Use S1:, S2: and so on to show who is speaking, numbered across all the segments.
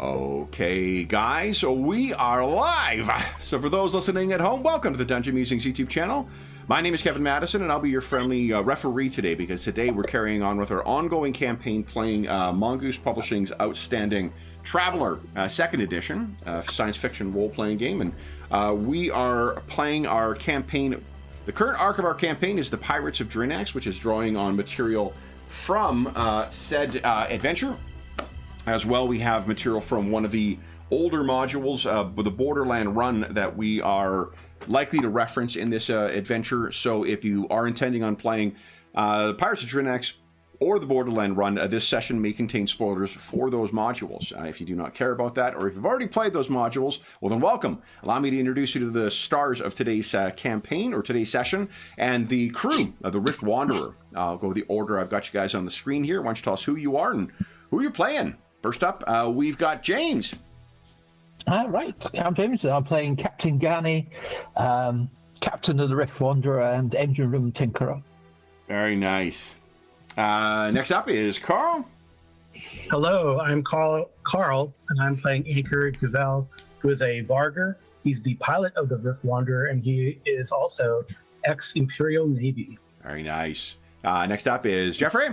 S1: Okay, guys, so we are live. So for those listening at home, welcome to the Dungeon Musings YouTube channel. My name is Kevin Madison, and I'll be your friendly referee today, because today we're carrying on with our ongoing campaign playing Mongoose Publishing's outstanding Traveler, 2nd edition, science fiction role-playing game, and we are playing our campaign. The current arc of our campaign is the Pirates of Drinax, which is drawing on material from said adventure. As well, we have material from one of the older modules, the Borderland Run, that we are likely to reference in this adventure. So if you are intending on playing the Pirates of Drinax or the Borderland Run, this session may contain spoilers for those modules. If you do not care about that, or if you've already played those modules, well then welcome. Allow me to introduce you to the stars of today's campaign, or today's session, and the crew of the Rift Wanderer. I'll go the order I've got you guys on the screen here. Why don't you tell us who you are and who you're playing? First up, we've got James.
S2: Right, I'm James. I'm playing Captain Gani, Captain of the Rift Wanderer and Engine Room Tinkerer.
S1: Very nice. Next up is Carl.
S3: Hello, I'm Carl, and I'm playing Anchor Duval, who is a Varger. He's the pilot of the Rift Wanderer, and he is also ex-Imperial Navy.
S1: Very nice. Next up is Jeffrey.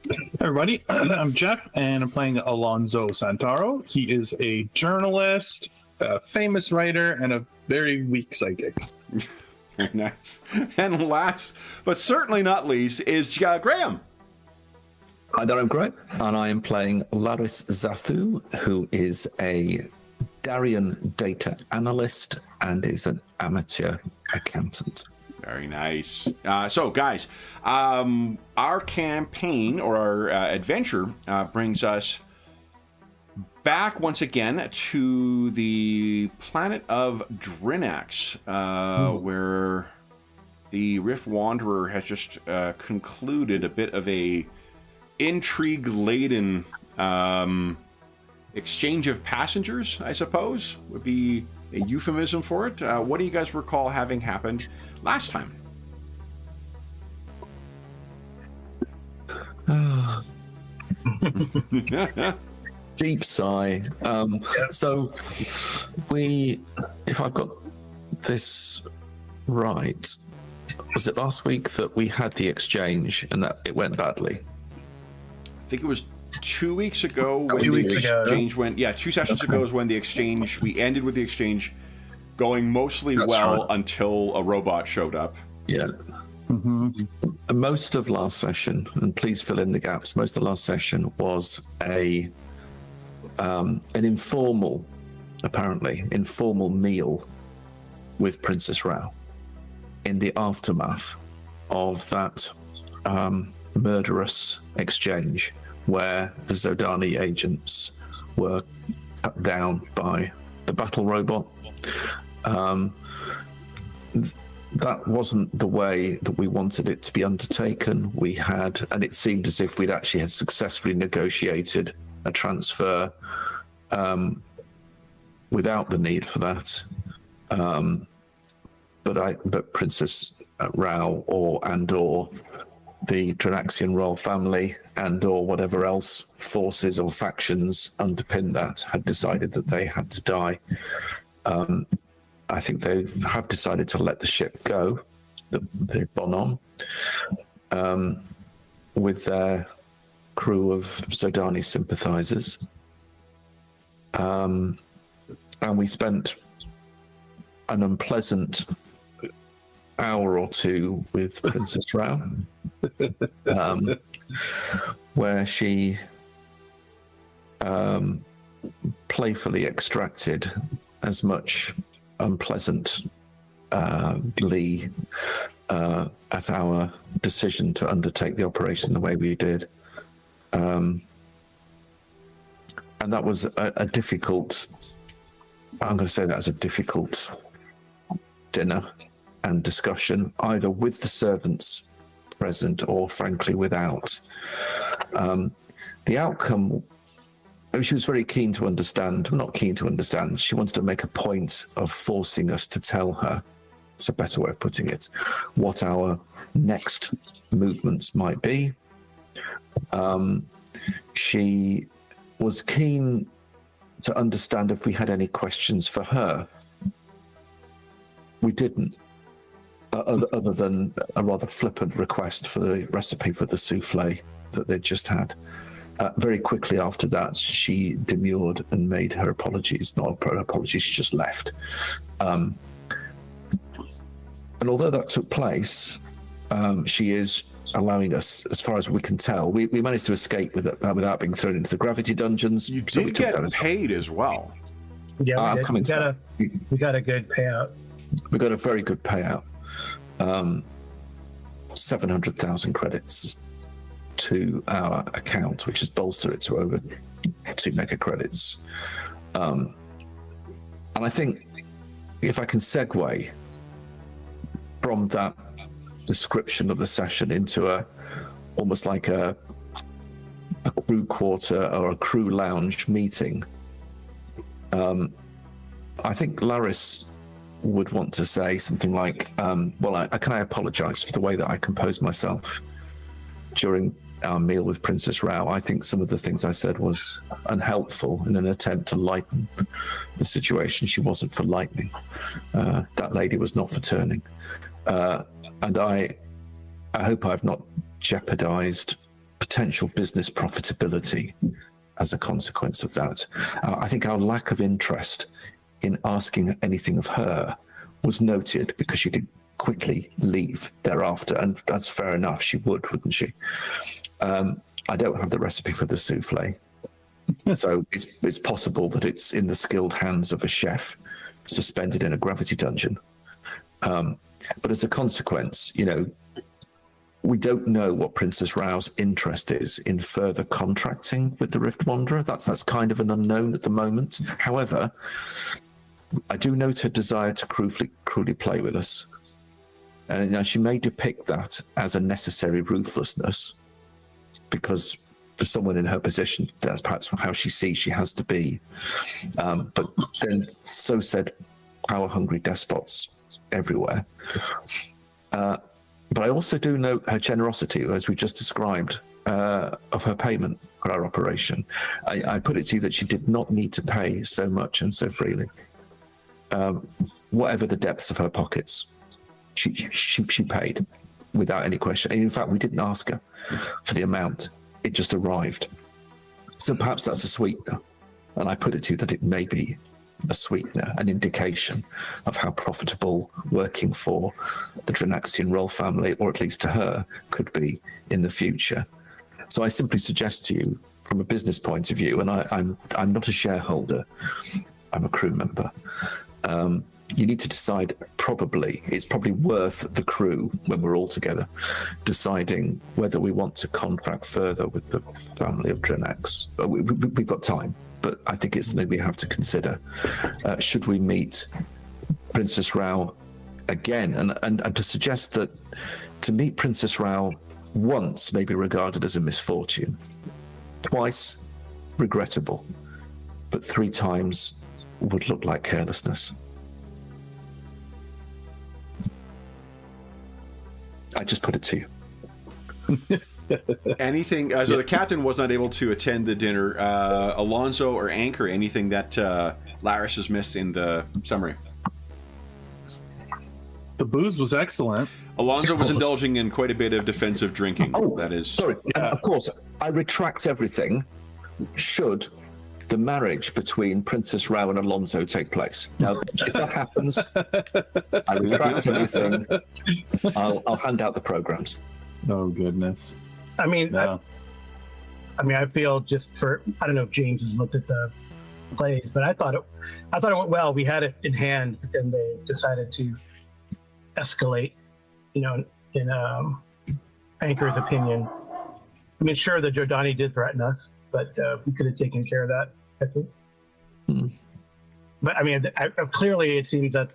S4: Hey everybody, I'm Jeff, and I'm playing Alonzo Santaro. He is a journalist, a famous writer, and a very weak psychic.
S1: Very nice. And last, but certainly not least, is Graham.
S5: Hi there, I'm Graham, and I am playing Laris Zathu, who is a Darien data analyst and is an amateur accountant.
S1: Very nice. So, guys, our campaign, or our adventure, brings us back once again to the planet of Drinax, where the Rift Wanderer has just concluded a bit of a intrigue-laden exchange of passengers, I suppose, would be a euphemism for it. What do you guys recall having happened last time?
S5: Deep sigh. So if I've got this right, was it last week that we had the exchange and that it went badly?
S1: I think it was 2 weeks ago when the exchange went. Yeah, 2 sessions ago is when the exchange. We ended with the exchange going mostly well until a robot showed up.
S5: Yeah. Mm-hmm. Most of last session, and please fill in the gaps. Most of last session was an informal meal with Princess Rao in the aftermath of that murderous exchange, where the Zodani agents were cut down by the battle robot. That wasn't the way that we wanted it to be undertaken. And it seemed as if we'd actually had successfully negotiated a transfer without the need for that. But Princess Rao or the Drinaxian royal family and/or whatever else forces or factions underpin that had decided that they had to die. I think they have decided to let the ship go, the Bonhomme, with their crew of Zodani sympathizers. And we spent an unpleasant hour or two with Princess Rao, where she playfully extracted as much unpleasant glee at our decision to undertake the operation the way we did. And that was a difficult, I'm going to say that was a difficult dinner and discussion, either with the servants present or frankly without. The outcome, she was very keen to understand, not keen to understand, she wanted to make a point of forcing us to tell her, it's a better way of putting it, what our next movements might be. She was keen to understand if we had any questions for her. We didn't, other than a rather flippant request for the recipe for the souffle that they'd just had. Very quickly after that, she demurred and made her apologies. Not her apologies, she just left. And although that took place, she is allowing us, as far as we can tell, we managed to escape without being thrown into the gravity dungeons.
S1: You did get paid as well.
S3: Yeah, we got a good payout.
S5: We got a very good payout. 700,000 credits to our account, which has bolstered it to over 2 mega credits. And I think if I can segue from that description of the session into almost like a crew quarter or a crew lounge meeting, I think Laris would want to say something like, well, I apologize for the way that I composed myself during our meal with Princess Rao. I think some of the things I said was unhelpful in an attempt to lighten the situation. She wasn't for lightening. That lady was not for turning. And I hope I've not jeopardized potential business profitability as a consequence of that. I think our lack of interest in asking anything of her was noted because she did quickly leave thereafter, and that's fair enough. She would, wouldn't she? I don't have the recipe for the souffle, so it's possible that it's in the skilled hands of a chef suspended in a gravity dungeon. But as a consequence, we don't know what Princess Rao's interest is in further contracting with the Rift Wanderer. That's kind of an unknown at the moment. However, I do note her desire to cruelly play with us. And now she may depict that as a necessary ruthlessness, because for someone in her position, that's perhaps how she sees she has to be. But then so said power-hungry despots everywhere. But I also do note her generosity, as we just described, of her payment for our operation. I put it to you that she did not need to pay so much and so freely. Whatever the depths of her pockets, she paid without any question. And in fact, we didn't ask her for the amount. It just arrived. So perhaps that's a sweetener. And I put it to you that it may be a sweetener, an indication of how profitable working for the Drinaxian royal family, or at least to her, could be in the future. So I simply suggest to you, from a business point of view, and I'm not a shareholder, I'm a crew member. You need to decide, it's probably worth the crew, when we're all together, deciding whether we want to contract further with the family of Drinax. We've got time, but I think it's something we have to consider. Should we meet Princess Rao again? And to suggest that to meet Princess Rao once may be regarded as a misfortune, twice regrettable, but 3 times would look like carelessness. I just put it to you.
S1: Anything? So the captain was not able to attend the dinner. Alonso or Anchor, anything that Laris has missed in the summary?
S4: The booze was excellent.
S1: Alonso was indulging in quite a bit of defensive drinking.
S5: Oh,
S1: that is.
S5: Sorry. Of course, I retract everything. Should the marriage between Princess Rao and Alonso take place? Now, if that happens, I retract everything. I'll hand out the programs.
S4: Oh goodness.
S3: I mean,
S4: No.
S3: I feel just I don't know if James has looked at the plays, but I thought it went well. We had it in hand, but then they decided to escalate, in Anchor's opinion. I mean, sure, the Jordani did threaten us, but we could have taken care of that, I think. But I mean, clearly it seems that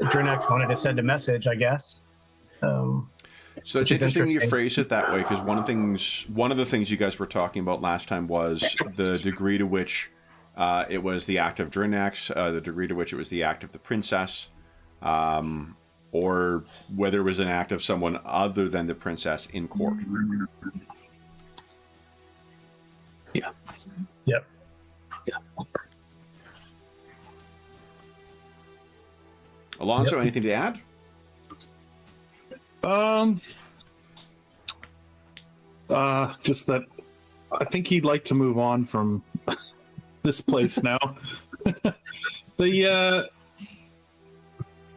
S3: Drinax wanted to send a message, I guess.
S1: So it's interesting you phrase it that way, because one of the things you guys were talking about last time was the degree to which it was the act of Drinax, the degree to which it was the act of the princess, or whether it was an act of someone other than the princess in court.
S5: Yeah.
S3: Yep.
S5: Yeah.
S1: Alonso, anything to add?
S4: Just that I think he'd like to move on from this place now. The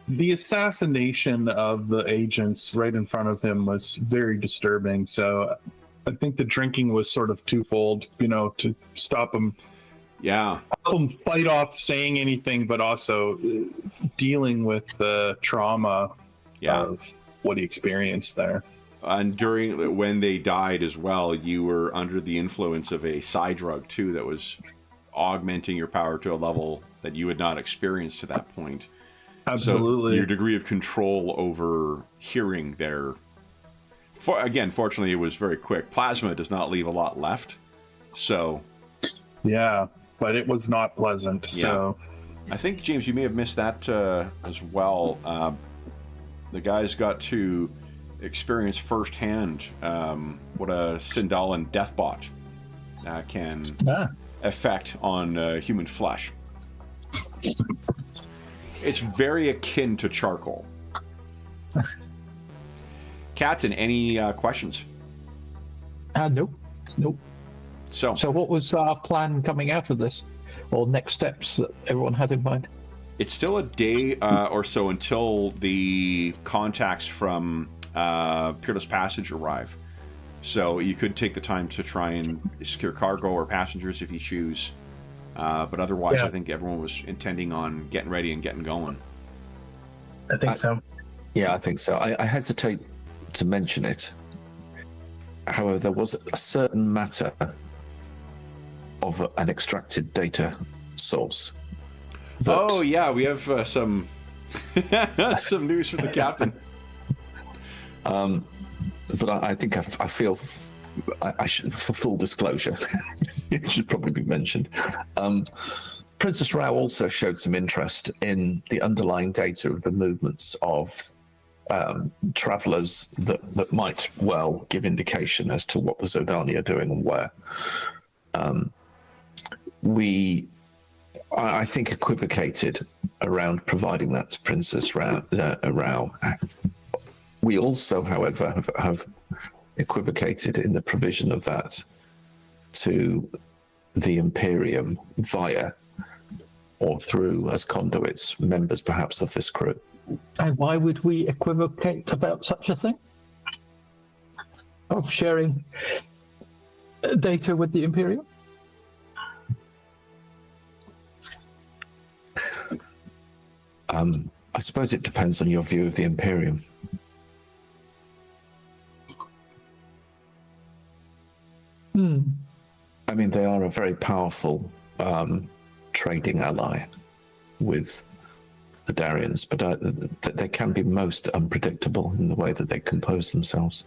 S4: assassination of the agents right in front of him was very disturbing. So I think the drinking was sort of twofold, to stop him.
S1: Yeah.
S4: Help him fight off saying anything, but also dealing with the trauma of what he experienced there.
S1: And when they died as well, you were under the influence of a psi drug too that was augmenting your power to a level that you had not experienced to that point.
S4: Absolutely.
S1: So your degree of control over hearing there. Again, fortunately, it was very quick. Plasma does not leave a lot left. So.
S4: Yeah, but it was not pleasant. Yeah. So.
S1: I think, James, you may have missed that as well. The guys got to experience firsthand what a Sindalan deathbot can affect on human flesh. It's very akin to charcoal. Captain, any questions?
S2: Nope.
S1: So
S2: what was our plan coming out of this, or next steps that everyone had in mind?
S1: It's still a day or so until the contacts from Peerless Passage arrive. So you could take the time to try and secure cargo or passengers if you choose. But otherwise, I think everyone was intending on getting ready and getting going.
S3: I think so.
S5: Yeah, I think so. I hesitate to mention it. However, there was a certain matter of an extracted data source.
S1: Oh, yeah, we have some some news from the captain.
S5: But I think I feel I should, for full disclosure, it should probably be mentioned. Princess Rao also showed some interest in the underlying data of the movements of travelers that might well give indication as to what the Zodani are doing and where. I think, equivocated around providing that to Princess Rao. We also, however, have equivocated in the provision of that to the Imperium via or through, as conduits, members perhaps of this crew.
S2: And why would we equivocate about such a thing? Of sharing data with the Imperium?
S5: I suppose it depends on your view of the Imperium. I mean, they are a very powerful trading ally with the Darians, but they can be most unpredictable in the way that they compose themselves.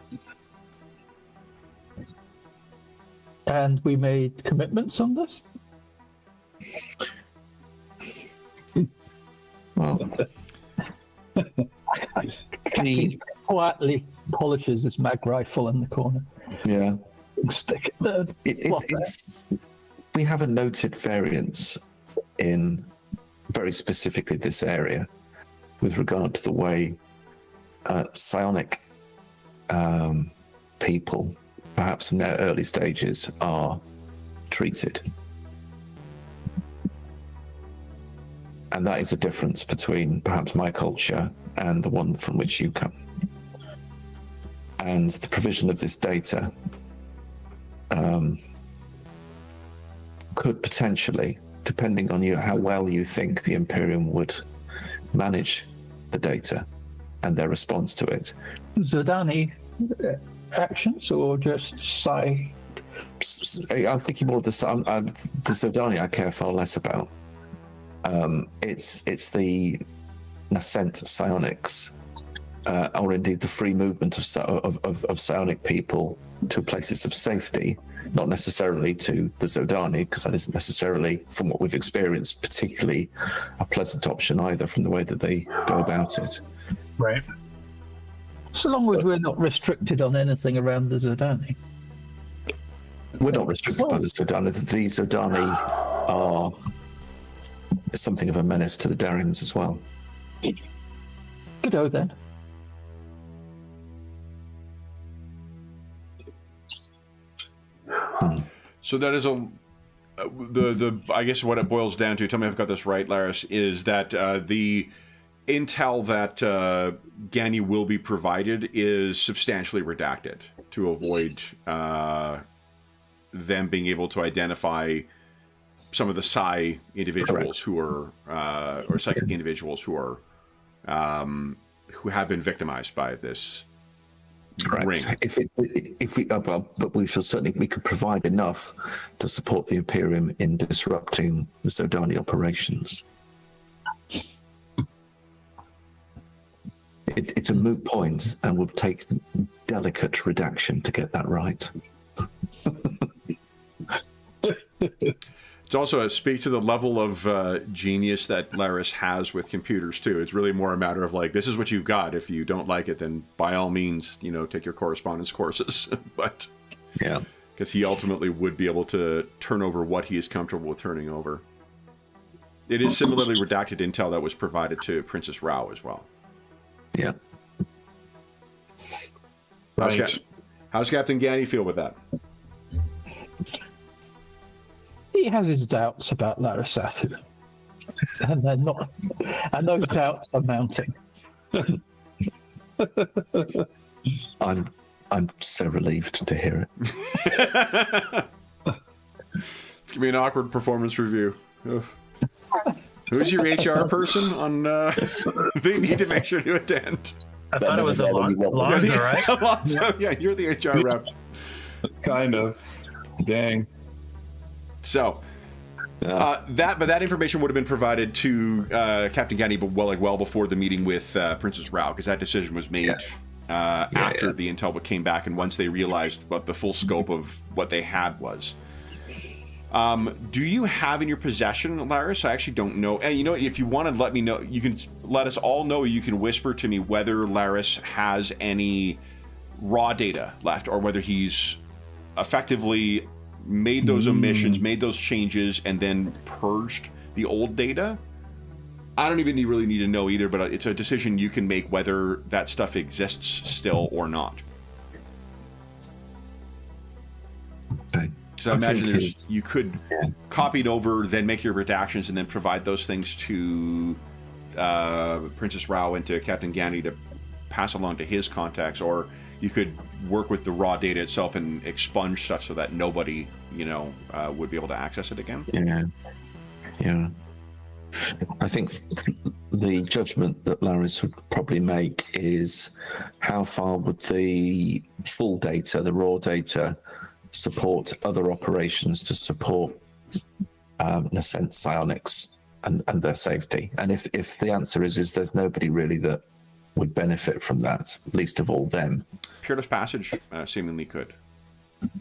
S2: And we made commitments on this?
S5: Well,
S2: He quietly polishes his mag rifle in the corner.
S5: Yeah.
S2: Stick.
S5: We have a noted variance in very specifically this area with regard to the way psionic people, perhaps in their early stages, are treated. And that is a difference between perhaps my culture and the one from which you come. And the provision of this data could potentially, depending on you, how well you think the Imperium would manage the data and their response to it.
S2: Zodani actions or just psi?
S5: I'm thinking more of the Zodani I care far less about. It's the nascent psionics, or indeed the free movement of psionic people to places of safety, not necessarily to the Zodani, because that isn't necessarily, from what we've experienced, particularly a pleasant option either from the way that they go about it.
S3: Right.
S2: So long as we're not restricted on anything around the Zodani.
S5: We're not restricted by the Zodani. The Zodani are something of a menace to the Darians as well.
S2: Good-o then.
S1: So that is the I guess what it boils down to, tell me if I've got this right, Laris, is that the intel that Gani will be provided is substantially redacted to avoid them being able to identify some of the psi individuals who are or psychic individuals who are who have been victimized by this ring.
S5: But we shall certainly, we could provide enough to support the Imperium in disrupting the Zodani operations. It's a moot point, and will take delicate redaction to get that right.
S1: It's also speaks to the level of genius that Laris has with computers too. It's really more a matter of like, this is what you've got. If you don't like it, then by all means, you know, take your correspondence courses. But
S5: yeah,
S1: because he ultimately would be able to turn over what he is comfortable with turning over. It is similarly redacted intel that was provided to Princess Rao as well.
S5: Yeah.
S1: How's Captain Gani feel with that?
S2: He has his doubts about Larasatu, and they're not, and those doubts are mounting.
S5: I'm so relieved to hear
S1: it. Give me an awkward performance review. Oof. Who's your HR person on? They need to make sure to attend.
S3: I thought it was Alonzo, right?
S1: Alonzo, yeah, you're the HR rep.
S4: Kind of. Dang.
S1: So, that information would have been provided to Captain Gani, but well before the meeting with Princess Rao, because that decision was made after the intel came back, and once they realized what the full scope of what they had was. Do you have in your possession, Laris? I actually don't know. And you know, if you want to let me know, you can let us all know. You can whisper to me whether Laris has any raw data left, or whether he's effectively made those omissions, made those changes, and then purged the old data. I don't even really need to know either, but it's a decision you can make whether that stuff exists still or not.
S5: Okay.
S1: Because I imagine you could copy it over, then make your redactions, and then provide those things to Princess Rao and to Captain Gani to pass along to his contacts, or you could work with the raw data itself and expunge stuff so that nobody, you know, would be able to access it again.
S5: Yeah. I think the judgment that Laris would probably make is how far would the full data, the raw data, support other operations to support, in a sense, psionics and their safety. And if the answer is there's nobody really that would benefit from that, least of all them.
S1: Peerless Passage seemingly could.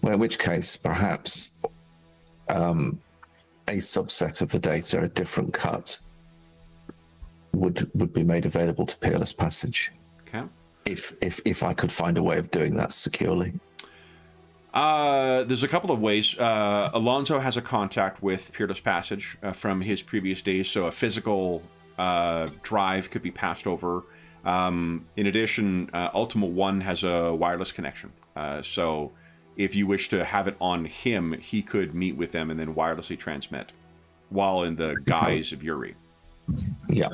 S5: Well, in which case, perhaps a subset of the data, a different cut, would be made available to Peerless Passage.
S1: Okay.
S5: If I could find a way of doing that securely.
S1: There's a couple of ways. Alonzo has a contact with Peerless Passage from his previous days, so a physical drive could be passed over. In addition, Ultima One has a wireless connection. So if you wish to have it on him, he could meet with them and then wirelessly transmit while in the guise of Yuri.
S5: Yeah,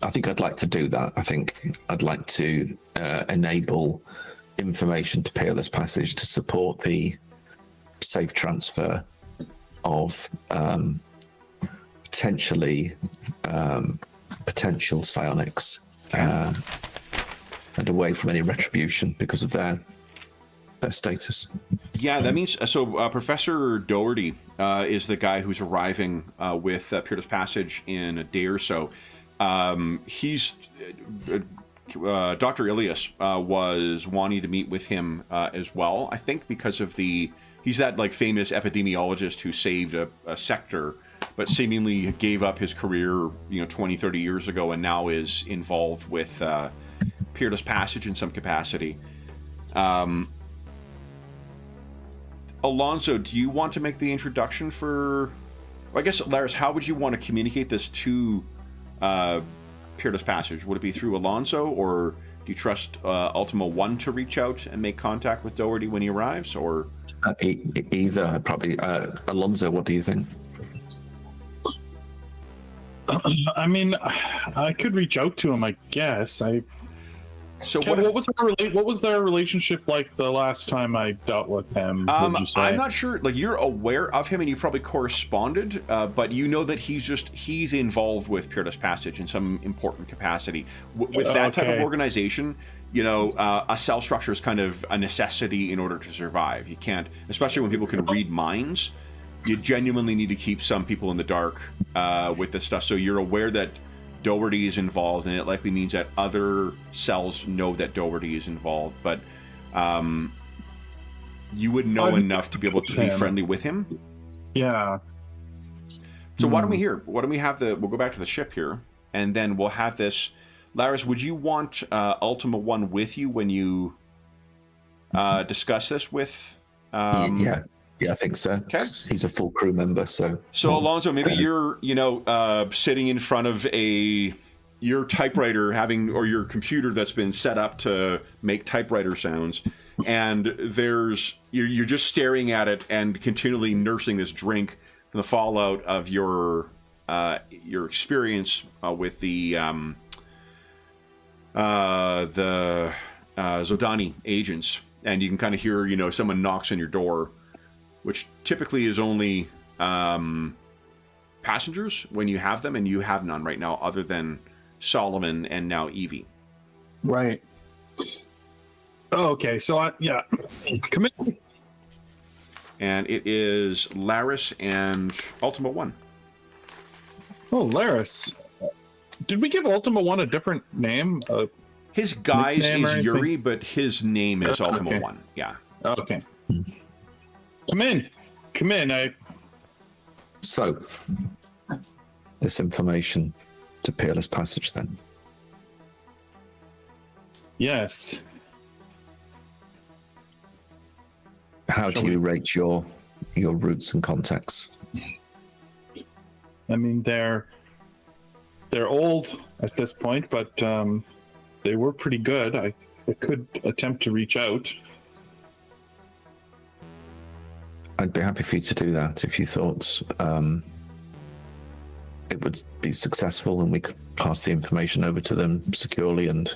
S5: I think I'd like to do that. I think I'd like to enable information to Peerless Passage to support the safe transfer of potential psionics and away from any retribution because of their status. Yeah,
S1: that means so. Professor Doherty is the guy who's arriving with Peerless Passage in a day or so. He's Dr. Ilias was wanting to meet with him as well. I think because of he's that like famous epidemiologist who saved a sector, but seemingly gave up his career, 20, 30 years ago, and now is involved with Peerless Passage in some capacity. Alonzo, do you want to make the introduction for... I guess, Laris, how would you want to communicate this to Peerless Passage? Would it be through Alonso, or do you trust Ultima 1 to reach out and make contact with Doherty when he arrives, or?
S5: Either, probably. Alonso, what do you think?
S4: I mean, I could reach out to him, I guess.
S1: So
S4: what was their relationship like the last time I dealt with him? Would you say?
S1: I'm not sure. Like, you're aware of him and you probably corresponded, but you know that he's involved with Peerless Passage in some important capacity. With that type of organization, you know, a cell structure is kind of a necessity in order to survive. You can't, especially when people can read minds. You genuinely need to keep some people in the dark with this stuff. So you're aware that Doherty is involved, and it likely means that other cells know that Doherty is involved, but you would know enough to be able to be friendly with him.
S4: Yeah.
S1: So why don't we have we'll go back to the ship here, and then we'll have this. Laris, would you want Ultima 1 with you when you discuss this with...
S5: Yeah, I think so.
S1: Okay.
S5: He's a full crew member, so...
S1: So, Alonso, maybe you're, sitting in front of your typewriter or your computer that's been set up to make typewriter sounds, and you're just staring at it and continually nursing this drink from the fallout of your experience with the Zodani agents, and you can kind of hear, someone knocks on your door, which typically is only passengers when you have them, and you have none right now other than Solomon and now Evie.
S4: Right. Oh, okay. So, come in.
S1: And it is Laris and Ultima 1.
S4: Oh, Laris. Did we give Ultima 1 a different name?
S1: His guise is Yuri, but his name is Ultima 1. Yeah.
S4: Okay. Come in.
S5: So, this information to Peerless Passage, then.
S4: Yes.
S5: How do you rate your routes and contacts?
S4: I mean, they're old at this point, but they were pretty good. I could attempt to reach out.
S5: I'd be happy for you to do that if you thought it would be successful and we could pass the information over to them securely and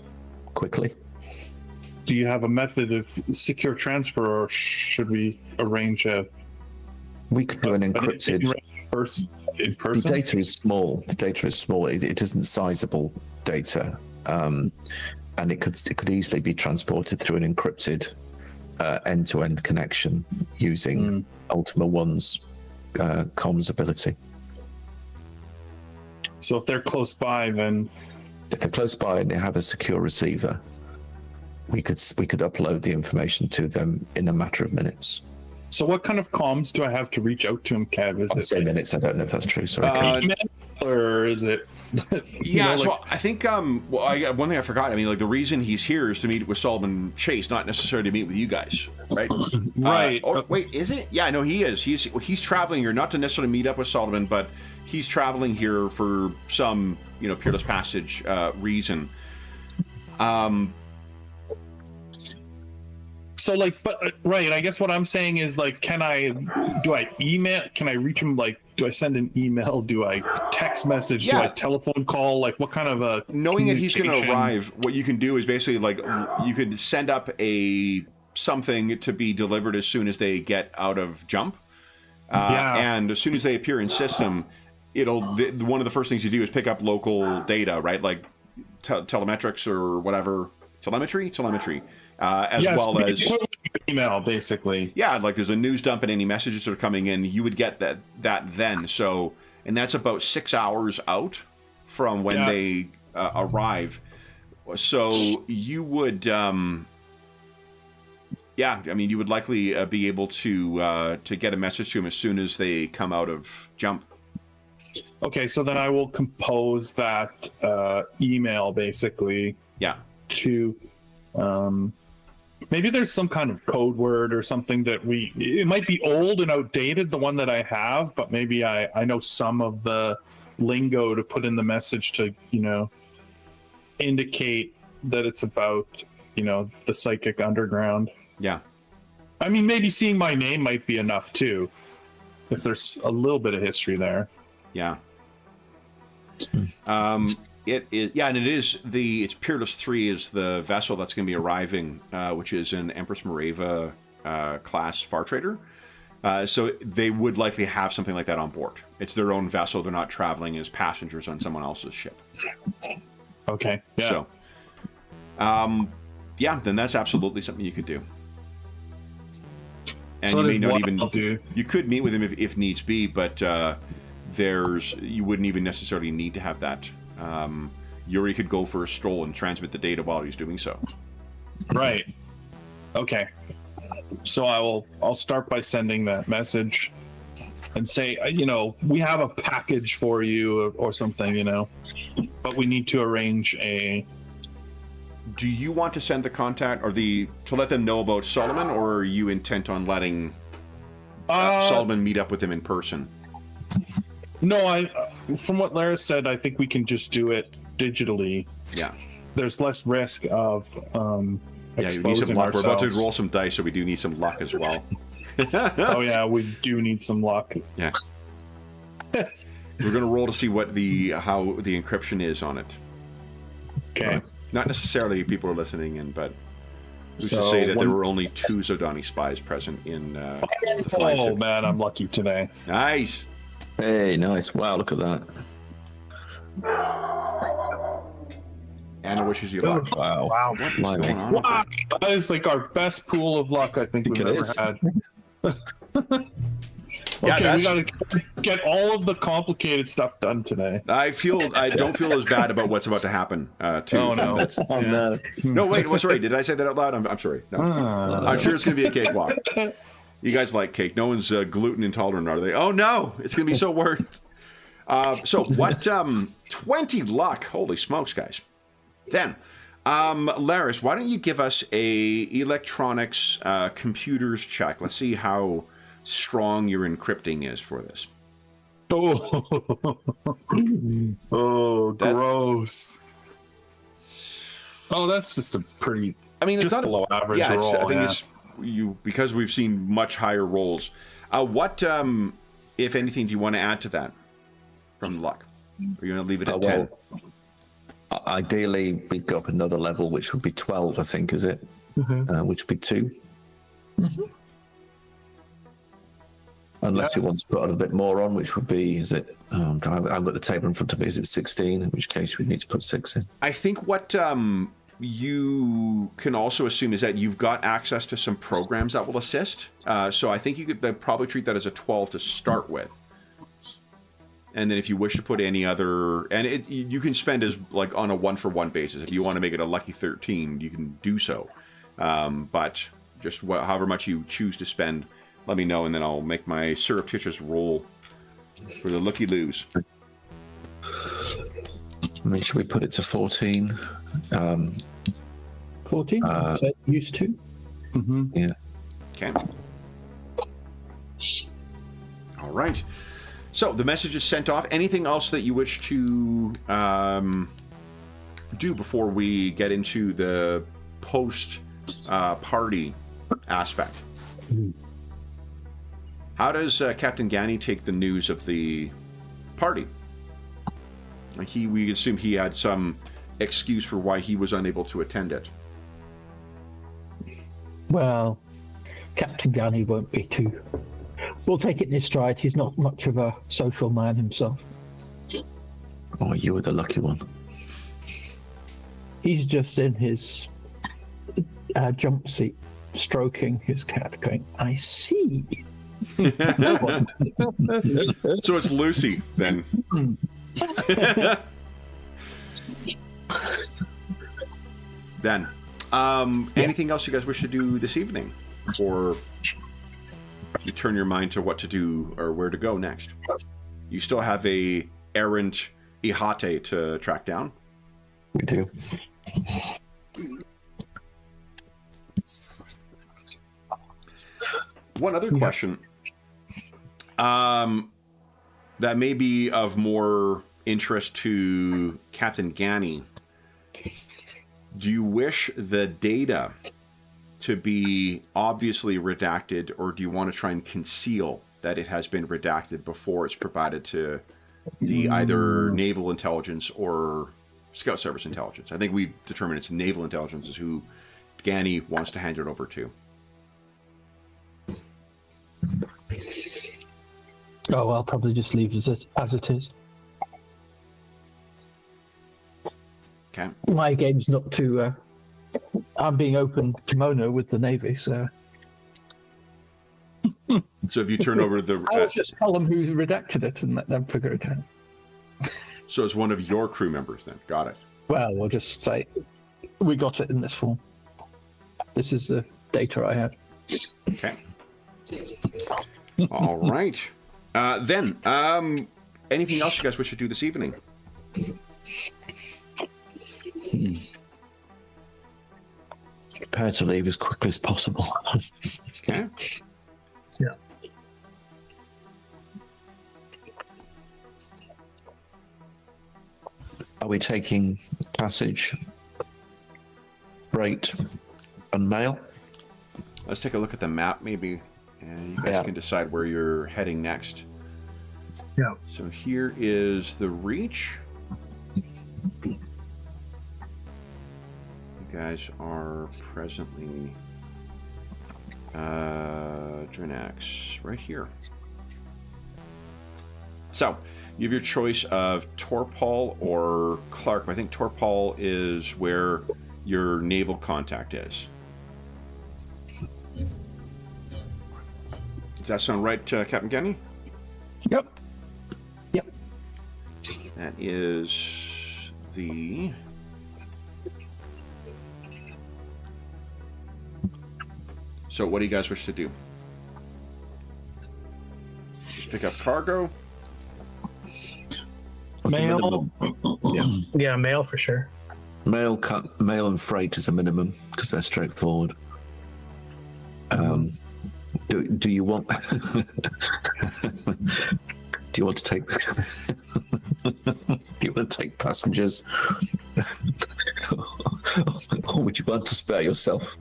S5: quickly.
S4: Do you have a method of secure transfer, or should we arrange
S5: We could do an encrypted...
S4: in person?
S5: The data is small. It isn't sizable data, and it could easily be transported through an encrypted end-to-end connection using Ultima 1's comms ability.
S4: So if they're close by, then...
S5: If they're close by and they have a secure receiver, we could upload the information to them in a matter of minutes.
S4: So what kind of comms do I have to reach out to him, Kev? Is
S5: I'd say minutes. I don't know if that's true. Sorry.
S4: Email, or is it?
S1: So I think one thing I forgot. I mean, like, the reason he's here is to meet with Solomon Chase, not necessarily to meet with you guys, right?
S4: Right.
S1: Wait, is it? Yeah, no, he is. He's traveling here not to necessarily meet up with Solomon, but he's traveling here for some Peerless Passage reason.
S4: So, like, right, I guess what I'm saying is, like, can I reach him? Like, do I send an email? Do I text message?
S1: Yeah.
S4: Do I telephone call? Like, what kind of a
S1: knowing that he's going to arrive, what you can do is basically, like, you could send up something to be delivered as soon as they get out of jump. And as soon as they appear in system, one of the first things you do is pick up local data, right? Like telemetrics or whatever. Telemetry. Well as
S4: email, basically.
S1: Yeah, like there's a news dump and any messages that are coming in, you would get that then. So, and that's about 6 hours out from when they arrive. So you would, you would likely be able to get a message to them as soon as they come out of jump.
S4: Okay, so then I will compose that email, basically.
S1: Yeah.
S4: To maybe there's some kind of code word or something that it might be old and outdated, the one that I have, but maybe I know some of the lingo to put in the message to indicate that it's about, the psychic underground.
S1: Yeah.
S4: I mean, maybe seeing my name might be enough too, if there's a little bit of history there.
S1: Yeah. It is, and it is it's Peerless 3 is the vessel that's going to be arriving, which is an Empress Mareva class Far Trader. So they would likely have something like that on board. It's their own vessel. They're not traveling as passengers on someone else's ship.
S4: Okay. Yeah.
S1: So, then that's absolutely something you could do. And
S4: So
S1: you
S4: that
S1: may
S4: is
S1: not
S4: what
S1: even
S4: I'll do.
S1: you could meet with him if needs be, but you wouldn't even necessarily need to have that. Yuri could go for a stroll and transmit the data while he's doing so.
S4: Right. Okay. So I'll start by sending that message and say, we have a package for you or something, but we need to arrange a.
S1: Do you want to send the contact or to let them know about Solomon, or are you intent on letting Solomon meet up with him in person?
S4: No, from what Lara said, I think we can just do it digitally.
S1: Yeah.
S4: There's less risk of
S1: Yeah, you need some
S4: exposing
S1: luck. We're about to
S4: ourselves.
S1: roll some dice, so we do need some luck as well.
S4: Oh yeah, we do need some luck.
S1: Yeah. We're going to roll to see what how the encryption is on it.
S4: Okay.
S1: Not necessarily people are listening in, but who's to
S4: So
S1: say that there
S4: one-
S1: were only 2 Zodani spies present in the fly
S4: Oh
S1: ship.
S4: man, I'm lucky today.
S1: Nice.
S5: Hey, nice. Wow, look at that.
S1: Anna wishes you luck.
S5: Wow.
S3: Wow.
S1: What is
S5: Blimey.
S1: going on?
S4: Wow, that is like our best pool of luck I think we've
S5: it
S4: ever
S5: is.
S4: had.
S1: Yeah,
S4: Okay, we
S1: that's-
S4: gotta get all of the complicated stuff done today.
S1: I don't feel as bad about what's about to happen. Too.
S4: Oh no.
S1: That's-
S5: Oh, no.
S1: No, wait. What's right? Did I say that out loud? I'm sorry. No. I'm sure it's going to be a cakewalk. You guys like cake. No one's gluten intolerant, are they? Oh, no. It's going to be so worth. So what, 20 luck. Holy smokes, guys. Then, Laris, why don't you give us a electronics computers check? Let's see how strong your encrypting is for this.
S4: Oh, gross. Oh, that's just a pretty.
S1: I mean, it's
S4: Just
S1: not
S4: below average
S1: Yeah,
S4: roll,
S1: I think
S4: yeah.
S1: it's because we've seen much higher rolls. What, if anything, do you want to add to that from the luck? Or are you going to leave it at 10?
S5: Ideally, we'd go up another level, which would be 12, I think, is it? Which would be 2. Unless you want to put a little bit more on, which would be, is it? I've got the table in front of me. Is it 16? In which case, we'd need to put 6 in.
S1: I think what you can also assume is that you've got access to some programs that will assist. So I think you could probably treat that as a 12 to start with. And then if you wish to put any other, and you can spend as like on a 1-for-1 basis. If you want to make it a lucky 13, you can do so. But just however much you choose to spend, let me know, and then I'll make my surreptitious roll for the lucky lose.
S5: I mean, should we put it to 14?
S2: 14? So used to?
S5: Yeah.
S1: Okay. All right. So the message is sent off. Anything else that you wish to do before we get into the post party aspect? How does Captain Gani take the news of the party? Like we assume he had some excuse for why he was unable to attend it.
S2: Well, Captain Gunny won't be too. We'll take it in his stride. He's not much of a social man himself.
S5: Oh, you were the lucky one.
S2: He's just in his jump seat, stroking his cat, going, I see. No one.
S1: So it's Lucy then. Then, anything else you guys wish to do this evening, or you turn your mind to what to do or where to go next? You still have a errant Ihate to track down.
S5: We do.
S1: One other question, that may be of more interest to Captain Gani. Do you wish the data to be obviously redacted, or do you want to try and conceal that it has been redacted before it's provided to the either naval intelligence or scout service intelligence? I think we determined it's naval intelligence is who Ganny wants to hand it over to.
S2: Oh, I'll probably just leave it as it is.
S1: Okay.
S2: My game's not too. I'm being open kimono with the Navy, so.
S1: So if you turn over the...
S2: I'll just tell them who redacted it and let them figure it out.
S1: So it's one of your crew members then. Got it.
S2: Well, we'll just say, we got it in this form. This is the data I have.
S1: Okay. All right. Then, anything else you guys wish to do this evening?
S5: Prepare to leave as quickly as possible.
S1: Okay.
S3: Yeah.
S5: Are we taking passage, freight, and mail?
S1: Let's take a look at the map, maybe, and you guys can decide where you're heading next.
S3: Yeah.
S1: So here is the Reach. You guys are presently Drinax right here. So you have your choice of Torpal or Clark. I think Torpal is where your naval contact is. Does that sound right, Captain Kenny?
S2: Yep. Yep.
S1: That is the... So what do you guys wish to do? Just pick up cargo?
S5: What's the
S4: Mail.
S5: minimum?
S3: Yeah, mail for sure.
S5: Mail and freight is a minimum because they're straightforward. Do you want? Do you want to take? Do you want to take passengers, or would you want to spare yourself?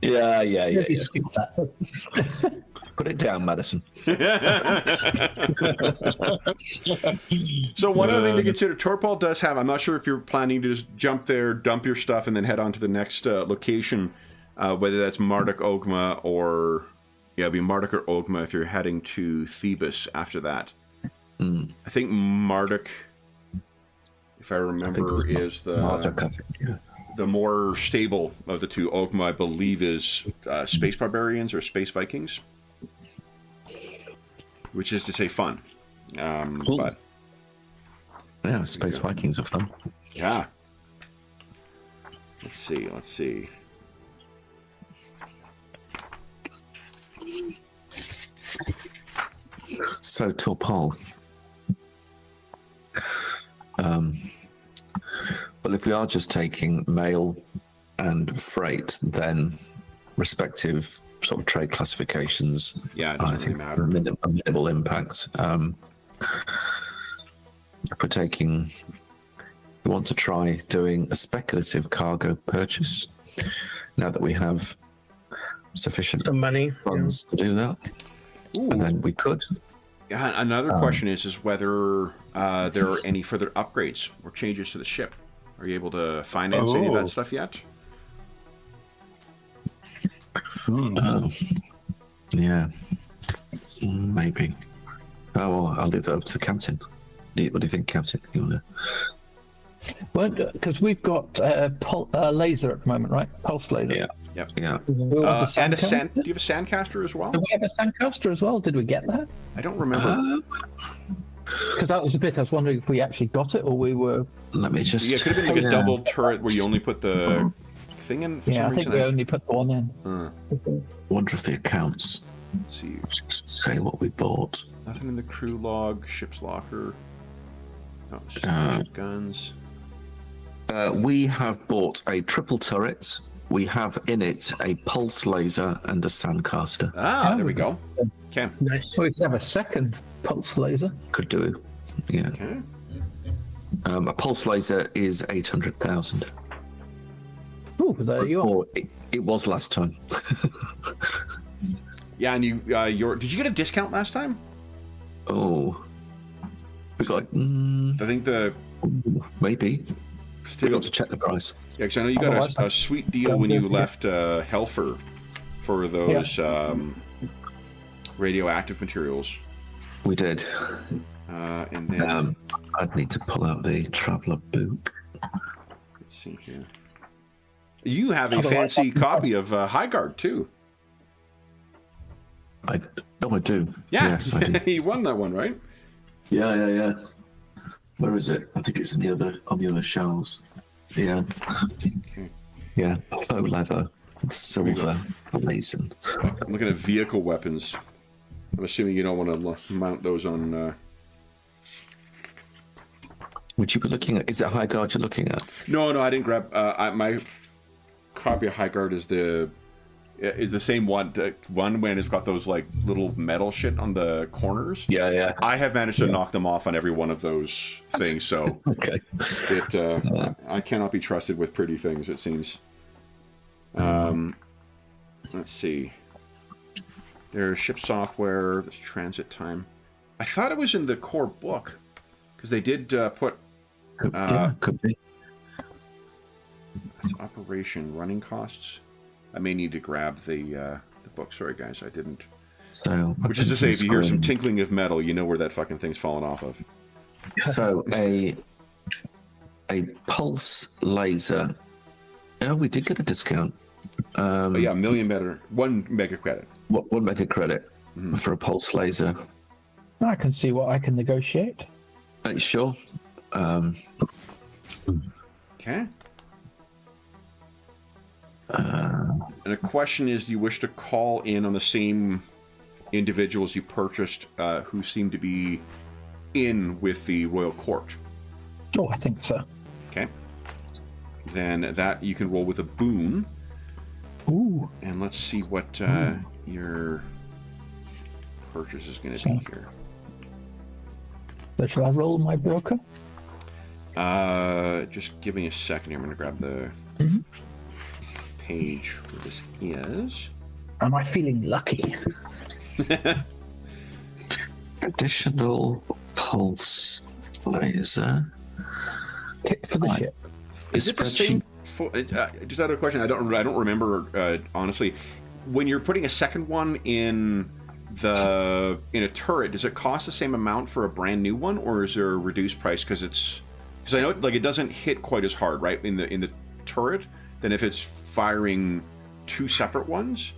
S5: Yeah.
S2: Maybe skip that.
S5: Put it down, Madison.
S1: So one other thing to consider, Torpal does have, I'm not sure if you're planning to just jump there, dump your stuff, and then head on to the next location, whether that's Marduk, Ogma, or... Yeah, it'd be Marduk or Ogma if you're heading to Thebes after that.
S5: Mm.
S1: I think Marduk, if I remember, is the...
S5: Marduk, I think, yeah.
S1: The more stable of the two. Ogma, I believe, is Space Barbarians or Space Vikings. Which is to say fun.
S5: Cool.
S1: But
S5: Yeah, Space Vikings are fun.
S1: yeah. Let's see.
S5: So, Torpal. Well, if we are just taking mail and freight, then respective sort of trade classifications,
S1: Yeah, it
S5: I
S1: doesn't really
S5: think,
S1: matter.
S5: minimal impact. If we're taking, we want to try doing a speculative cargo purchase now that we have sufficient
S3: Some money.
S5: funds to do that,
S1: Ooh.
S5: and then we could.
S1: Yeah, another question is whether there are any further upgrades or changes to the ship. Are you able to finance any of that stuff yet?
S5: Yeah, maybe. Oh, well, I'll leave that up to the captain. What do you think, Captain? You want to?
S2: Well, because we've got laser at the moment, right? Pulse laser.
S5: Yeah.
S1: Yep.
S5: Yeah.
S2: We want
S1: And a
S2: sandcaster?
S1: sand. Do you have a sandcaster as well?
S2: Do we have a sandcaster as well? Did we get that?
S1: I don't remember.
S2: Because that was a bit. I was wondering if we actually got it or we were.
S5: Let me just.
S1: Yeah, it could have been like a double turret where you only put the thing in for
S2: Yeah,
S1: some
S2: I think
S1: reason.
S2: we only put the one in.
S5: Wonder if the accounts
S1: Let's see.
S5: say what we bought.
S1: Nothing in the crew log, ship's locker. No, it's just guns.
S5: We have bought a triple turret. We have in it a pulse laser and a sandcaster.
S1: Ah, there we go. Okay.
S3: Nice.
S2: So we could have a second pulse laser.
S5: Could do. Yeah.
S1: Okay.
S5: A pulse laser is 800,000.
S2: Oh, there you are.
S5: Or it was last time.
S1: Yeah, and did you get a discount last time?
S5: Oh, we got.
S1: I think
S5: Maybe. We
S1: still.
S5: got to check the price.
S1: Yeah, because I know you got a sweet deal when you left Helfer for those radioactive materials.
S5: We did.
S1: And then
S5: I'd need to pull out the traveler book.
S1: let's see here. You have a fancy copy of Highguard too.
S5: I do.
S1: Yeah,
S5: Yes, I do.
S1: you won that one, right?
S5: Yeah. Where is it? I think it's on the other shelves. Yeah.
S1: Okay.
S5: Yeah. Faux leather, silver, blazing.
S1: I'm looking at vehicle weapons. I'm assuming you don't want to mount those on.
S5: Would you be looking at? Is it Highguard you're looking at?
S1: No, I didn't grab. My copy of Highguard is the same one. The one when it's got those like little metal shit on the corners.
S5: Yeah.
S1: I have managed to knock them off on every one of those things, so
S5: Okay.
S1: I cannot be trusted with pretty things. It seems. Let's see. There's ship software. There's transit time. I thought it was in the core book because they did put.
S5: Could be.
S1: It's operation running costs. I may need to grab the book. Sorry, guys, I didn't.
S5: So,
S1: Which is to say, if you hear some tinkling of metal, you know where that fucking thing's fallen off of.
S5: So a pulse laser. Oh, we did get a discount.
S1: But yeah, $1 million better. 1 mega credit.
S5: 1 mega credit for a pulse laser.
S2: I can see what I can negotiate.
S5: Sure.
S1: Okay. And the question is, do you wish to call in on the same individuals you purchased who seem to be in with the royal court?
S2: Oh, I think so.
S1: Okay. Then that you can roll with a boon.
S2: Ooh.
S1: And let's see what your purchase is going to be here.
S2: So shall I roll my broker?
S1: Just give me a second here. I'm going to grab the page where this is.
S2: Am I feeling lucky?
S5: Additional pulse laser.
S2: Tick for the ship.
S1: Is it the same? Just out of a question, I don't remember honestly. When you're putting a second one in a turret, does it cost the same amount for a brand new one, or is there a reduced price because I know like it doesn't hit quite as hard, right, in the turret than if it's firing two separate ones.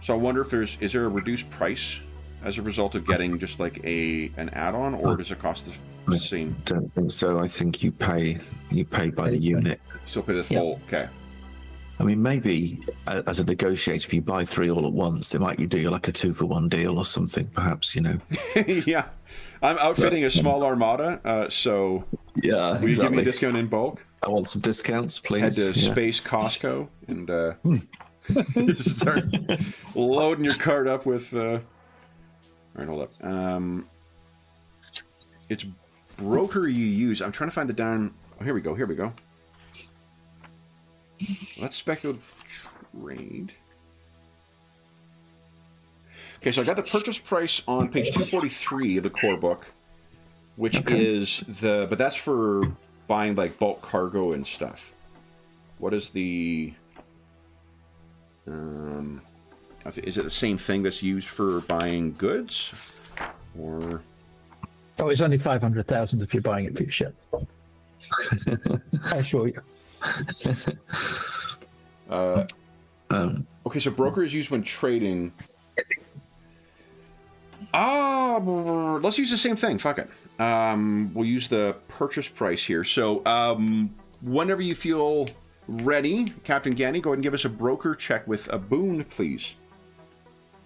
S1: So I wonder if is there a reduced price as a result of getting just like an add-on, or does it cost the same?
S5: I don't think so. I think you pay by the unit.
S1: Still pay the full. Okay.
S5: I mean, maybe as a negotiator, if you buy 3 all at once, they might do like a 2-for-1 deal or something, perhaps, you know.
S1: Yeah. I'm outfitting a small armada, so
S5: yeah,
S1: will you give me a discount in bulk?
S5: I want some discounts, please.
S1: Head to Space Costco and start loading your cart up with... All right, hold up. It's broker you use. I'm trying to find the darn... Oh, here we go. Let's speculative trade. Okay, so I got the purchase price on page 243 of the core book, which is but that's for buying like bulk cargo and stuff. What is the, is it the same thing that's used for buying goods, or?
S2: Oh, it's only 500,000 if you're buying it for your ship. I assure you.
S1: Okay, so broker is used when trading. Let's use the same thing. Fuck it. We'll use the purchase price here. So, whenever you feel ready, Captain Ganny, go ahead and give us a broker check with a boon, please.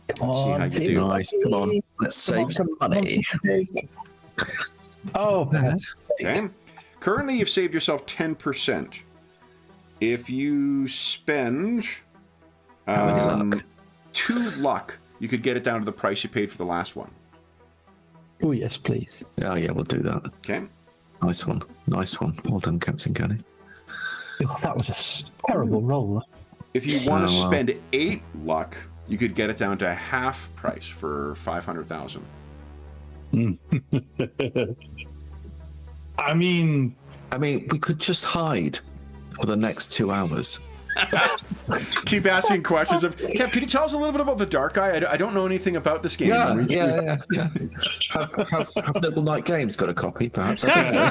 S2: Let's
S1: see how you do.
S5: Nice. Come on, let's save some money.
S2: Oh, man.
S1: Okay. Currently, you've saved yourself 10%. If you spend
S5: How many luck?
S1: 2 luck, you could get it down to the price you paid for the last one.
S2: Oh, yes, please.
S5: Oh yeah, we'll do that.
S1: Okay.
S5: Nice one. Nice one. Well done, Captain Gunny.
S2: Oh, that was a terrible roll.
S1: If you want to
S5: Oh, wow.
S1: spend 8 luck, you could get it down to half price for 500,000.
S4: I mean,
S5: we could just hide for the next 2 hours.
S1: Keep asking questions of Kev. Can you tell us a little bit about the Dark Eye? I don't know anything about this game.
S5: Yeah. Have Little Night Games got a copy, perhaps? I don't know.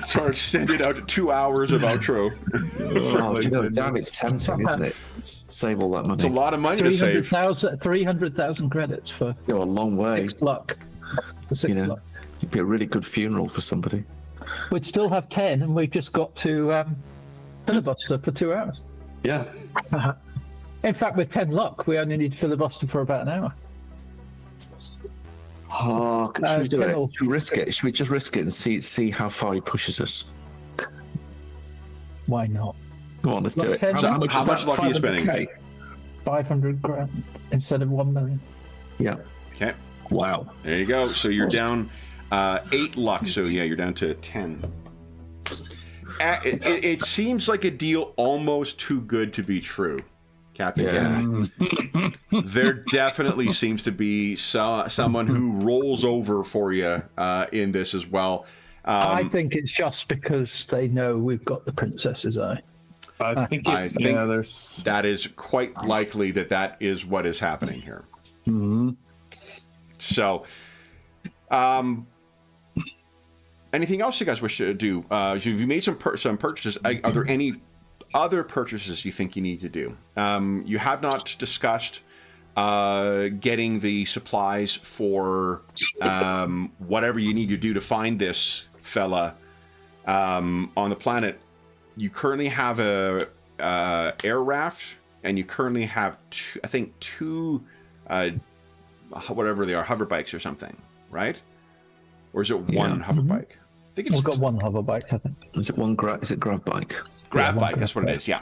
S1: So extended out to 2 hours of outro.
S5: Oh, do you know, damn, it's tempting, isn't it? Save all that money.
S1: It's a lot of money to save.
S2: 300,000 credits for
S5: Go a long way.
S2: 6 luck. For 6
S5: You know,
S2: luck.
S5: it'd be a really good funeral for somebody.
S2: We'd still have 10, and we've just got to filibuster for 2 hours.
S5: Yeah.
S2: In fact, with 10 luck, we only need to filibuster for about an hour.
S5: Oh, should we do it?
S2: Kennel.
S5: Should we risk it? Should we just risk it and see how far he pushes us?
S2: Why not?
S5: Come on, let's do it.
S2: How
S1: much
S5: is that?
S1: luck are you spending?
S5: 500K?
S2: 500 grand instead of 1 million.
S5: Yeah.
S1: Okay,
S5: Wow.
S1: there you go. So you're down 8 luck. So yeah, you're down to 10. It seems like a deal almost too good to be true, Captain.
S5: Yeah.
S1: There definitely seems to be someone who rolls over for you in this as well.
S2: I think it's just because they know we've got the princess's eye.
S4: I think there's
S1: that is quite likely that is what is happening here. So, anything else you guys wish to do? You've made some purchases. Are there any other purchases you think you need to do? You have not discussed getting the supplies for whatever you need to do to find this fella on the planet. You currently have a air raft, and you currently have two whatever they are, hover bikes or something, right? Or is it one hover bike? I think it's
S2: We've got one hover bike, I think.
S5: Is it is it grab bike?
S1: grab
S2: one
S1: bike. That's what it is. Yeah.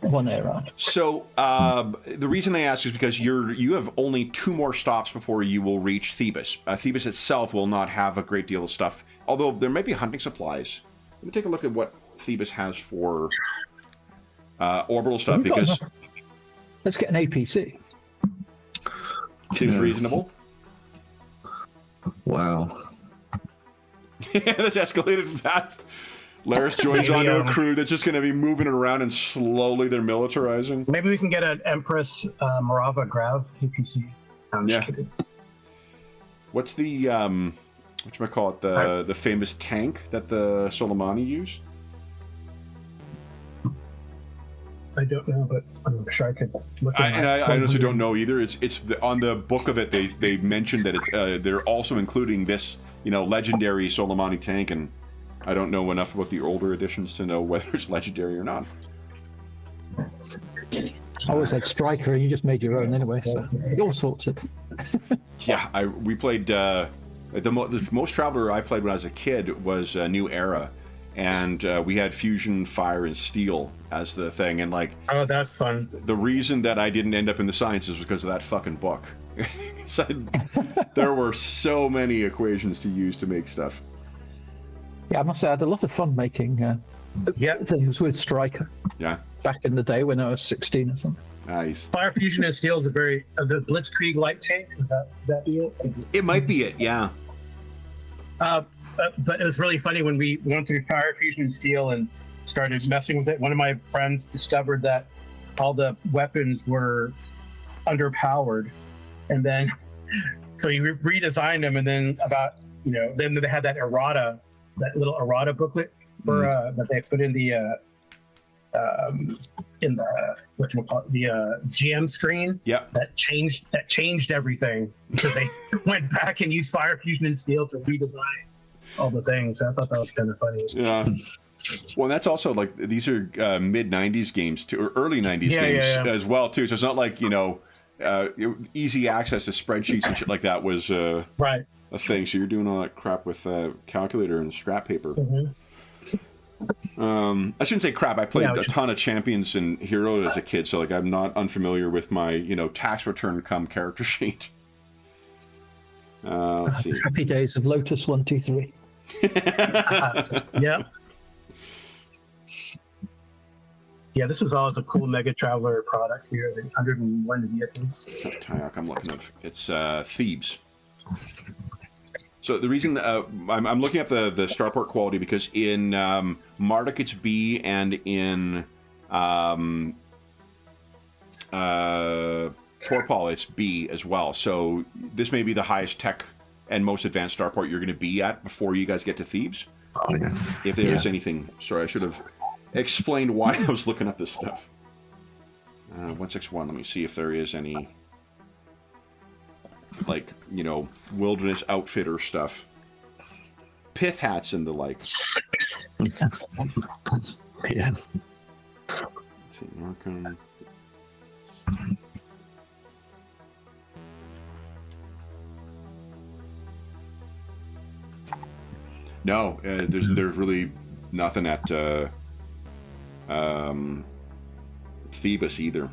S2: One air raft.
S1: So the reason I ask is because you have only 2 more stops before you will reach Thebes. Thebes itself will not have a great deal of stuff, although there may be hunting supplies. Let me take a look at what Thebes has for orbital stuff, because
S2: Let's get an APC.
S1: seems reasonable.
S5: Wow.
S1: This escalated fast. Laris joins onto a crew that's just going to be moving around, and slowly they're militarizing.
S3: Maybe we can get an Empress Morava Grav APC. I'm just kidding.
S1: What's the whatchamacallit, the famous tank that the Soleimani use?
S3: I don't know, but I'm sure I could look at
S1: I honestly don't know either. It's on the book of it. They mentioned that it's they're also including this legendary Soleimani tank, and I don't know enough about the older editions to know whether it's legendary or not.
S2: I always had Striker, and you just made your own anyway, so all sorts of.
S1: Yeah, we played the most Traveler I played when I was a kid was New Era, and we had Fusion, Fire, and Steel as the thing, and
S3: oh, that's fun.
S1: The reason that I didn't end up in the sciences was because of that fucking book. So there were so many equations to use to make stuff.
S2: Yeah, I must say I had a lot of fun making things with Striker.
S1: Yeah.
S2: Back in the day when I was 16 or something.
S1: Nice.
S3: Fire Fusion and Steel is a very the Blitzkrieg light tank. Is that be it?
S1: It might be it. Yeah.
S3: But it was really funny when we went through Fire Fusion and Steel and started messing with it. One of my friends discovered that all the weapons were underpowered, and then so he redesigned them, and then then they had that little errata booklet for that they put in the GM screen.
S1: Yeah.
S3: That changed everything, because they went back and used Fire Fusion and Steel to redesign all the things. I thought that was kind of funny.
S1: Yeah. Well, that's also these are mid '90s games too, or early '90s games as well too. So it's not like easy access to spreadsheets and shit like that was
S3: right
S1: a thing. So you're doing all that crap with calculator and scrap paper. I shouldn't say crap. I played a ton of Champions and Heroes as a kid, so I'm not unfamiliar with my tax return come character sheet. Let's see.
S2: Happy days of Lotus 123.
S3: Yeah. Yeah, this was always a cool Mega Traveler product here. The 101 vehicles.
S1: It's not Tyock, I'm looking up. It's Thebes. So the reason I'm looking up the starport quality because in Marduk it's B and in Torpal it's B as well. So this may be the highest tech and most advanced starport you're going to be at before you guys get to Thebes.
S5: Oh, yeah.
S1: If there is anything, sorry, I should have explained why I was looking up this stuff. 161. Let me see if there is any, like, you know, wilderness outfitter stuff, pith hats and the like.
S5: Yeah.
S1: Let's see, Markham. No, there's really nothing at Thebes either.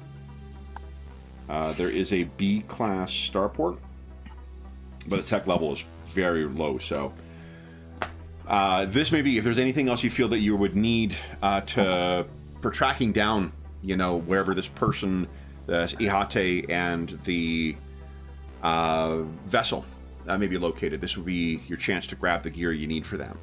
S1: There is a B class starport, but the tech level is very low. So this may be, if there's anything else you feel that you would need for tracking down, you know, wherever this person, the Ihate and the vessel may be located. This would be your chance to grab the gear you need for them.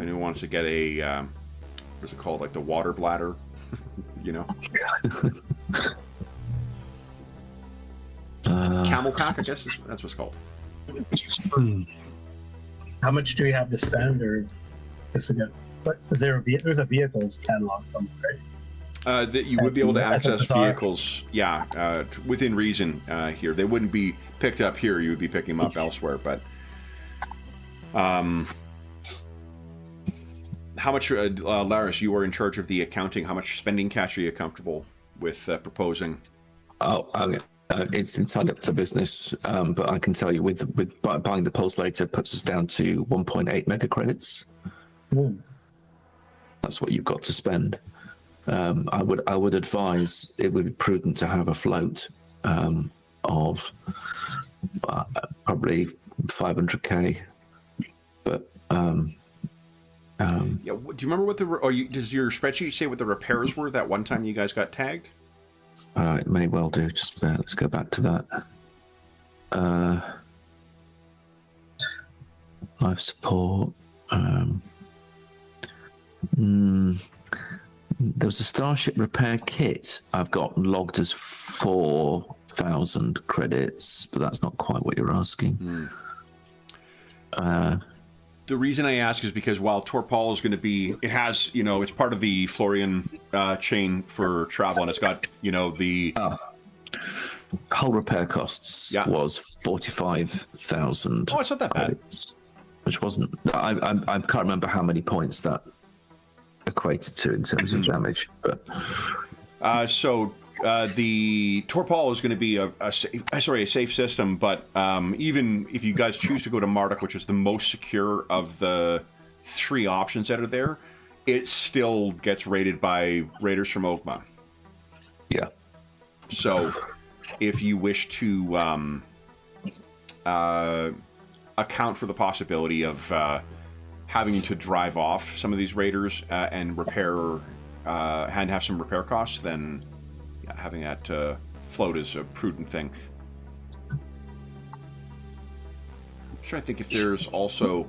S1: Anyone wants to get a what's it called, like the water bladder, you know? Camel pack, I guess that's what's called.
S3: How much do we have to spend, or guess we got? What is there? There's a vehicles catalog somewhere, right?
S1: That you would be able to
S3: At the
S1: access
S3: bazaar.
S1: vehicles, yeah, within reason here. They wouldn't be picked up here. You would be picking them up elsewhere. But how much, Laris, you are in charge of the accounting. How much spending cash are you comfortable with proposing?
S5: Oh, okay. It's entirely up to the business, but I can tell you with buying the pulse later puts us down to 1.8 mega credits.
S3: Mm.
S5: That's what you've got to spend. I would advise it would be prudent to have a float of probably 500k, but
S1: Yeah. Do you remember what does your spreadsheet say what the repairs were that one time you guys got tagged?
S5: It may well do. Just let's go back to that. Life support. There was a Starship repair kit I've got logged as 4,000 credits, but that's not quite what you're asking.
S1: The reason I ask is because while Torpal is going to be, it has, you know, it's part of the Florian chain for travel, and it's got, you know, the
S5: Hull repair costs was 45,000.
S1: Oh, it's not that bad.
S5: Credits, which wasn't. I can't remember how many points that equated to in terms of damage, but
S1: the Torpal is going to be a safe system, but even if you guys choose to go to Marduk, which is the most secure of the three options that are there, it still gets raided by raiders from Ogma.
S5: Yeah.
S1: So if you wish to account for the possibility of having to drive off some of these raiders and repair and have some repair costs, then having that float is a prudent thing. I'm trying to think if there's also...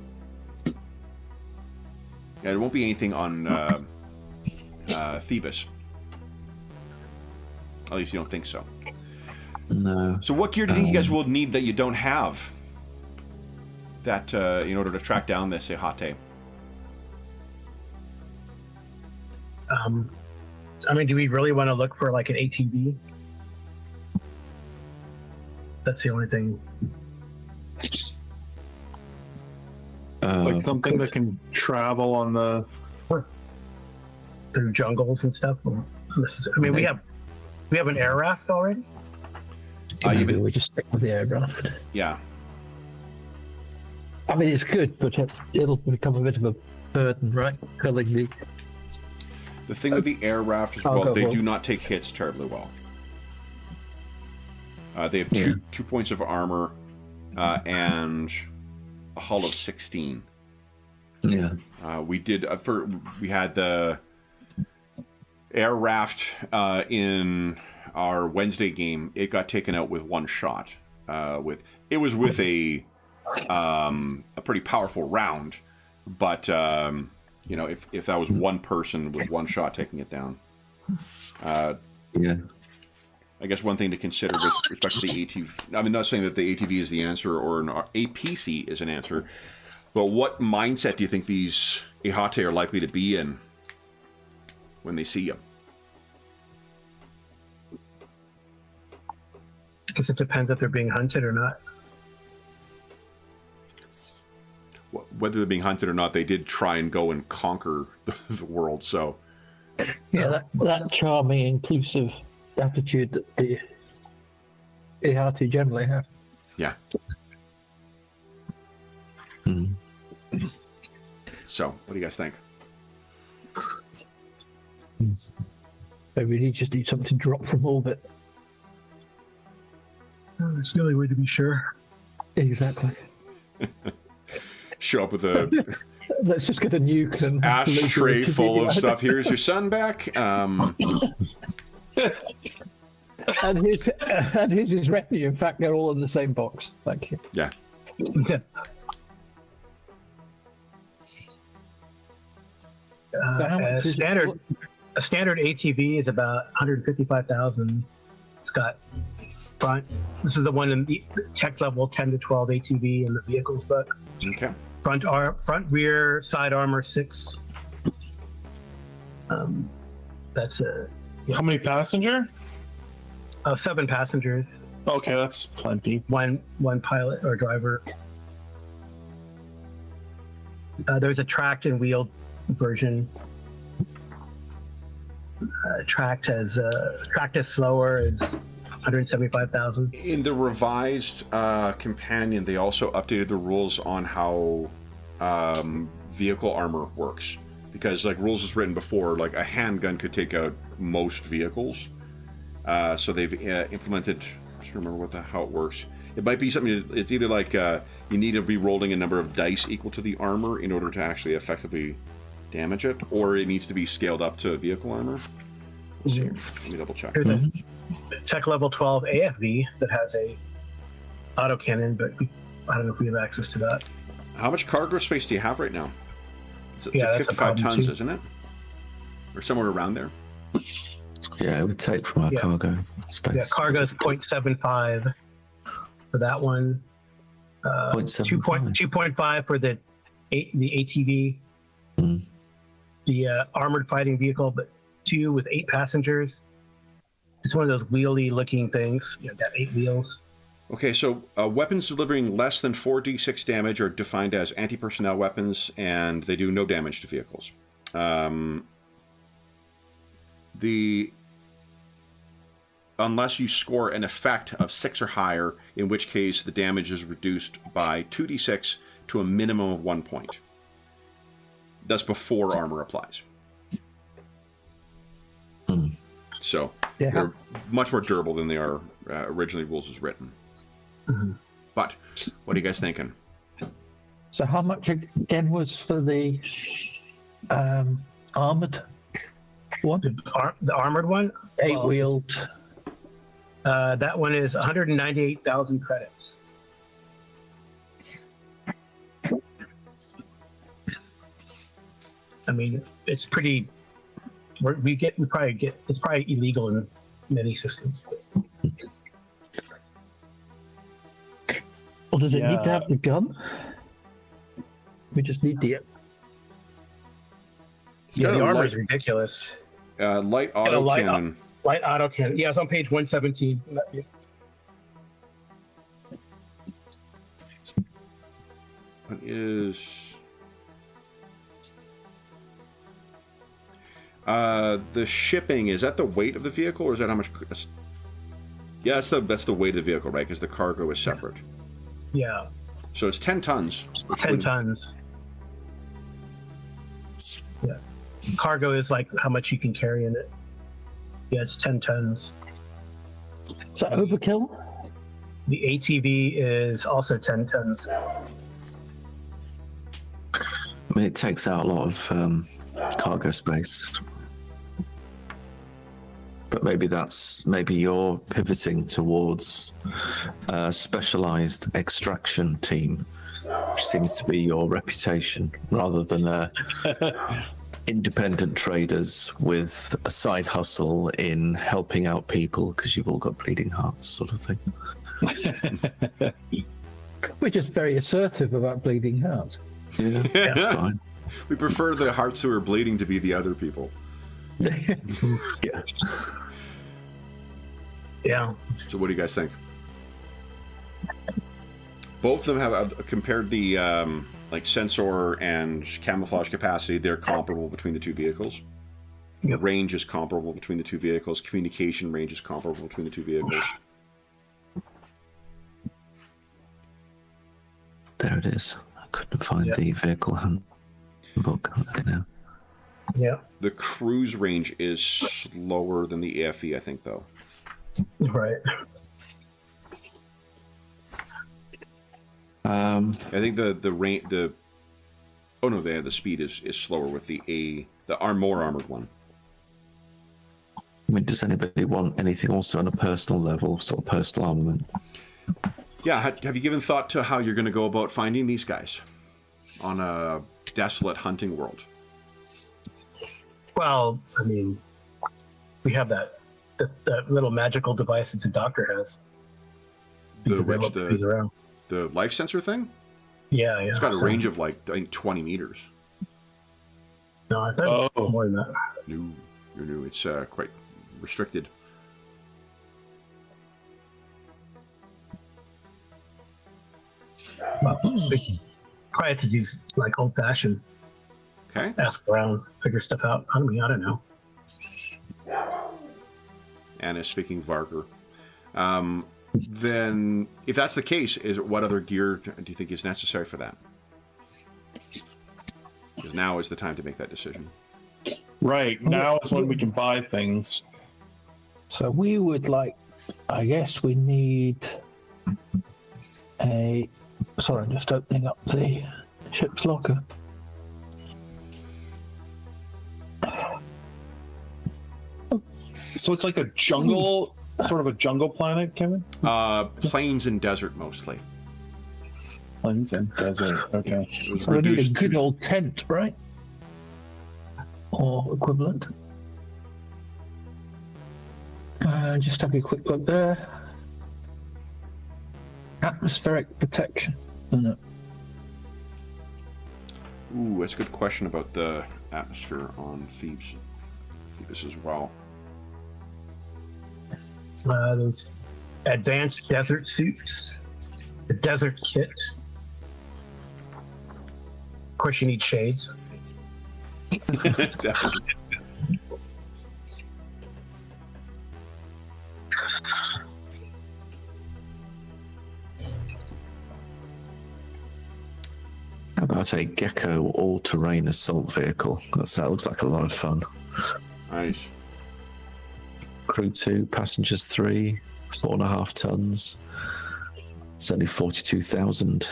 S1: Yeah, there won't be anything on Thebes. At least you don't think so.
S5: No.
S1: So what gear do you think you guys will need that you don't have? That in order to track down this Ihate?
S3: I mean, do we really want to look for like an ATV? That's the only thing.
S4: Like something that can travel on the
S3: Through jungles and stuff. I mean, we have an air raft already.
S2: Maybe we just stick with the aircraft.
S1: Yeah.
S2: I mean, it's good, but it'll become a bit of a burden, right? Pulling the
S1: The thing with the air raft as
S2: I'll
S1: well,
S2: go
S1: they
S2: for it.
S1: do not take hits terribly well. They have two points of armor and a hull of 16.
S5: Yeah.
S1: We had the air raft in our Wednesday game. It got taken out with one shot. It was with a pretty powerful round, but if that was one person with one shot taking it down.
S5: Yeah.
S1: I guess one thing to consider with respect to the ATV, I'm not saying that the ATV is the answer or an APC is an answer, but what mindset do you think these Ihate are likely to be in when they see you?
S3: I guess it depends if they're being hunted or not.
S1: Whether they're being hunted or not, they did try and go and conquer the world, so...
S2: Yeah, that charming, inclusive attitude that the Ihati generally have.
S1: Yeah. So, what do you guys think?
S2: Maybe we just need something to drop from orbit.
S3: It's the only way to be sure.
S2: Exactly.
S1: Show up with a
S2: Let's just get a nuke and
S1: ashtray full of stuff. Here's your son back.
S2: And here's his retinue. In fact, they're all in the same box. Thank you.
S1: Yeah.
S2: So how much
S3: A
S2: is
S3: standard ATV is about 155,000. It's got front. This is the one in the tech level 10 to 12 ATV in the vehicles book.
S1: Okay.
S3: Front, rear, side armor 6. That's a
S4: How many passenger?
S3: 7 passengers,
S4: Okay, that's plenty.
S3: one pilot or driver. There's a tracked and wheeled version. Tracked is slower, is 175,000.
S1: In the revised companion, they also updated the rules on how vehicle armor works. Because, like, rules was written before, like, a handgun could take out most vehicles. So they've implemented, I don't remember how it works. It might be something, it's either like you need to be rolling a number of dice equal to the armor in order to actually effectively damage it, or it needs to be scaled up to vehicle armor. Let's see. Let me double check.
S3: There's a tech level 12 AFV that has a autocannon, but I don't know if we have access to that.
S1: How much cargo space do you have right now? It's
S3: Yeah,
S1: like
S3: that's a
S1: 55
S3: problem,
S1: tons,
S3: too.
S1: isn't it? Or somewhere around there.
S5: Yeah, it would take from our
S3: Yeah.
S5: cargo space.
S3: Yeah, cargo's 0.75 for that one.
S5: 0.75.
S3: 2.5 for the ATV.
S5: Mm.
S3: The armored fighting vehicle, but 2 with 8 passengers. It's one of those wheelie looking things. You know, got 8 wheels.
S1: Okay, so weapons delivering less than 4d6 damage are defined as anti-personnel weapons, and they do no damage to vehicles. Unless you score an effect of 6 or higher, in which case the damage is reduced by 2d6 to a minimum of 1 point. That's before armor applies. So
S2: Yeah.
S1: they're much more durable than they are originally rules was written. But what are you guys thinking?
S2: So how much again was for the armored one?
S3: The armored one? Well,
S2: 8-wheeled.
S3: that one is 198,000 credits. I mean, it's pretty. It's probably illegal in many systems.
S2: Or does it need to
S4: Yeah.
S2: have the gun? We just need the.
S1: It's
S3: Yeah,
S1: got
S3: the
S1: a
S3: armor
S1: light,
S3: is ridiculous.
S1: light
S3: Got a light
S1: autocannon.
S3: Light autocannon. Yeah, it's on page 117.
S1: What is the shipping? Is that the weight of the vehicle, or is that how much? Yeah, that's the weight of the vehicle, right? Because the cargo is separate.
S3: Yeah,
S1: So it's 10 tons. which
S3: 10
S1: would-
S3: tons. Yeah. cargo is like how much you can carry in it. Yeah, it's 10 tons.
S2: Is that overkill?
S3: The ATV is also 10 tons.
S5: I mean, it takes out a lot of cargo space. But maybe you're pivoting towards a specialized extraction team, which seems to be your reputation, rather than independent traders with a side hustle in helping out people because you've all got bleeding hearts, sort of thing.
S2: We're just very assertive about bleeding hearts.
S5: Yeah, that's fine.
S1: We prefer the hearts who are bleeding to be the other people.
S5: Yeah.
S3: Yeah.
S1: So what do you guys think? Both of them have compared the like sensor and camouflage capacity. They're comparable between the two vehicles.
S3: Yep.
S1: Range is comparable between the two vehicles. Communication range is comparable between the two vehicles.
S5: There it is. I couldn't find the vehicle handbook. Okay, now.
S3: Yeah.
S1: The cruise range is slower than the AFE, I think, though.
S3: Right.
S1: I think the range the speed is slower with the more armored one.
S5: I mean, does anybody want anything also on a personal level, sort of personal armament?
S1: Yeah, have you given thought to how you're going to go about finding these guys on a desolate hunting world?
S3: Well, I mean, we have that little magical device that the doctor has. He's around.
S1: The life sensor thing?
S3: Yeah.
S1: It's got a range of like, I think, 20 meters.
S3: No, I thought it was more than that.
S1: No, it's quite restricted.
S3: Well, we probably have to use like old-fashioned.
S1: Okay.
S3: Ask around, figure stuff out. I don't know.
S1: Anna speaking Varger. Then, if that's the case, what other gear do you think is necessary for that? Because now is the time to make that decision.
S4: Right, now is when we can buy things.
S2: So we would like, I guess we need a, sorry, I'm just opening up the ship's locker.
S4: So it's like a jungle, sort of a jungle planet, Kevin?
S1: Plains and desert, mostly.
S4: Plains and desert, okay.
S1: It was
S2: So we need a
S1: reduced
S2: good
S1: to-
S2: old tent, right? Or equivalent. Just have a quick look there. Atmospheric protection, isn't it?
S1: Ooh, that's a good question about the atmosphere on Thebes as well.
S3: Those advanced desert suits, the desert kit. Of course, you need shades.
S1: Definitely.
S5: How about a Gecko all-terrain assault vehicle? That looks like a lot of fun.
S1: Nice.
S5: Crew 2, passengers 3, 4.5 tons. It's only 42,000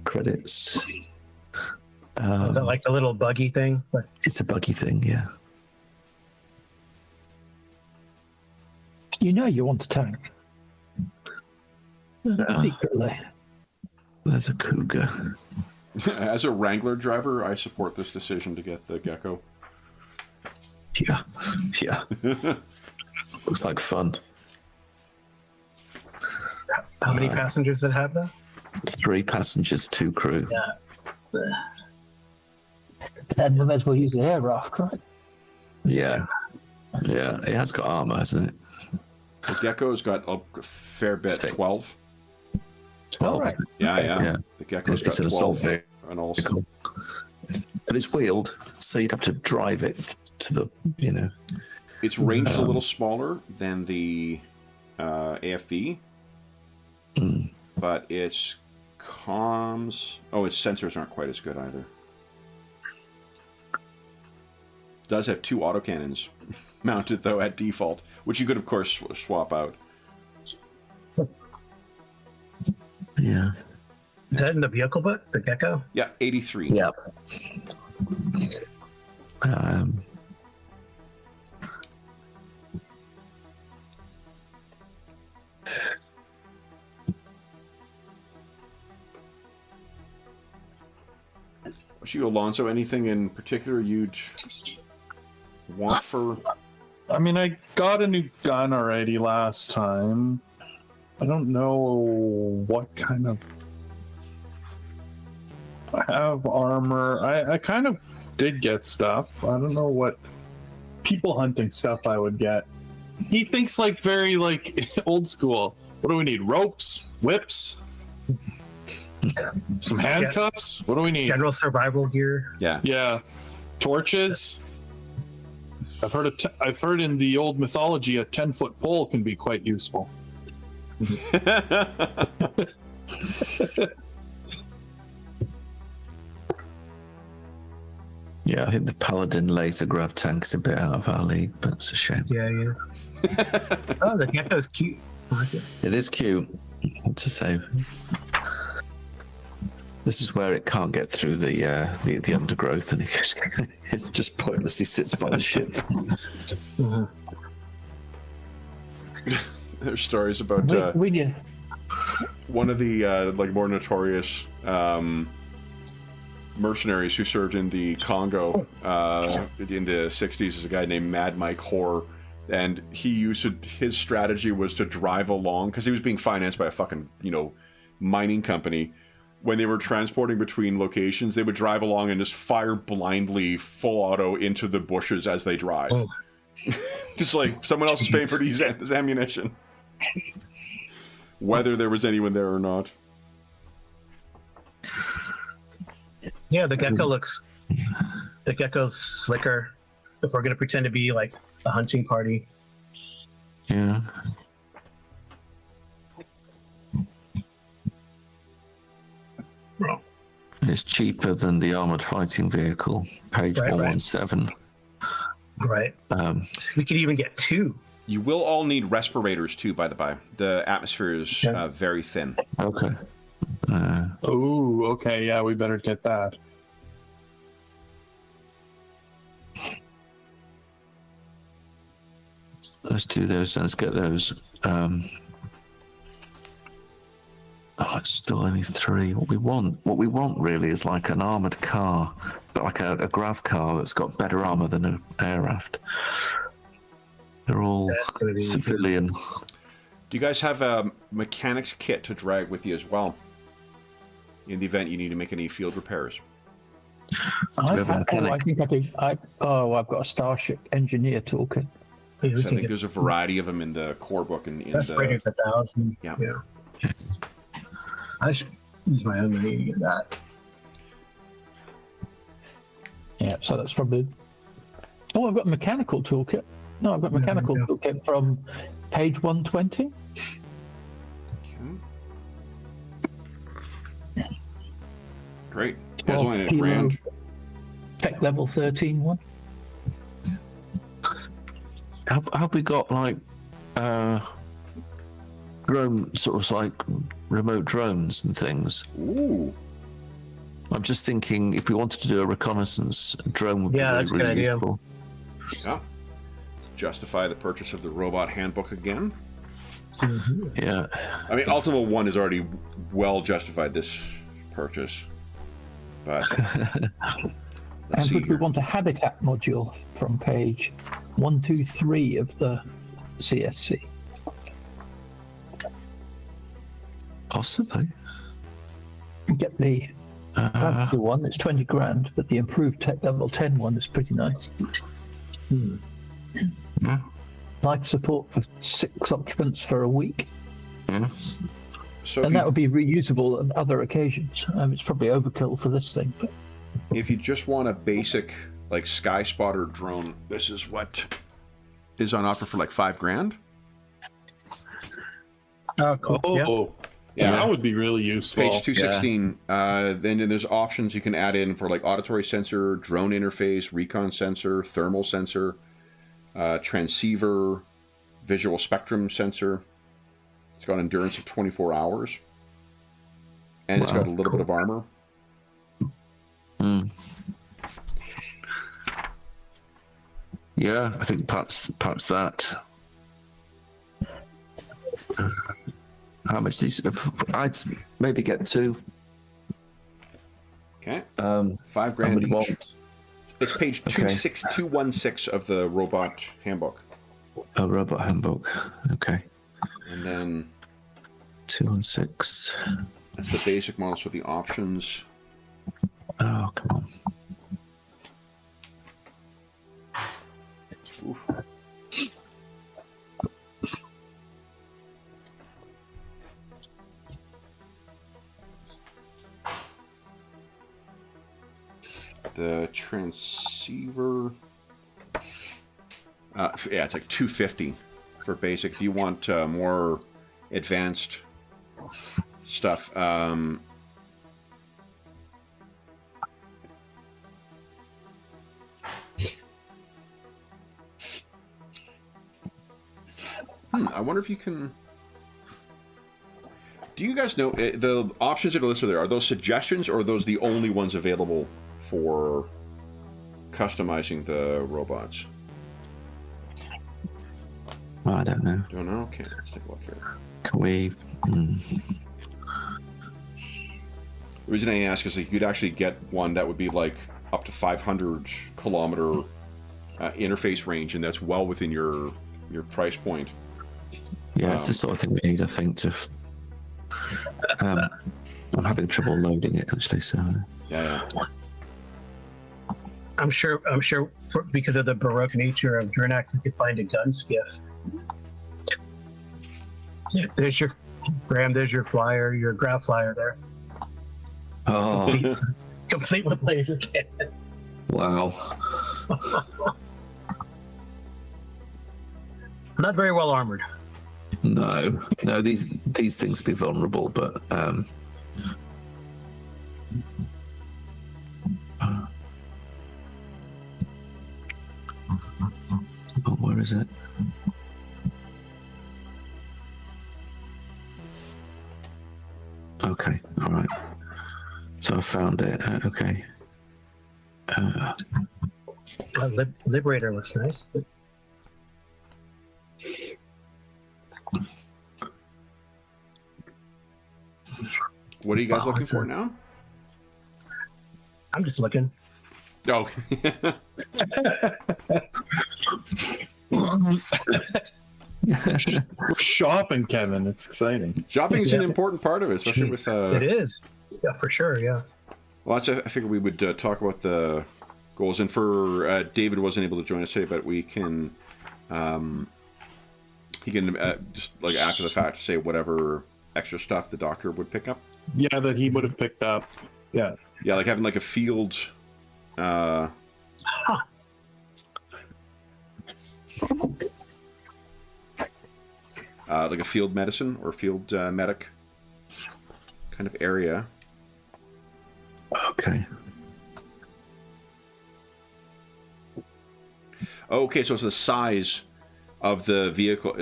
S5: credits.
S3: Is that like the little buggy thing? Like,
S5: It's a buggy thing, yeah.
S2: You know you want a tank. Secretly.
S5: There's a Cougar.
S1: As a Wrangler driver, I support this decision to get the Gecko.
S5: Yeah, yeah. Looks like fun.
S3: how many passengers that have that?
S5: 3 passengers, 2 crew.
S3: Yeah.
S2: Then we may as well use the air raft, right?
S5: Yeah. Yeah, it has got armor, hasn't it?
S1: The Gecko's got a fair bit,
S5: Six.
S1: 12.
S5: 12.
S2: All right.
S1: Yeah. The Gecko's
S5: It's
S1: got
S5: an assault
S1: 12. And also,
S5: vehicle. But it's wheeled, so you'd have to drive it to the,
S1: its range is a little smaller than the AFV, but its comms... Oh, its sensors aren't quite as good either. does have 2 autocannons mounted, though, at default, which you could, of course, swap out.
S5: Yeah.
S3: Is that in the vehicle book, the Gecko?
S1: Yeah, 83.
S5: Yeah.
S1: You, Alonso, anything in particular you'd want for...
S4: I mean, I got a new gun already last time. I don't know what kind of... I have armor. I kind of did get stuff. I don't know what people hunting stuff I would get. He thinks like very like old school. What do we need? Ropes? Whips? Some handcuffs? What do we need?
S3: General survival gear.
S1: Yeah.
S4: Yeah. Torches? I've heard in the old mythology a 10-foot pole can be quite useful.
S5: Yeah, I think the Paladin laser grav tank is a bit out of our league, but it's a shame.
S3: Yeah. Oh, the Gecko's cute. I like it.
S5: It is cute, to say. This is where it can't get through the undergrowth, and it just pointlessly sits by the ship.
S3: Mhm.
S1: There's stories about one of the like more notorious mercenaries who served in the Congo in the 60s is a guy named Mad Mike Hoare, and his strategy was to drive along because he was being financed by a fucking mining company. When they were transporting between locations, they would drive along and just fire blindly full auto into the bushes as they drive. Oh. Just like someone else is paying for this ammunition, whether there was anyone there or not.
S3: Yeah, the Gecko's slicker. If we're gonna pretend to be like a hunting party.
S5: Yeah. It's cheaper than the armored fighting vehicle, page 117.
S3: Right. We could even get 2.
S1: You will all need respirators too, by the by. The atmosphere is very thin.
S5: Okay.
S4: Oh, okay. Yeah, we better get that.
S5: Let's do those. Let's get those. It's still only 3. What we want really is like an armored car, but like a grav car that's got better armor than an air raft. They're all civilian.
S1: Do you guys have a mechanics kit to drag with you as well, in the event you need to make any field repairs?
S2: I think I do. I've got a Starship Engineer toolkit.
S1: So I think there's a variety of them in the core book.
S3: That's Raiders 1,000.
S1: Yeah.
S3: I should use my own money to get that.
S2: Yeah, so that's probably... Oh, I've got a mechanical toolkit. No, I've got a mechanical toolkit from page 120.
S1: Okay. Great. You guys only need $1,000.
S2: Tech level 13 one.
S5: Have we got like drone sort of like remote drones and things?
S1: Ooh.
S5: I'm just thinking if we wanted to do a reconnaissance, a drone would be really useful.
S1: Yeah. Justify the purchase of the robot handbook again.
S3: Mm-hmm.
S5: Yeah.
S1: I mean, Ultima 1 has already well justified this purchase. But
S2: and would we want a habitat module from page 123 of the CSC?
S5: Possibly.
S2: Get the fancy one, it's 20 grand, but the improved tech level 10 one is pretty nice.
S5: Yeah.
S2: Life support for 6 occupants for a week.
S5: Yeah.
S1: So
S2: and that would be reusable on other occasions. It's probably overkill for this thing. But
S1: if you just want a basic like sky spotter drone, this is what is on offer for like $5 grand.
S3: Oh, cool.
S4: Oh,
S1: Yeah.
S4: That would be really useful.
S1: Page 216. Then there's options you can add in for like auditory sensor, drone interface, recon sensor, thermal sensor, transceiver, visual spectrum sensor. It's got endurance of 24 hours. And it's got a little bit of armor.
S5: Yeah, I think perhaps that. How much these? I'd maybe get 2.
S1: Okay.
S5: How
S1: $5,000
S5: many
S1: each.
S5: want?
S1: It's page 216 of the robot handbook.
S5: A robot handbook. Okay.
S1: And then
S5: 216.
S1: that's the basic model, so the options.
S5: Oh, come on.
S1: Oof. The transceiver. Yeah, it's like $250 for basic. If you want more advanced stuff, I wonder if you can. Do you guys know the options that are listed there? Are those suggestions, or are those the only ones available for customizing the robots?
S5: Well, I don't know.
S1: Don't know. Okay, let's take a look here.
S5: Can we?
S1: The reason I ask is that you could actually get one that would be like up to 500 kilometer interface range, and that's well within your price point.
S5: Yeah, it's the sort of thing we need, I think, to. I'm having trouble loading it actually, so.
S1: Yeah.
S3: I'm sure because of the Baroque nature of Drinax, we could find a gun skiff. Yeah, there's your Graham. There's your flyer, your graph flyer there,
S5: Oh,
S3: complete with laser cannon.
S5: wow.
S3: Not very well armored.
S5: No, these things be vulnerable, but oh, where is it? Okay, all right. So I found it. Okay.
S3: Liberator looks nice. But...
S1: What are you guys looking for now?
S3: I'm just looking.
S1: Oh.
S4: We're shopping, Kevin. It's exciting.
S1: Shopping is an important part of it, especially with.
S3: It is. Yeah, for sure. Yeah.
S1: Well, I figured we would talk about the goals, and for David wasn't able to join us today, but we can. He can just like after the fact say whatever extra stuff the doctor would pick up.
S4: Yeah, that he would have picked up. Yeah.
S1: Yeah, like having like a field. Like a field medicine or field medic kind of area.
S5: Okay.
S1: Okay, so it's the size of the vehicle.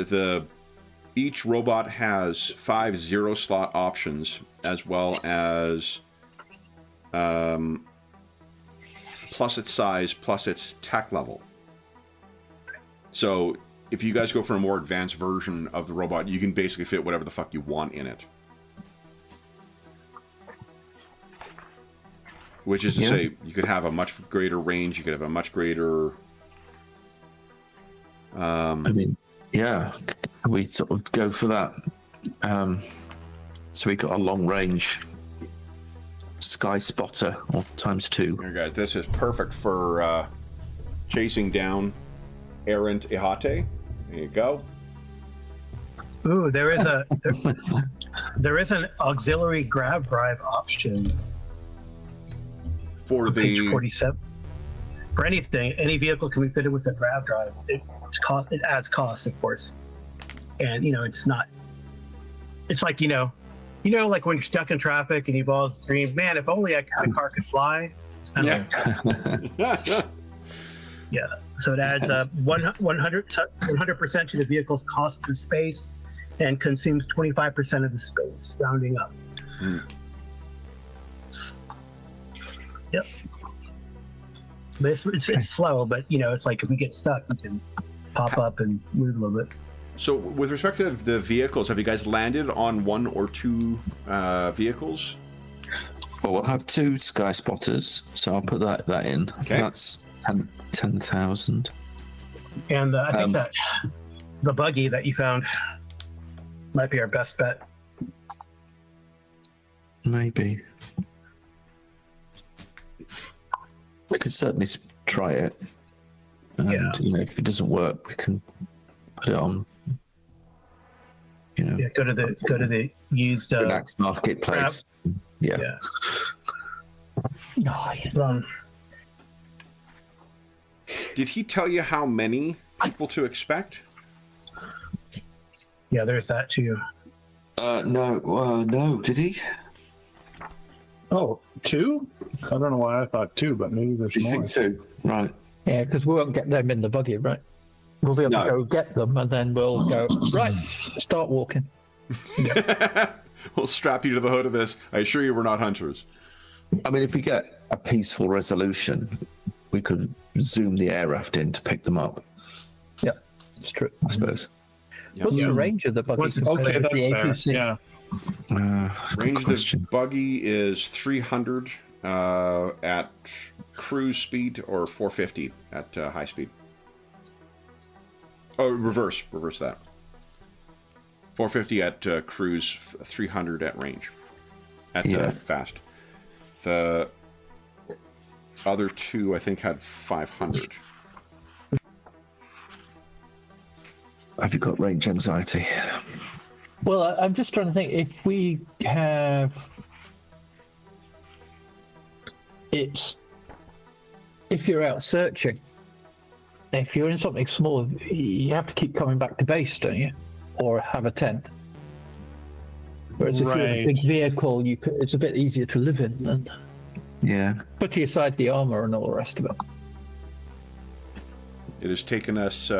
S1: Each robot has 5 0-slot options, as well as plus its size, plus its tech level. So if you guys go for a more advanced version of the robot, you can basically fit whatever the fuck you want in it. Which is to say, you could have a much greater range, you could have a much greater...
S5: I mean, yeah, we sort of go for that. So we got a long range Sky Spotter or ×2.
S1: Here, guys, this is perfect for chasing down errant Ihate. There you go.
S3: Ooh, there is an auxiliary grav drive option
S1: For
S3: on
S1: the
S3: page 47. For anything, any vehicle can be fitted with a grav drive. It adds cost, of course, and it's not. It's like You know, like when you're stuck in traffic and you've always dreamed, man, if only the car could fly. It's kind of yeah. So it adds 100% to the vehicle's cost per space and consumes 25% of the space, rounding up. Yep. But it's slow, but you know, it's like if we get stuck, we can pop up and move a little bit.
S1: So, with respect to the vehicles, have you guys landed on 1 or 2 vehicles?
S5: Well, we'll have 2 sky spotters, so I'll put that in.
S1: Okay.
S5: That's 10,000.
S3: And I think that the buggy that you found might be our best bet.
S5: Maybe. We could certainly try it. And, you know, if it doesn't work, we can put it on. You know,
S3: Yeah, go to the used
S5: Drinax marketplace. Yeah.
S1: Did he tell you how many people to expect?
S3: Yeah, there's that too.
S5: No, did he?
S4: Oh, 2? I don't know why I thought 2, but maybe there's
S5: Do you
S4: more.
S5: think 2? Right.
S2: Yeah, because we won't get them in the buggy, right? We'll be able to go get them, and then we'll go, right, start walking.
S1: We'll strap you to the hood of this. I assure you we're not hunters.
S5: I mean, if we get a peaceful resolution, we could zoom the air raft in to pick them up,
S2: Yeah, it's true.
S5: I suppose.
S2: What's the range of the buggy? compared
S4: Okay,
S2: with
S4: that's
S2: the
S4: fair.
S2: APC?
S4: Yeah.
S1: Range of the buggy is 300 at cruise speed or 450 at high speed. Oh, reverse that. 450 at cruise, 300 at range. At fast. The other 2, I think, had 500.
S5: Have you got range anxiety?
S2: Well, I'm just trying to think if we have. If you're out searching, if you're in something small, you have to keep coming back to base, don't you? Or have a tent. Whereas if you're in a big vehicle, it's a bit easier to live in and put aside the armor and all the rest of it.
S1: It has taken us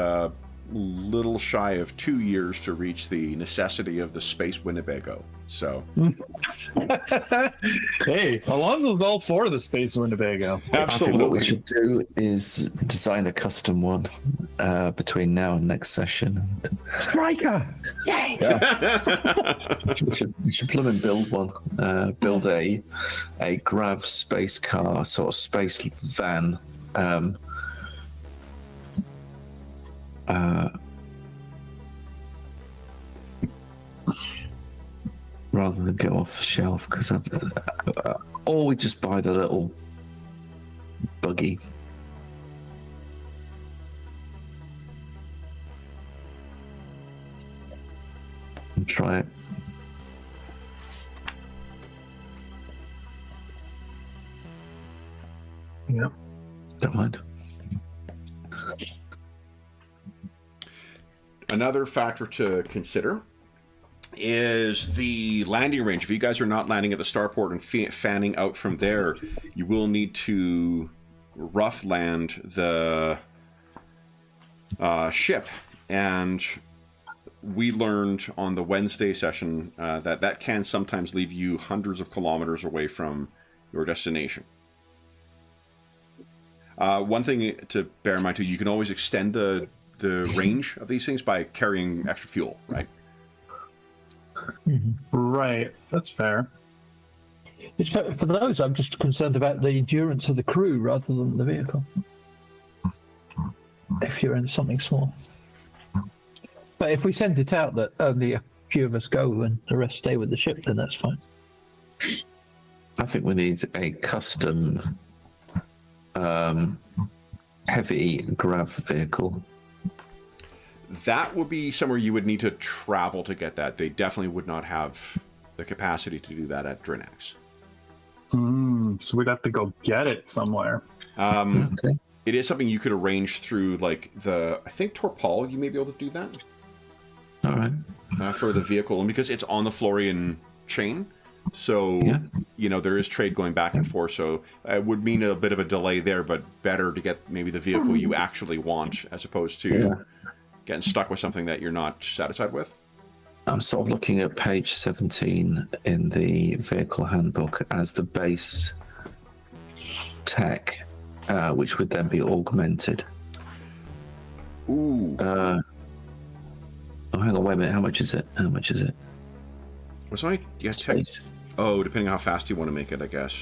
S1: little shy of 2 years to reach the necessity of the space Winnebago. So,
S4: hey, Alonso's all for the space Winnebago.
S5: I think what we should do is design a custom one between now and next session.
S2: Striker! Yay!
S5: We should plumb and build one. Build a grav space car, sort of space van. Rather than go off the shelf, because or we just buy the little buggy. And try it.
S3: Yeah.
S5: Don't mind.
S1: Another factor to consider is the landing range. If you guys are not landing at the starport and fanning out from there, you will need to rough land the ship. And we learned on the Wednesday session that can sometimes leave you hundreds of kilometers away from your destination. One thing to bear in mind too, you can always extend the range of these things by carrying extra fuel, right?
S4: Right, that's fair.
S2: For those, I'm just concerned about the endurance of the crew rather than the vehicle. If you're in something small. But if we send it out that only a few of us go and the rest stay with the ship, then that's fine.
S5: I think we need a custom heavy grav vehicle.
S1: That would be somewhere you would need to travel to get that. They definitely would not have the capacity to do that at Drinax.
S4: So we'd have to go get it somewhere.
S5: Okay.
S1: It is something you could arrange through, like, I think Torpal, you may be able to do that.
S5: All right.
S1: For the vehicle. And because it's on the Florian chain. So, you know, there is trade going back and forth. So it would mean a bit of a delay there, but better to get maybe the vehicle you actually want as opposed to getting stuck with something that you're not satisfied with.
S5: I'm sort of looking at page 17 in the vehicle handbook as the base tech, which would then be augmented.
S1: Ooh.
S5: Oh, hang on, wait a minute. How much is it?
S1: Was I? Yeah,
S5: Space.
S1: Oh, depending on how fast you want to make it, I guess.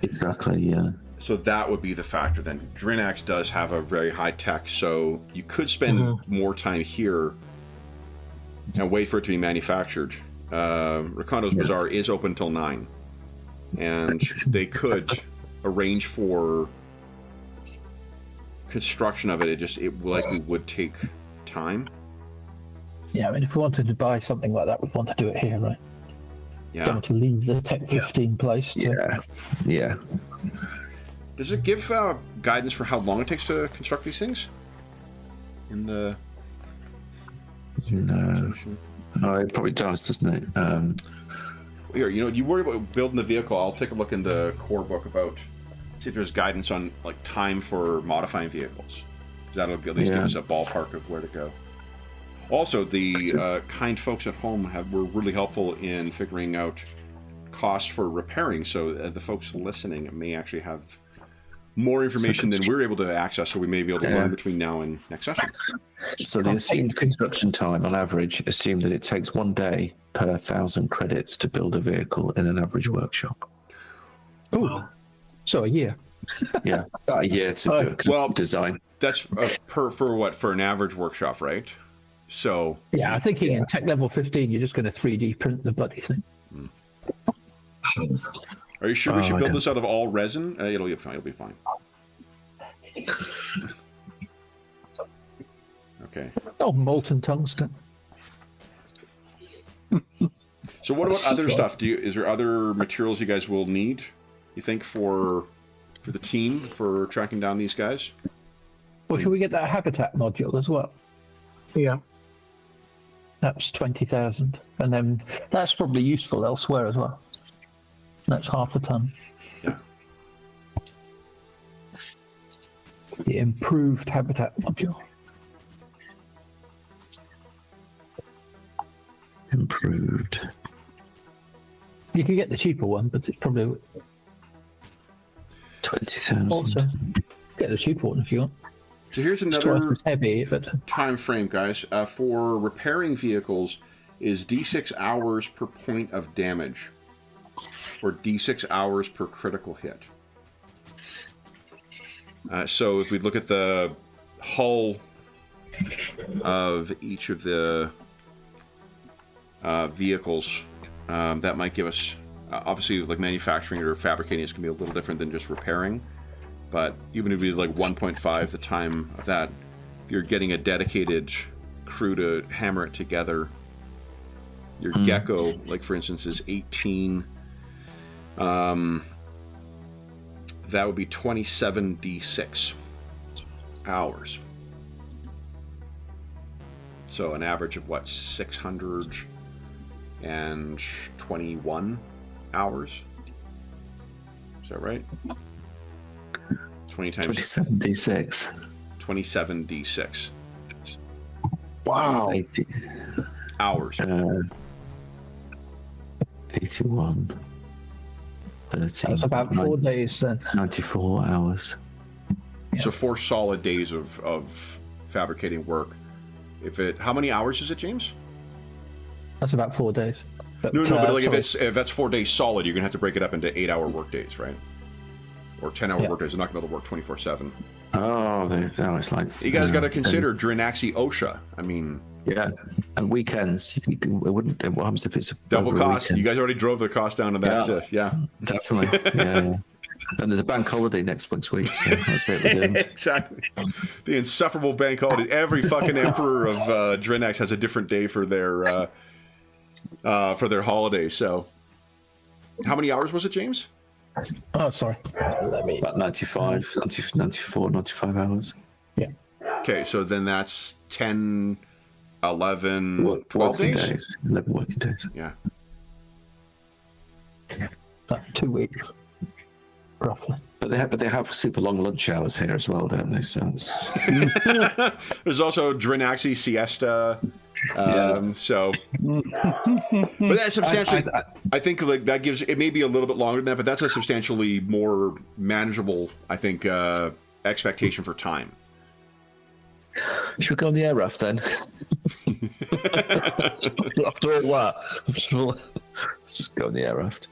S5: Exactly, yeah.
S1: So that would be the factor then. Drinax does have a very high tech, so you could spend more time here and wait for it to be manufactured. Ricondo's Bazaar is open till 9, and they could arrange for construction of it. It likely would take time.
S2: Yeah, I mean, if we wanted to buy something like that, we'd want to do it here, right?
S1: Yeah.
S2: Don't want to leave the Tech 15 place.
S5: Yeah.
S1: Does it give guidance for how long it takes to construct these things? In the
S5: No. Oh, it probably does, doesn't it?
S1: Here, you know, you worry about building the vehicle. I'll take a look in the core book about see if there's guidance on like time for modifying vehicles. Because that'll at least give us a ballpark of where to go. Also, the kind folks at home were really helpful in figuring out costs for repairing. So the folks listening may actually have more information than we're able to access. So we may be able to learn between now and next session.
S5: So the assumed construction time on average, assume that it takes 1 day per 1,000 credits to build a vehicle in an average workshop.
S2: Oh, so a year.
S5: Yeah, about a year to do a design.
S1: That's for an average workshop, right? So
S2: yeah, I'm thinking in Tech Level 15, you're just going to 3D print the bloody thing.
S1: Are you sure we should build this out of all resin? It'll be fine. It'll be fine. Okay.
S2: Oh, molten tungsten.
S1: So what about other stuff? Is there other materials you guys will need? You think for the team for tracking down these guys?
S2: Well, should we get that habitat module as well?
S3: Yeah.
S2: That's 20,000, and then that's probably useful elsewhere as well. That's half a ton.
S1: Yeah.
S2: The improved habitat module.
S5: Improved.
S2: You can get the cheaper one, but it's probably
S5: 20,000.
S2: also get the cheaper one if you want.
S1: So here's
S2: It's twice
S1: another
S2: as heavy if it.
S1: time frame, guys. For repairing vehicles is D6 hours per point of damage, or D6 hours per critical hit. So if we look at the hull of each of the vehicles, that might give us, obviously, like manufacturing or fabricating is going to be a little different than just repairing. But even if we did like 1.5 the time of that, if you're getting a dedicated crew to hammer it together, your gecko, like for instance, is 18. That would be 27 D6 hours. So an average of what, 621 hours? Is that right? 20 times
S5: 27 D6.
S1: 27 D6
S5: Wow. 80,
S1: hours.
S5: 81. 13.
S2: That's about 4 days then.
S5: 94 hours.
S1: So 4 solid days of fabricating work. How many hours is it, James?
S2: That's about 4 days.
S1: But like if that's 4 days solid, you're gonna have to break it up into 8-hour work days, right? Or 10-hour work days. You're not gonna be able to work 24/7.
S5: Oh, now it's like
S1: You guys got to consider Drinaxi OSHA. I mean,
S5: yeah, and weekends. It wouldn't. What happens if it's
S1: double
S5: over a
S1: cost?
S5: weekend?
S1: You guys already drove the cost down to that. Yeah,
S5: Definitely. Yeah. And there's a bank holiday next week, so that's it. We're doing.
S1: Exactly. The insufferable bank holiday. Every fucking emperor of Drinax has a different day for their holiday. So, how many hours was it, James?
S2: Oh, sorry. Let me.
S5: About 94, 95 hours.
S2: Yeah.
S1: Okay, so then that's 10, 11, 12
S5: working
S1: days?
S5: 11 working days.
S1: Yeah.
S2: About 2 weeks, roughly.
S5: But they have super long lunch hours here as well, don't they? So it's-
S1: There's also Drinaxi siesta. So, but that's substantially. I think like that gives it may be a little bit longer than that, but that's a substantially more manageable, I think, expectation for time.
S5: should we go on the air raft then? After all that, let's just go on the air raft.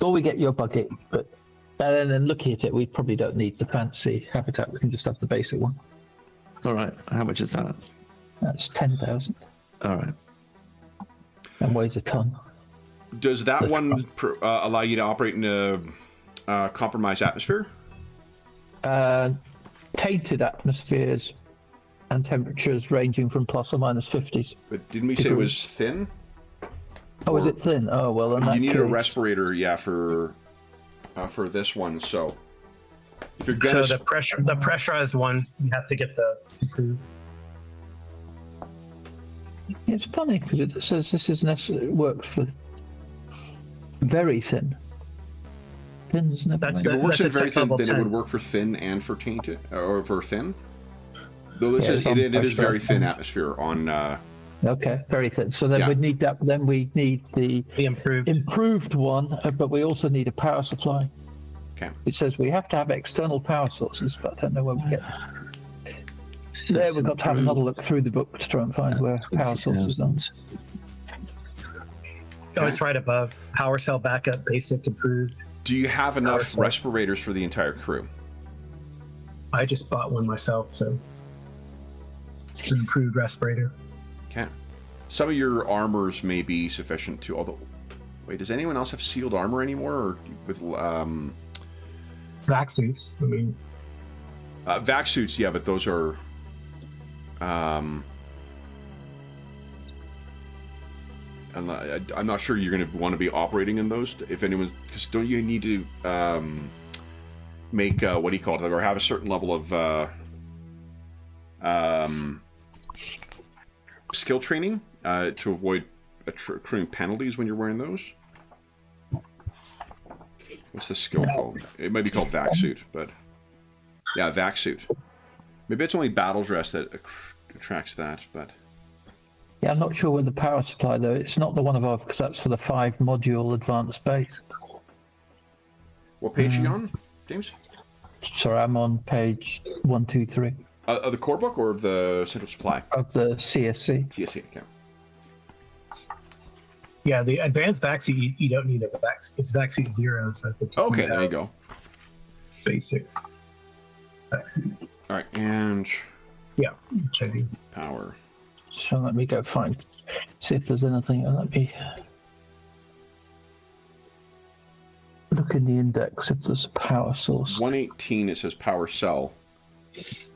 S2: Or we get your bucket, but then looking at it, we probably don't need the fancy habitat. We can just have the basic one.
S5: All right. How much is that?
S2: That's 10,000
S5: All right.
S2: and weighs a ton.
S1: Does that one allow you to operate in a compromised atmosphere?
S2: Tainted atmospheres and temperatures ranging from plus or minus 50s.
S1: But didn't we say it was thin?
S2: Oh, is it thin? Oh, well, in that
S1: You need a
S2: case-
S1: respirator, yeah, for this one. So, if you're gonna
S3: So the pressurized one, you have to get the improved.
S2: It's funny because it says this is necessary. It works for very thin. Thin's never
S3: That's
S1: if it works
S3: That's
S1: in
S3: a
S1: very
S3: tech
S1: thin,
S3: level
S1: then it
S3: 10.
S1: would work for thin and for tainted, or for thin. Though this
S2: Yeah,
S1: is
S2: it's on
S1: it is very
S2: pressurized.
S1: thin atmosphere on.
S2: Okay, very thin. So then
S1: Yeah.
S2: we'd need that. Then we need the
S3: The improved.
S2: improved one, but we also need a power supply.
S1: Okay.
S2: It says we have to have external power sources, but I don't know where we get. There, we've got to have another look through the book to try and find where power sources are.
S3: Oh, it's right above. Power cell backup, basic, improved.
S1: Do you have enough
S3: source.
S1: respirators for the entire crew?
S3: I just bought one myself, so it's an improved respirator.
S1: Okay. Some of your armors may be sufficient to. Although, wait, does anyone else have sealed armor anymore, or with
S3: Vac suits. I mean,
S1: vac suits? Yeah, but those are. I'm not sure you're going to want to be operating in those. If anyone, because don't you need to make what do you call it, or have a certain level of skill training to avoid accruing penalties when you're wearing those? What's the skill called? It might be called vac suit, but yeah, vac suit. Maybe it's only battle dress that attracts that, but.
S2: Yeah, I'm not sure where the power supply though. It's not the one above because that's for the 5-module advanced base.
S1: What page are you on, James?
S2: Sorry, I'm on page 123
S1: Of the core book or of the central supply?
S2: of the CSC.
S1: TSC, okay.
S3: yeah, the advanced vac suit, you don't need a vac. It's vac suit 0, so I think.
S1: Okay,
S3: need
S1: there you
S3: a
S1: go.
S3: Basic vac suit.
S1: All right, and
S3: Yeah, checking.
S1: power.
S2: So let me go find, see if there's anything. Let me look in the index if there's a power source.
S1: 118, it says power cell.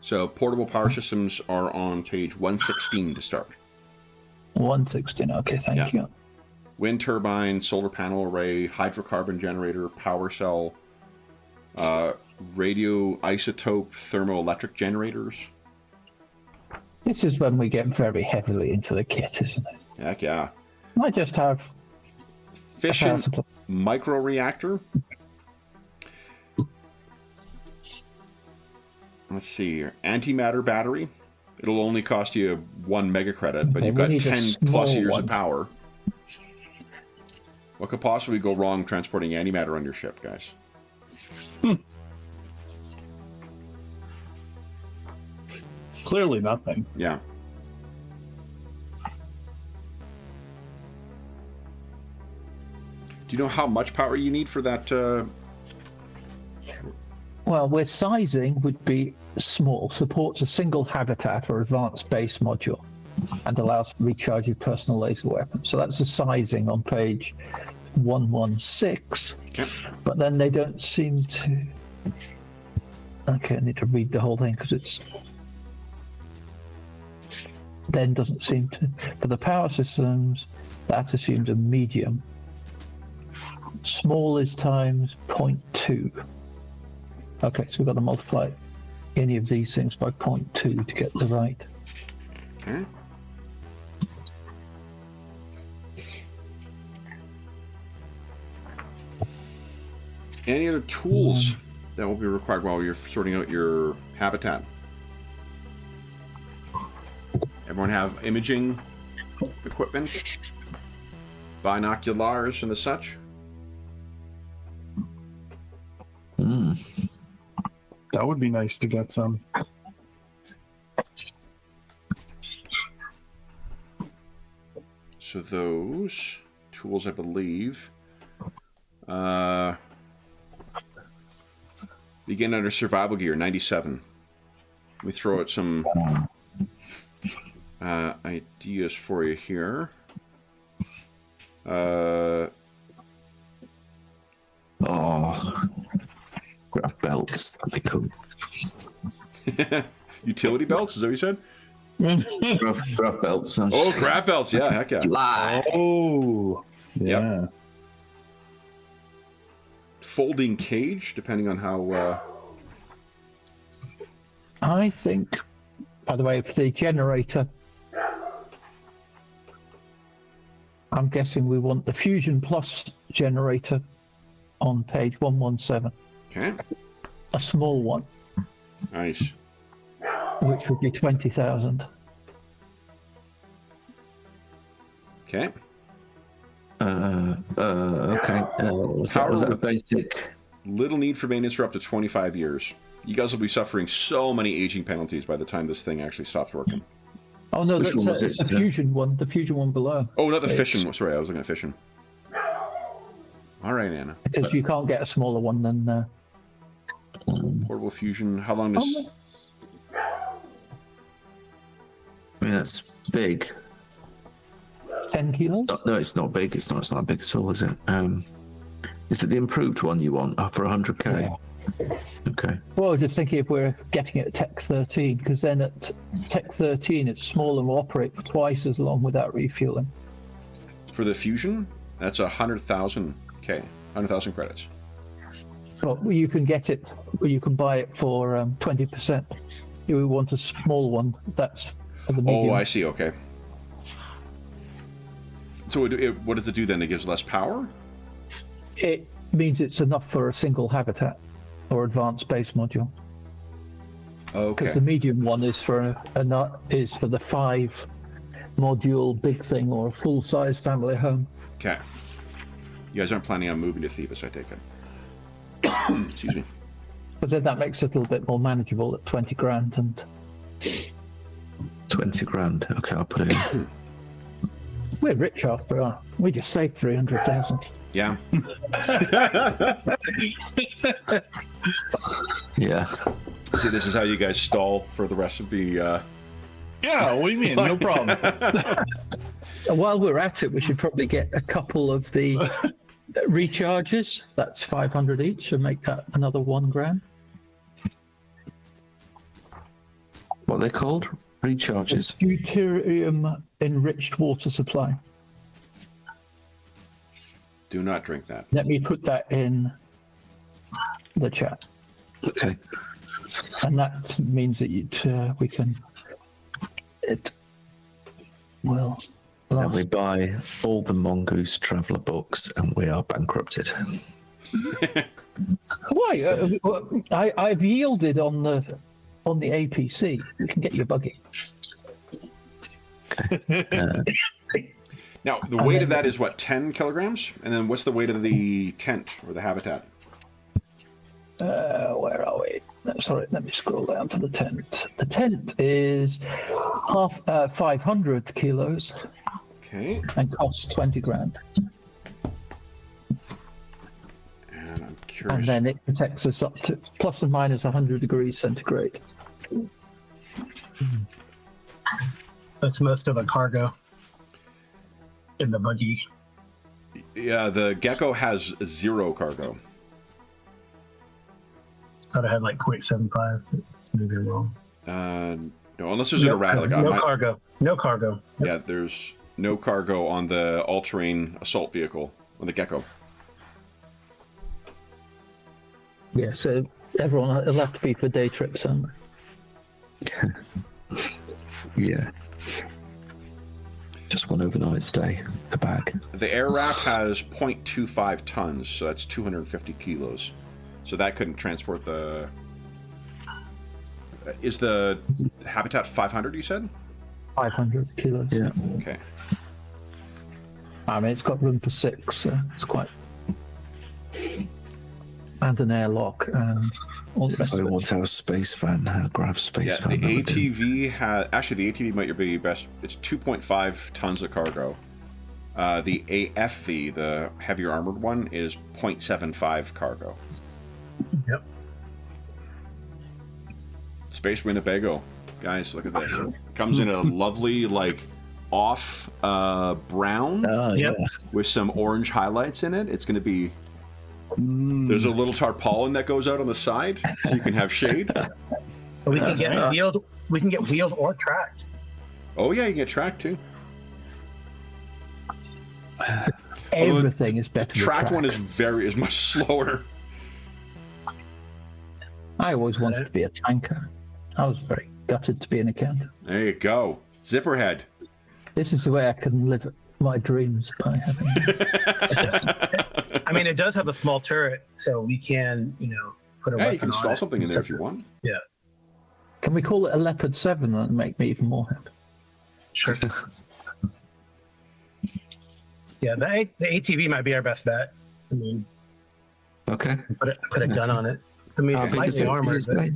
S1: So portable power systems are on page 116 to start.
S2: 116. Okay, thank
S1: Yeah.
S2: you.
S1: Wind turbine, solar panel array, hydrocarbon generator, power cell, radioisotope thermoelectric generators.
S2: This is when we get very heavily into the kit, isn't it?
S1: Heck yeah.
S2: I just have a power
S1: Fission
S2: supply.
S1: microreactor. Let's see here. Antimatter battery. It'll only cost you 1 mega credit, but
S2: Okay,
S1: you've
S2: we
S1: got
S2: need a
S1: 10 plus
S2: small
S1: years
S2: one.
S1: of power. What could possibly go wrong transporting antimatter on your ship, guys?
S4: Clearly nothing.
S1: Yeah. Do you know how much power you need for that?
S2: Well, where sizing would be small, supports a single habitat or advanced base module, and allows recharging personal laser weapons. So that's the sizing on page 116.
S1: Okay.
S2: But then they don't seem to. Okay, I need to read the whole thing because it's. Then doesn't seem to. For the power systems, that assumes a medium. Small is times 0.2. Okay, so we've got to multiply any of these things by 0.2 to get the right.
S1: Okay. Any other tools that will be required while you're sorting out your habitat? Everyone have imaging equipment? Binoculars and the such?
S4: That would be nice to get some.
S1: So those tools, I believe, begin under survival gear, 97. Let me throw out some ideas for you here.
S5: Grab belts. That'd be cool.
S1: Utility belts, is that what you said?
S5: Grab belts.
S1: Oh, grab belts, yeah, heck yeah.
S5: Lie.
S4: Oh, yeah.
S1: Yep. Folding cage, depending on how...
S2: I think, by the way, for the generator, I'm guessing we want the Fusion Plus generator on page 117.
S1: Okay,
S2: A small one,
S1: nice.
S2: which would be 20,000.
S5: Okay.
S1: Okay.
S5: Was that a basic?
S1: Little need for maintenance for up to 25 years. You guys will be suffering so many aging penalties by the time this thing actually stops working.
S2: Oh no,
S5: Which one was
S2: it's
S5: it?
S2: the Fusion one. The Fusion one below.
S1: Oh, not the fishing. Sorry, I was looking at fishing. All right, Anna.
S2: Because you can't get a smaller one than.
S1: Portable fusion. How long does...
S5: I mean, that's big.
S2: 10 kilos.
S5: No, it's not big. It's not big at all, is it? Is it the improved one you want up for 100k?
S2: Yeah.
S5: Okay.
S2: Well, just thinking if we're getting it at Tech 13, because then at Tech 13 it's smaller and will operate for twice as long without refueling.
S1: For the fusion, that's 100,000 K, 100,000 credits.
S2: But you can get it, you can buy it for 20%. If we want a small one, that's for the medium.
S1: Oh, I see. Okay. So what does it do then? It gives less power?
S2: It means it's enough for a single habitat or advanced base module.
S1: Okay.
S2: Because the medium one is for the 5 module big thing or a full size family home.
S1: Okay. You guys aren't planning on moving to Thebes, I take it. Excuse me.
S2: But then that makes it a little bit more manageable at 20 grand and
S5: 20 grand. Okay, I'll put it in.
S2: we're rich after all. We just saved 300,000.
S1: Yeah.
S5: Yeah.
S1: See, this is how you guys stall for the rest of the...
S4: Yeah, what do you mean? No problem.
S2: And while we're at it, we should probably get a couple of the recharges. That's 500 each, and make that another 1 grand.
S5: What are they called? Recharges.
S2: Deuterium enriched water supply.
S1: Do not drink that.
S2: Let me put that in the chat.
S5: Okay.
S2: And that means that we can. It will.
S5: And we
S2: Last.
S5: buy all the Mongoose traveller books, and we are bankrupted.
S2: Why? I've yielded on the APC. You can get your buggy.
S1: Now, the weight of that is what, 10 kilograms? And then what's the weight of the tent or the habitat?
S2: Where are we? Sorry, let me scroll down to the tent. The tent is 500 kilos
S1: Okay.
S2: and costs 20 grand.
S1: And I'm curious.
S2: And then it protects us up to plus and minus 100 degrees centigrade.
S3: That's most of the cargo in the buggy.
S1: Yeah, the Gecko has 0 cargo.
S3: Thought I had like 0.75. Maybe I'm wrong.
S1: No, unless there's an erratic.
S3: No cargo. No cargo.
S1: Yeah, there's no cargo on the all-terrain assault vehicle, on the Gecko.
S2: Yeah, so everyone will have to be for day trips, aren't they?
S5: Yeah. just one overnight stay. The bag.
S1: The air rat has 0.25 tons, so that's 250 kilos. So that couldn't transport the... Is the habitat 500, you said?
S2: 500 kilos.
S5: Yeah.
S1: Okay.
S2: I mean, it's got room for 6, so it's quite... And an airlock and all the rest
S5: I
S2: of it.
S5: want to have a space van now. Grab space
S1: Yeah,
S5: van.
S1: the
S5: that would do.
S1: ATV has... Actually, the ATV might be best. It's 2.5 tons of cargo. The AFV, the heavier armored one, is 0.75 cargo.
S3: Yep.
S1: Space Winnebago. Guys, look at this. It comes in a lovely, like, off brown
S5: Oh,
S3: Yep.
S5: yeah.
S1: with some orange highlights in it. It's going to be... There's a little tarpaulin that goes out on the side, so you can have shade.
S3: We can get wheeled. We can get wheeled or tracked.
S1: Oh yeah, you can get tracked too.
S2: Everything is better with
S1: Tracked one
S2: tracks.
S1: is much slower.
S2: I always wanted to be a tanker. I was very gutted to be an accountant.
S1: There you go. Zipperhead.
S2: This is the way I can live my dreams by having.
S3: I mean, it does have a small turret, so we can, put a
S1: Yeah,
S3: weapon
S1: you can
S3: on
S1: install
S3: it.
S1: something in there if you want.
S3: Yeah,
S2: Can we call it a Leopard 7 and make me even more happy?
S3: sure. Yeah, the ATV might be our best bet. I mean,
S5: Okay.
S3: put a gun on it. I mean,
S5: How
S3: it's
S5: big is
S3: lightly
S5: it?
S3: armored,
S5: Is
S3: but
S5: it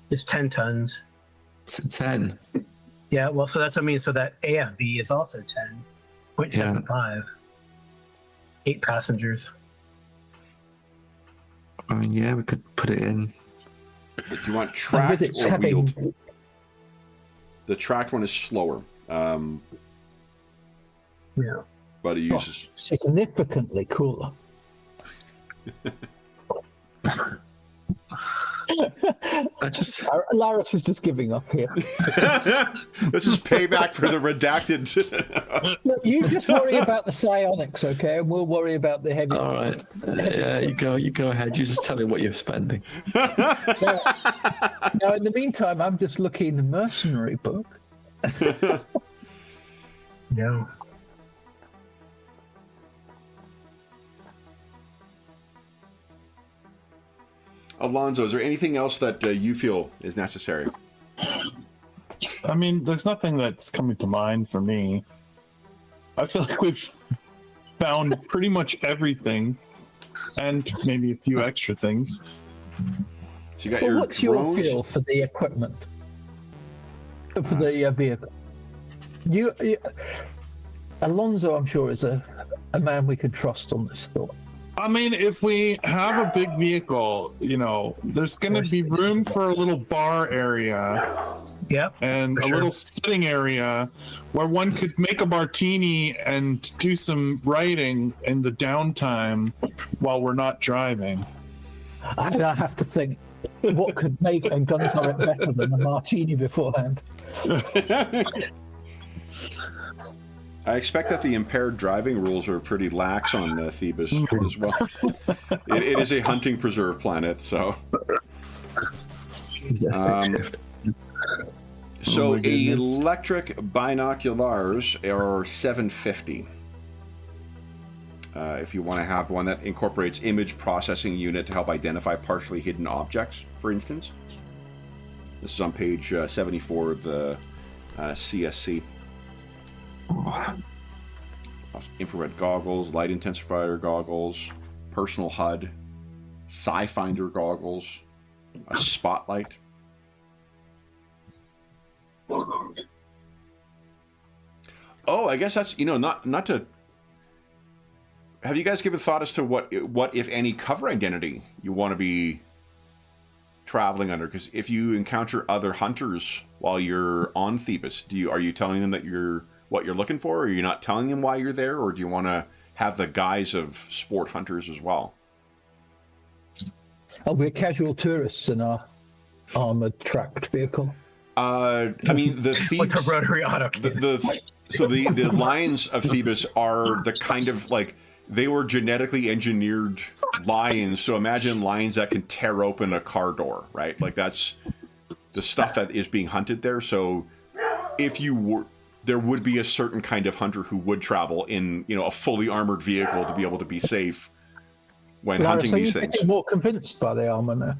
S3: it's 10 tons.
S5: 10.
S3: Yeah, well, so that's what I mean. So that AFB is also 10.75. 8 passengers.
S5: I mean, yeah, we could put it in.
S1: Do you want
S2: And
S1: tracked
S2: with its
S1: or
S2: having,
S1: wheeled? The tracked one is slower,
S3: Yeah.
S1: but it uses...
S2: significantly cooler.
S5: I just.
S2: Laris is just giving up here.
S1: This is payback for the redacted.
S2: Look, you just worry about the psionics, okay? And we'll worry about the heavy.
S5: All right. Yeah, you go ahead. You just tell me what you're spending.
S2: Now, in the meantime, I'm just looking in the mercenary book.
S3: Yeah.
S1: Alonzo, is there anything else that you feel is necessary?
S4: I mean, there's nothing that's coming to mind for me. I feel like we've found pretty much everything, and maybe a few extra things.
S1: So you got
S2: Well,
S1: your
S2: what's your
S1: drones.
S2: feel for the equipment? For the vehicle? You, Alonzo, I'm sure, is a man we can trust on this thought.
S4: I mean, if we have a big vehicle, there's going to be room for a little bar area
S3: Yep.
S4: and
S3: For
S4: a
S3: sure.
S4: little sitting area where one could make a martini and do some writing in the downtime while we're not driving.
S2: And I have to think, what could make a gun turret better than a martini beforehand?
S1: I expect that the impaired driving rules are pretty lax on Thebes as well. It is a hunting preserve planet, so.
S5: Shift.
S1: So
S5: my goodness.
S1: electric binoculars are $750. If you want to have one that incorporates image processing unit to help identify partially hidden objects, for instance. This is on page 74 of the CSC. Infrared goggles, light intensifier goggles, personal HUD, Sci-Finder goggles, a spotlight. Oh, I guess that's, not to... Have you guys given thought as to what if any, cover identity you want to be traveling under? Because if you encounter other hunters while you're on Thebes, are you telling them that you're what you're looking for, or are you not telling them why you're there, or do you want to have the guise of sport hunters as well?
S2: Oh, we're casual tourists in our armored tracked vehicle.
S1: I mean, the
S3: With
S1: Thebes,
S3: the rotary auto cannon.
S1: so the lions of Thebes are the kind of like, they were genetically engineered lions. So imagine lions that can tear open a car door, right? Like that's the stuff that is being hunted there. So if you there would be a certain kind of hunter who would travel in, you know, a fully armored vehicle to be able to be safe when
S2: Lara,
S1: hunting
S2: so
S1: these
S2: you're
S1: things.
S2: getting more convinced by the armor now.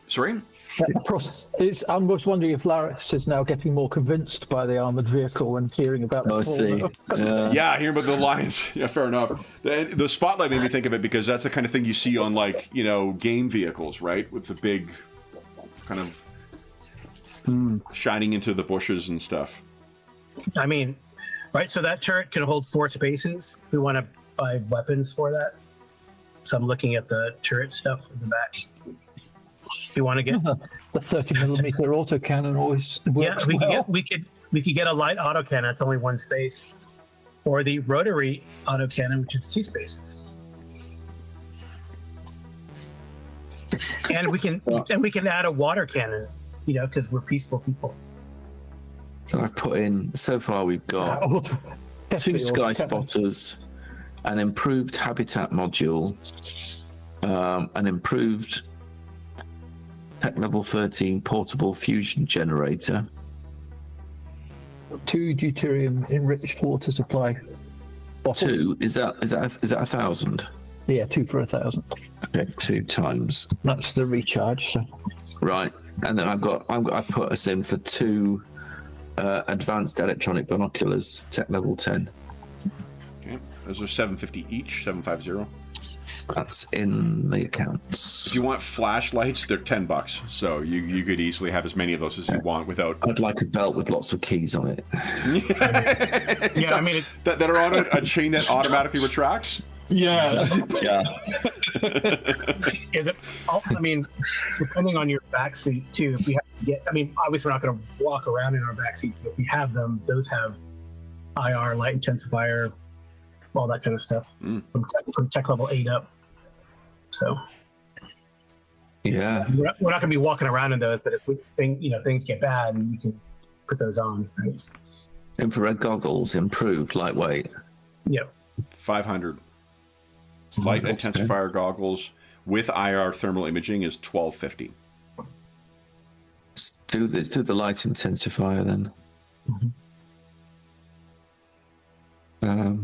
S1: Sorry?
S2: That process. I'm just wondering if Laris is now getting more convinced by the armored vehicle and hearing about the
S5: I see.
S2: fauna.
S1: Yeah, hearing about the lions. Yeah, fair enough. The spotlight made me think of it because that's the kind of thing you see on, like, you know, game vehicles, right? With the big kind of shining into the bushes and stuff.
S3: I mean, right, so that turret can hold 4 spaces. We want to buy weapons for that. So I'm looking at the turret stuff in the back. You want to get...
S2: The 30mm autocannon always works well.
S3: we could get a light autocannon. That's only 1 space, or the rotary autocannon, which is 2 spaces. And we can add a water cannon, you know, because we're peaceful people.
S5: So I've put in, so far we've got 2 sky spotters, an improved habitat module, an improved tech level 13 portable fusion generator.
S2: 2 deuterium enriched water supply bottles.
S5: 2, is that 1,000?
S2: Yeah, 2 for 1,000.
S5: Okay, 2 times.
S2: That's the recharge. So.
S5: Right, and then I put us in for 2 advanced electronic binoculars, tech level 10.
S1: Okay, those are 750 each, 750.
S5: That's in the accounts.
S1: If you want flashlights, they're $10. So you could easily have as many of those as you want without.
S5: I'd like a belt with lots of keys on it.
S3: Yeah, I mean,
S1: that are on a chain that automatically retracts.
S4: Yes.
S5: Yeah.
S3: I mean, depending on your backseat too, if we have to get, I mean, obviously we're not going to walk around in our backseats, but if we have them, those have IR, light intensifier, all that kind of stuff from tech level 8 up. So
S5: Yeah.
S3: we're not going to be walking around in those, but if things get bad, we can put those on. Right?
S5: Infrared goggles, improved, lightweight.
S3: Yep.
S1: 500. Light intensifier goggles with IR thermal imaging is $12.50.
S5: Let's do the light intensifier then. Oh.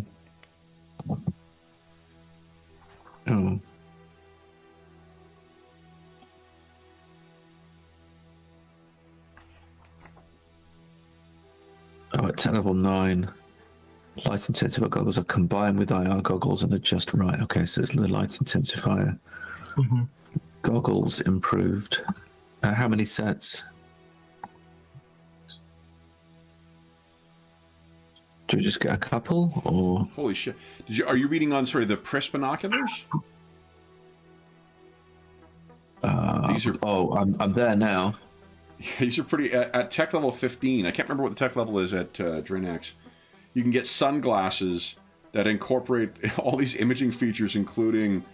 S5: Oh, at 10 level 9, light intensifier goggles are combined with IR goggles and adjust right. Okay, so it's the light intensifier. Goggles improved. How many sets? Do we just get a couple, or?
S1: Holy shit! Are you reading on the Pris binoculars? These are.
S5: Oh, I'm there now.
S1: These are pretty at tech level 15. I can't remember what the tech level is at Drinax. You can get sunglasses that incorporate all these imaging features, including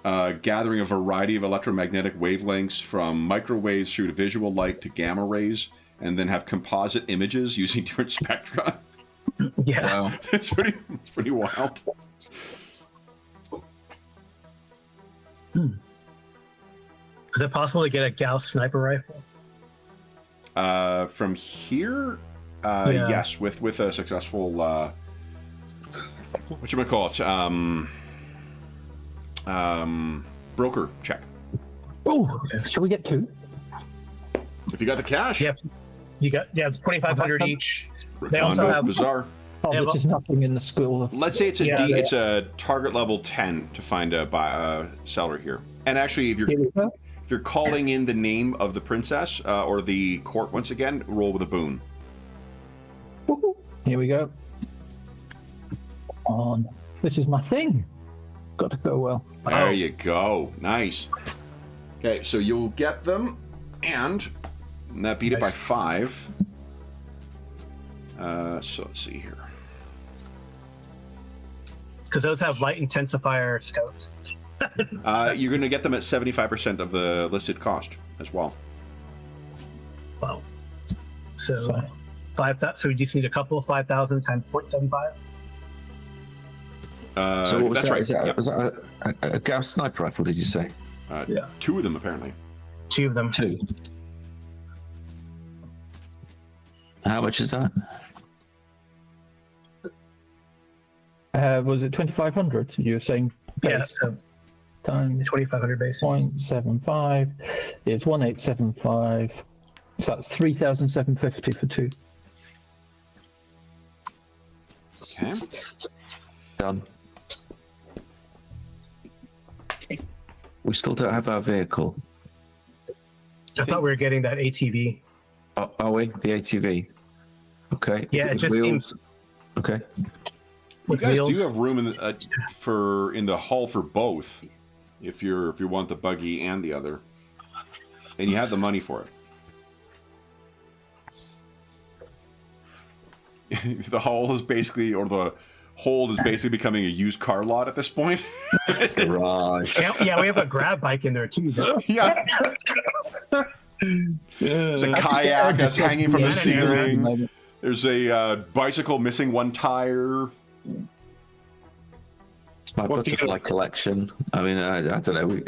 S1: gathering a variety of electromagnetic wavelengths from microwaves through to visual light to gamma rays, and then have composite images using different spectra.
S3: Yeah.
S5: Wow.
S1: It's pretty wild.
S3: Is it possible to get a Gauss sniper rifle?
S1: From here,
S3: Yeah.
S1: yes, with a successful whatchamacallit, broker check.
S2: Oh, shall we get 2?
S1: If you got the cash.
S3: Yep. It's 2,500 each. They also
S1: Redondo,
S3: have
S1: bizarre.
S2: Oh,
S3: Yeah,
S2: this is nothing in the school of...
S1: Let's say it's a
S3: Yeah,
S1: it's a target level 10 to find a seller here. And actually, if
S2: Here we go.
S1: you're calling in the name of the princess or the court once again, roll with a boon.
S2: Woohoo. Here we go. On. This is my thing. Got to go well.
S1: There you go. Nice. Okay, so you'll get them, and that beat it by
S3: Nice.
S1: 5. So let's see here.
S3: Because those have light intensifier scopes.
S1: You're going to get them at 75% of the listed cost as well.
S3: Wow. So 5,000. So we just need a couple of 5,000 times 0.75.
S5: So what was
S1: that's
S5: that?
S1: right.
S5: Is that,
S1: Yep.
S5: was that a Gauss sniper rifle, did you say?
S3: Yeah.
S1: 2 of them apparently.
S3: 2 of them.
S5: 2. How much is that?
S2: Was it 2,500? You were saying
S3: Yeah,
S2: base
S3: so
S2: times
S3: 2,500 base.
S2: 0.75 is 1,875. So that's 3,750 for 2.
S1: Okay.
S5: Done. We still don't have our vehicle.
S3: I thought we were getting that ATV.
S5: Are we? The ATV? Okay.
S3: Yeah,
S5: Is
S3: it
S5: with
S3: just
S5: wheels?
S3: seems-
S5: Okay.
S1: You
S3: With
S1: guys
S3: wheels.
S1: do have room in the hull for both, if you want the buggy and the other, and you have the money for it. The hull is basically, or the hold is basically becoming a used car lot at this point.
S5: Garage.
S3: Yeah, we have a grab bike in there too. Though.
S1: Yeah, there's a kayak that's hanging from the ceiling. There's a bicycle missing one tire.
S5: It's my
S4: Well, if you
S5: butterfly
S4: go-
S5: collection. I mean, I don't know.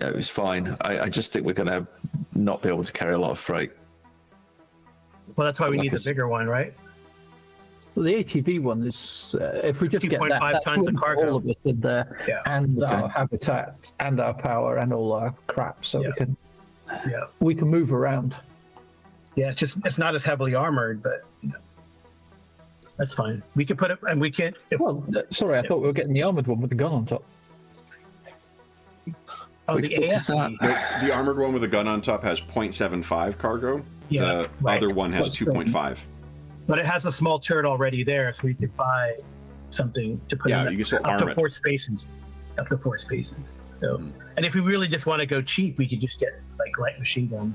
S5: Yeah, it was fine. I just think we're going to not be able to carry a lot of freight.
S3: Well, that's why we
S5: Like
S3: need
S5: a
S3: the bigger one, right?
S2: Well, the ATV one is, if we just get
S3: 2.5
S2: that, that's
S3: tons of
S2: room for
S3: cargo.
S2: all of us in there,
S3: Yeah.
S2: and
S5: Okay.
S2: our habitat, and our power, and all our crap, so
S3: Yeah. Yeah,
S2: we can move around.
S3: yeah. It's not as heavily armored, but that's fine. We can put it, and we can.
S2: Well, sorry, I thought we were getting the armored one with the gun on top.
S3: Oh,
S5: Which
S3: the
S5: book is that?
S3: AFV.
S1: The armored one with the gun on top has 0.75 cargo.
S3: Yeah,
S1: The
S3: right.
S1: other one has
S2: What's
S1: 2.5.
S3: But it has a small turret already there, so we could buy something to put
S1: Yeah,
S3: in
S1: you can still
S3: up
S1: arm
S3: to
S1: it.
S3: 4 spaces. Up to 4 spaces. So, and if we really just want to go cheap, we could just get like light machine gun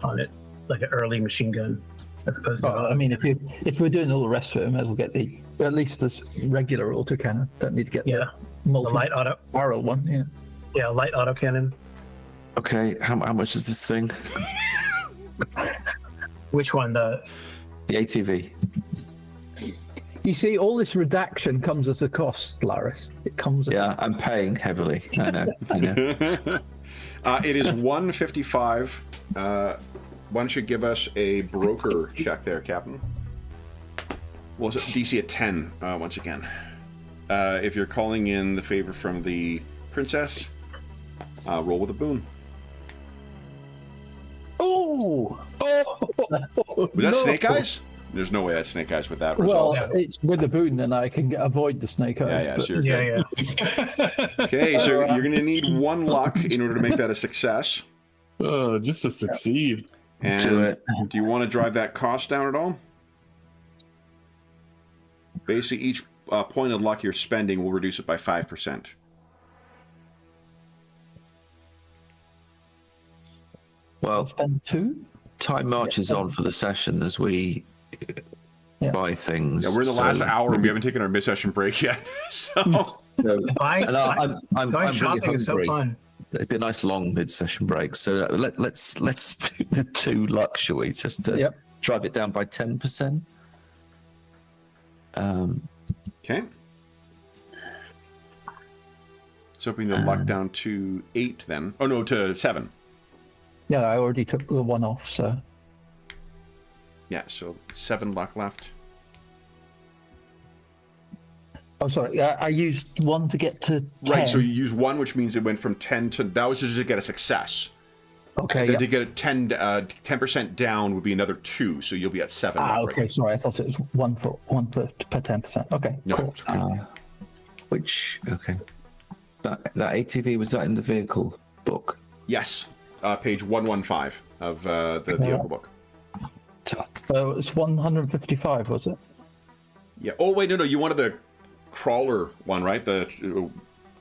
S3: on it, like an early machine gun, as opposed to.
S2: I mean, if we're doing all the rest of it, we may as well get the at least this regular autocannon. Don't need to get
S3: Yeah,
S2: the
S3: the light auto.
S2: barrel one. Yeah.
S3: Yeah, light autocannon.
S5: Okay, how much is this thing?
S3: Which one? The
S5: The ATV.
S2: You see, all this redaction comes at a cost, Laris. It comes at
S5: Yeah, I'm paying heavily. I know. I know.
S1: It is 155. One should give us a broker check there, Captain. Well, it's DC at 10 once again. If you're calling in the favor from the princess, roll with a boon.
S2: Oh!
S1: Was that Snake Eyes? There's no way that's Snake Eyes with that
S2: Well,
S1: result.
S2: it's with the boon, then I can avoid the snake eyes.
S1: Yeah,
S2: but-
S1: so you're
S3: yeah,
S1: good.
S3: yeah.
S1: Okay, so you're going to need 1 luck in order to make that a success.
S4: Just to succeed.
S1: And
S5: Do it.
S1: do you want to drive that cost down at all? Basically, each point of luck you're spending will reduce it by 5%.
S5: Well,
S2: Spend 2?
S5: time marches on for the session as we
S2: Yeah.
S5: buy things.
S1: Yeah, we're in the
S5: so-
S1: last hour and we haven't taken our mid-session break yet. So,
S5: so-
S3: Buying,
S5: and I'm
S3: going
S5: really
S3: shopping is so
S5: hungry.
S3: fun.
S5: It'd be a nice long mid-session break. So let's do the 2 luck, shall we? Just to
S2: Yep.
S5: drive it down by 10%.
S1: okay. So bring the luck down to 8 then. Oh no, to 7.
S2: Yeah, I already took the one off, so.
S1: Yeah, so 7 luck left.
S2: Oh, sorry. I used 1 to get to 10.
S1: Right, so you use 1, which means it went from 10 to... That was just to get a success.
S2: Okay,
S1: And then
S2: yeah.
S1: to get a 10% down would be another 2, so you'll be at 7. luck right
S2: Okay, sorry. I thought it was 1 per 10%. Okay,
S1: now. No,
S2: cool.
S1: it's good.
S5: Which that ATV, was that in the vehicle book?
S1: Yes, page 115 of the vehicle book.
S2: So it's 155, was it?
S1: Yeah. Oh wait, no, you wanted the crawler one, right? The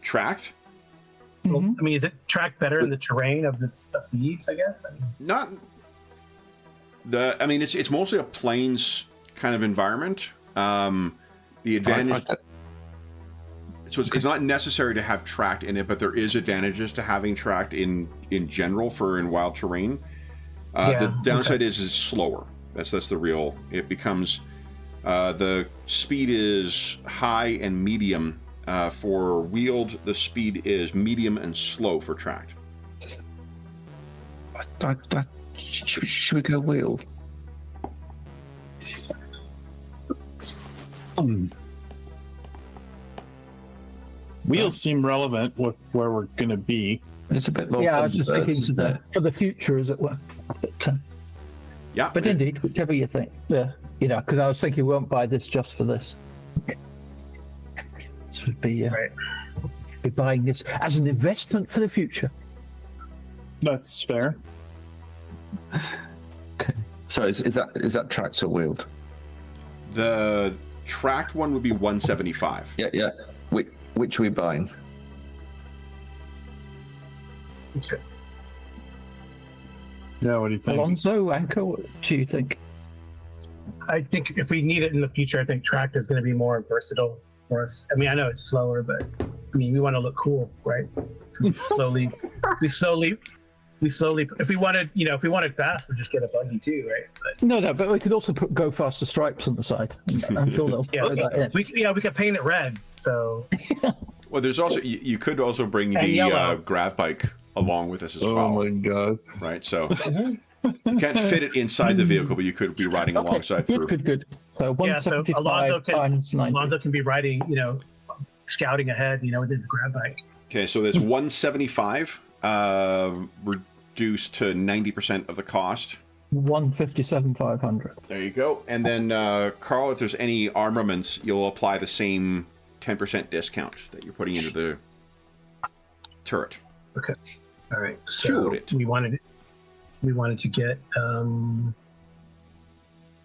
S1: tracked.
S3: Well, I mean, is it tracked better in the terrain of the Eves, I guess? I mean,
S1: Not the. I mean, it's mostly a plains kind of environment. The advantage. So it's not necessary to have tracked in it, but there is advantages to having tracked in general for in wild terrain. The downside is it's slower. That's the real. It becomes the speed is high and medium for wheeled. The speed is medium and slow for tracked.
S5: Should we go wheeled?
S4: Wheels seem relevant with where we're going to be.
S5: It's a bit more.
S2: Yeah, I was just thinking
S5: isn't it?
S2: for the future, as it were.
S1: Yeah.
S2: But indeed, whichever you think. Yeah, because I was thinking we won't buy this just for this. This would be
S3: Right.
S2: be buying this as an investment for the future.
S4: That's fair.
S5: Okay. So is that tracked or wheeled?
S1: The tracked one would be 175.
S5: Yeah. Which are we buying?
S3: Okay.
S4: Yeah, what do you think?
S2: Alonso, Anchor, what do you think?
S3: I think if we need it in the future, I think tracked is going to be more versatile for us. I mean, I know it's slower, but I mean, we want to look cool, right? So we slowly. If we wanted fast, we'd just get a buggy too, right? But,
S2: No, but we could also go faster stripes on the side. I'm sure they'll
S3: yeah,
S2: throw that in.
S3: we could paint it red. So
S1: Well, there's also you could also bring
S3: And
S1: the
S3: yellow.
S1: grav bike along with us as
S4: Oh
S1: well,
S4: my god.
S1: right? So you can't fit it inside the vehicle, but you could be riding alongside through.
S2: Good. So
S3: yeah, so
S2: 175
S3: Alonso
S2: times 90.
S3: Alonso can be riding, scouting ahead, with his grab bike.
S1: Okay, so there's 175 reduced to 90% of the cost.
S2: 157,500.
S1: There you go. And then, Carl, if there's any armaments, you'll apply the same 10% discount that you're putting into the turret.
S3: Okay. All right. So
S1: Shoot it.
S3: we wanted to get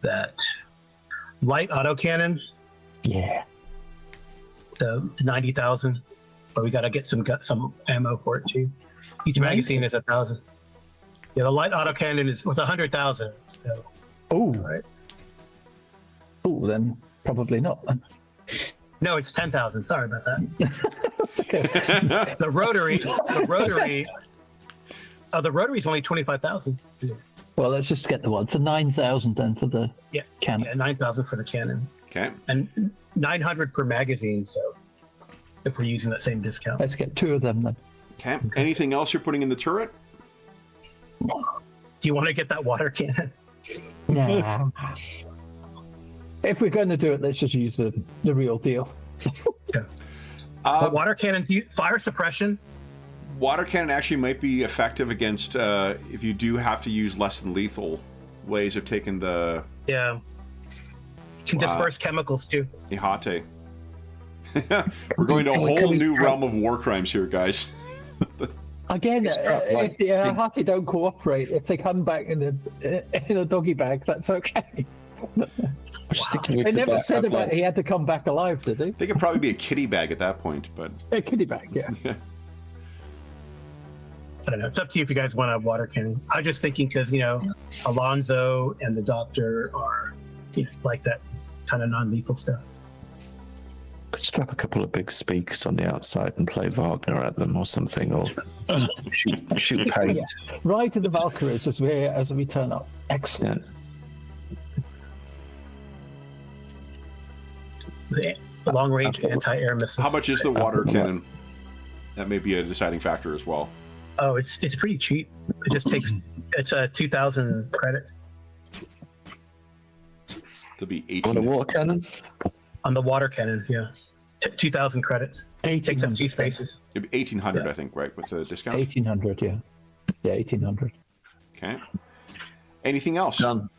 S3: that light autocannon.
S2: Yeah.
S3: So 90,000, but we got to get some ammo for it too. Each magazine is 1,000. Yeah, the light autocannon is with 100,000. So
S2: Oh,
S3: right.
S2: Oh, then probably not. Then.
S3: No, it's 10,000. Sorry about that. The rotary is only 25,000.
S2: Well, let's just get the one for 9,000 then for the
S3: Yeah,
S2: cannon.
S3: yeah, 9,000 for the cannon
S1: Okay.
S3: and 900 per magazine. So if we're using that same discount.
S2: Let's get 2 of them then.
S1: Okay. Anything else you're putting in the turret?
S3: Do you want to get that water cannon?
S2: Nah. If we're going to do it, let's just use the real deal.
S3: Yeah. But water cannons, fire suppression.
S1: Water cannon actually might be effective against if you do have to use less than lethal ways of taking the
S3: Yeah. Can disperse chemicals too.
S1: Ihate. We're going to a whole new realm of war crimes here, guys.
S2: Again,
S5: like
S2: if the Ahati don't cooperate, if they come back in a doggy bag, that's okay.
S5: I was just thinking we
S2: They
S5: could
S2: never said
S5: have,
S2: about
S5: like,
S2: he had to come back alive, did they?
S1: They could probably be a kitty bag at that point, but
S2: A kitty bag, yeah.
S3: I don't know. It's up to you if you guys want a water cannon. I'm just thinking because, Alonzo and the doctor are, like that kind of non-lethal stuff.
S5: could strap a couple of big speakers on the outside and play Wagner at them or something, or shoot paint.
S2: Yeah. Ride to the Valkyries as we turn up. Excellent.
S3: The long-range anti-air missiles.
S1: how much is the water cannon? That may be a deciding factor as well.
S3: Oh, it's pretty cheap. It just takes it's 2,000 credits
S1: To be
S5: On a
S1: 18.
S5: water cannon?
S3: on the water cannon. Yeah, 2,000 credits. Takes up 2
S2: 1800.
S3: spaces.
S1: It'd be 1800,
S3: Yeah.
S1: I think, right, with the discount.
S2: 1800, yeah. Yeah, 1800.
S1: Okay. Anything else?
S5: Done.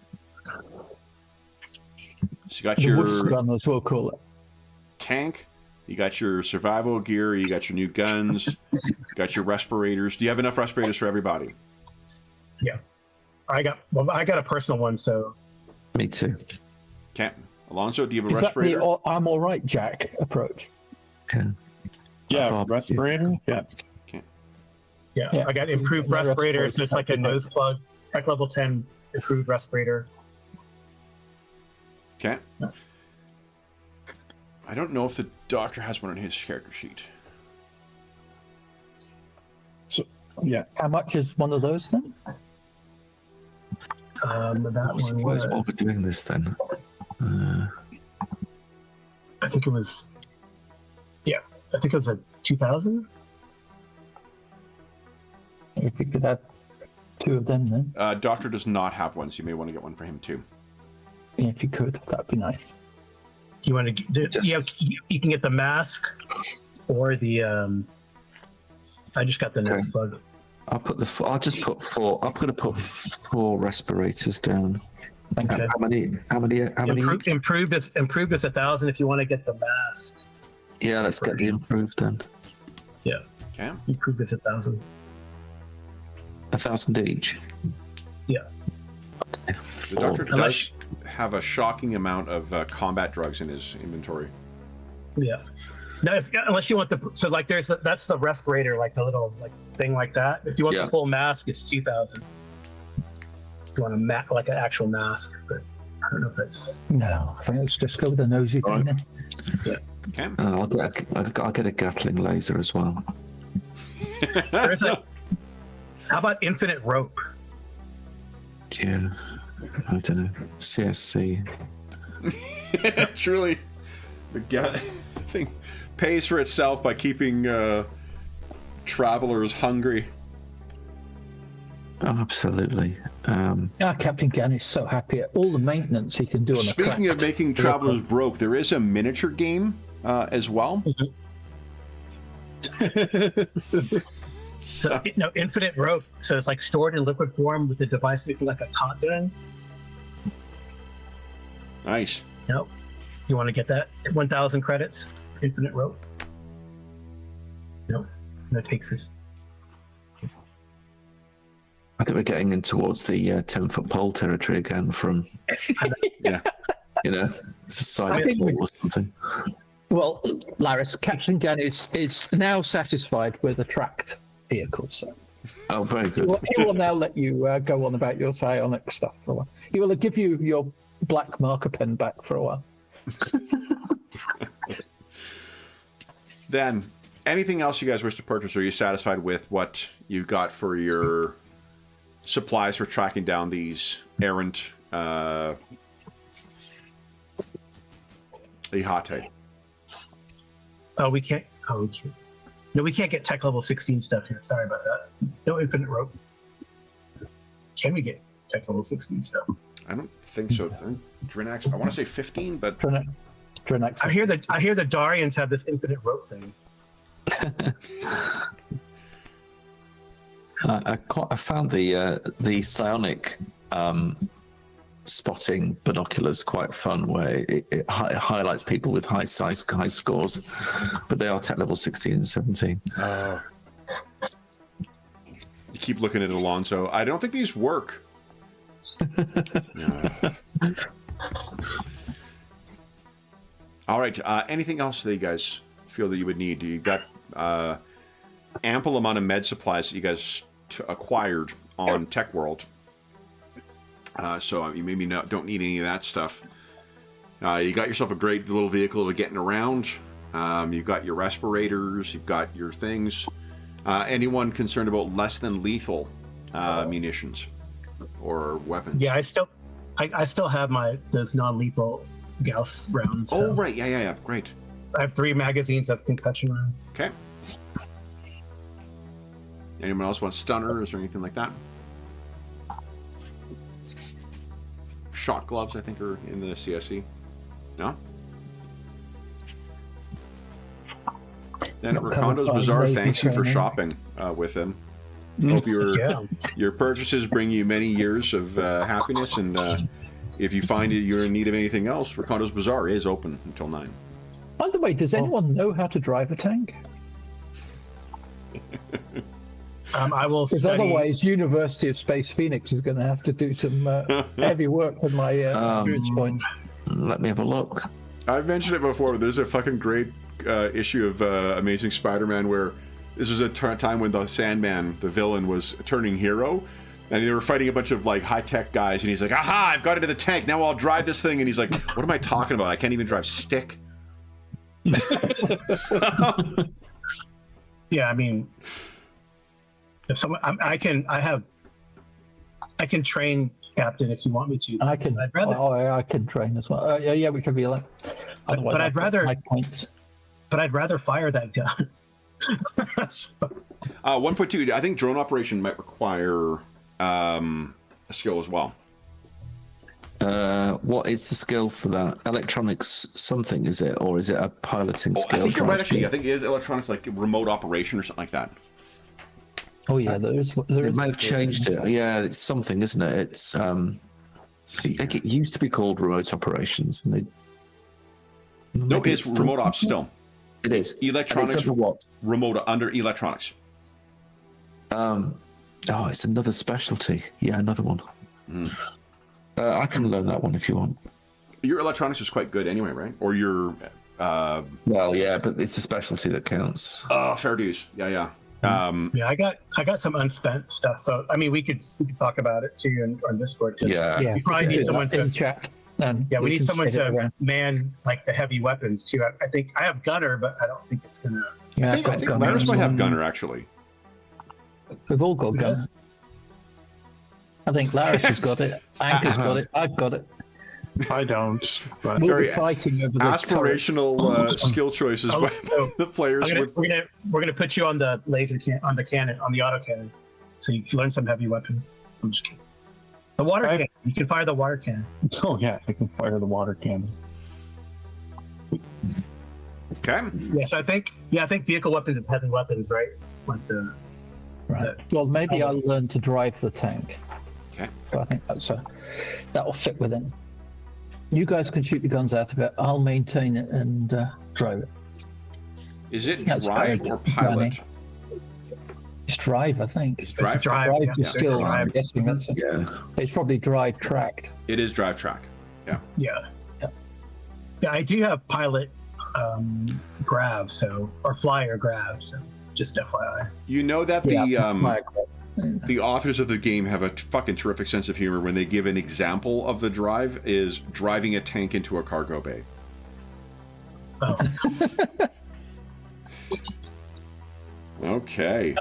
S1: So you got
S2: The
S1: your
S2: wolf's gun, as we'll call it.
S1: tank, you got your survival gear, you got your new guns, you got your respirators. Do you have enough respirators for everybody?
S3: Yeah, I got a personal one, so
S5: Me too.
S1: Okay. Alonso, do you have a
S2: Is that
S1: respirator?
S2: the I'm all right, Jack approach?
S5: Yeah.
S4: Yeah,
S5: Oh,
S4: respirator. Yeah.
S3: yeah,
S2: Yeah.
S3: I got improved
S2: No
S3: respirator, so
S2: respirator.
S3: it's like a nose plug. Tech level 10 improved respirator.
S1: Okay. I don't know if the doctor has one on his character sheet.
S4: So yeah.
S2: How much is one of those then?
S3: That
S5: I
S3: one
S5: suppose
S3: was,
S5: while we're doing this then.
S3: I think it was, I think it was a 2,000.
S2: If you could have 2 of them then.
S1: Doctor does not have one, so you may want to get one for him too.
S2: Yeah, if you could, that'd be nice.
S3: Do you want to?
S5: Just-
S3: You can get the mask, or the I just got the next plug.
S5: I'll just put 4. I'm going to put 4 respirators down.
S3: Okay.
S5: How many?
S3: Improved is 1,000 if you want to get the mask.
S5: Yeah, let's get the improved then.
S3: Yeah.
S1: Okay.
S3: Improved is 1,000.
S5: 1,000 each.
S3: Yeah.
S1: The doctor does have a shocking amount of combat drugs in his inventory.
S3: Yeah. No, unless you want that's the respirator, like the little thing like that. If you want the full mask, it's 2,000. If you want a like an actual mask, but I don't know if that's.
S2: No, I think let's just go with the nosy thing then.
S3: Yeah.
S1: Okay.
S5: I'll get a Gatling laser as well.
S3: How about infinite rope?
S5: Yeah, I don't know. CSC.
S1: Truly, the thing pays for itself by keeping travelers hungry.
S5: Oh, absolutely.
S2: Captain Gann is so happy at all the maintenance he can do on the track.
S1: Speaking of making travelers broke, there is a miniature game as well.
S3: So infinite rope. So it's like stored in liquid form with a device looking like a cot gun.
S1: Nice.
S3: Nope. You want to get that? 1,000 credits. Infinite rope. Nope. No takers.
S5: I think we're getting in towards the 10-foot pole territory again from,
S1: Yeah.
S5: It's a side pole or something.
S2: Well, Laris, Captain Gann is now satisfied with a tracked vehicle, so.
S5: Oh, very good.
S2: He will now let you go on about your psionic stuff for a while. He will give you your black marker pen back for a while.
S1: Then, anything else you guys wish to purchase? Are you satisfied with what you got for your supplies for tracking down these errant Ihate?
S3: Oh, we can't. No, we can't get tech level 16 stuff here. Sorry about that. No infinite rope. Can we get tech level 16 stuff?
S1: I don't think so. Drinax, I want to say 15, but
S2: Drinax.
S3: I hear the Darians have this infinite rope thing.
S5: I found the psionic spotting binoculars quite fun, where it highlights people with high scores, but they are tech level 16 and 17.
S1: You keep looking at Alonso. I don't think these work. All right. Anything else that you guys feel that you would need? You got ample amount of med supplies that you guys acquired on Tech World. So you maybe don't need any of that stuff. You got yourself a great little vehicle to getting around. You've got your respirators. You've got your things. Anyone concerned about less than lethal munitions or weapons?
S3: Yeah, I still have those non-lethal Gauss rounds. So.
S1: Oh right, yeah. Great.
S3: I have 3 magazines of concussion rounds.
S1: Okay. Anyone else want stunners or anything like that? Shot gloves, I think, are in the CSE. No? Then at Rakondo's Bazaar, thanks you for shopping with him. Hope your purchases bring you many years of happiness, and if you find that you're in need of anything else, Rakondo's Bazaar is open until 9.
S2: By the way, does anyone know how to drive a tank?
S3: I will.
S2: Because otherwise, University of Space Phoenix is going to have to do some heavy work with my experience points.
S5: Let me have a look.
S1: I've mentioned it before, but there's a fucking great issue of Amazing Spider-Man where this was a time when the Sandman, the villain, was turning hero, and they were fighting a bunch of like high-tech guys, and he's like, "Aha! I've got into the tank. Now I'll drive this thing." And he's like, "What am I talking about? I can't even drive stick."
S3: Yeah, I mean, if someone, I can train Captain if you want me to.
S2: I can. I can train as well. Yeah, we can be like.
S3: But I'd rather.
S2: My points.
S3: But I'd rather fire that gun.
S1: 1.2. I think drone operation might require a skill as well.
S5: What is the skill for that? Electronics something, is it? Or is it a piloting
S1: I
S5: skill?
S1: think you're right, actually. I think it is electronics, like remote operation or something like that.
S2: Oh yeah, there is.
S5: They may have changed it. Yeah, it's something, isn't it? It's I think it used to be called remote operations, and they.
S1: No, it's remote ops still.
S5: It is.
S1: Electronics.
S5: Except for what?
S1: Remote under electronics.
S5: Oh, it's another specialty. Yeah, another one. I can learn that one if you want.
S1: Your electronics is quite good anyway, right? Or your.
S5: Well, yeah, but it's the specialty that counts.
S1: Fair dues. Yeah.
S3: Yeah, I got some unspent stuff. So I mean, we could talk about it too on Discord. Too.
S5: Yeah.
S2: Yeah,
S3: You probably need someone to
S2: chat. And
S3: Yeah, we need
S2: can
S3: someone
S2: spread it
S3: to
S2: around.
S3: man like the heavy weapons too. I think I have gunner, but I don't think it's gonna.
S2: Yeah,
S1: I think
S2: gunner.
S1: Laris might have gunner, actually.
S2: We've all got guns. I think Laris has got it. Anchor's got it. I've got it.
S4: I don't. But
S2: We'll
S1: Very
S2: be fighting over the
S1: Aspirational skill choices by the players.
S3: We're gonna put you on the laser on the cannon, on the auto cannon, so you can learn some heavy weapons. I'm just kidding. The water cannon. You can fire the water cannon.
S4: oh yeah, I can fire the water cannon.
S1: Okay.
S3: Yes, I think vehicle weapons is heavy weapons, right? Like the
S2: Right. Well, maybe I'll learn to drive the tank.
S1: Okay.
S2: So I think that'll fit within. You guys can shoot the guns out of it. I'll maintain it and drive it.
S1: Is it
S2: That's
S1: drive
S2: very
S1: or pilot?
S2: It's drive, I think.
S1: It's drive.
S3: drive.
S2: Drive the skills. I'm guessing that's it.
S5: Yeah.
S2: It's probably drive tracked.
S1: It is drive track. Yeah.
S3: Yeah. I do have pilot grav, or flyer grav, so just FYI.
S1: You know that the authors of the game have a fucking terrific sense of humor when they give an example of the drive is driving a tank into a cargo bay.
S3: Oh.
S1: Okay.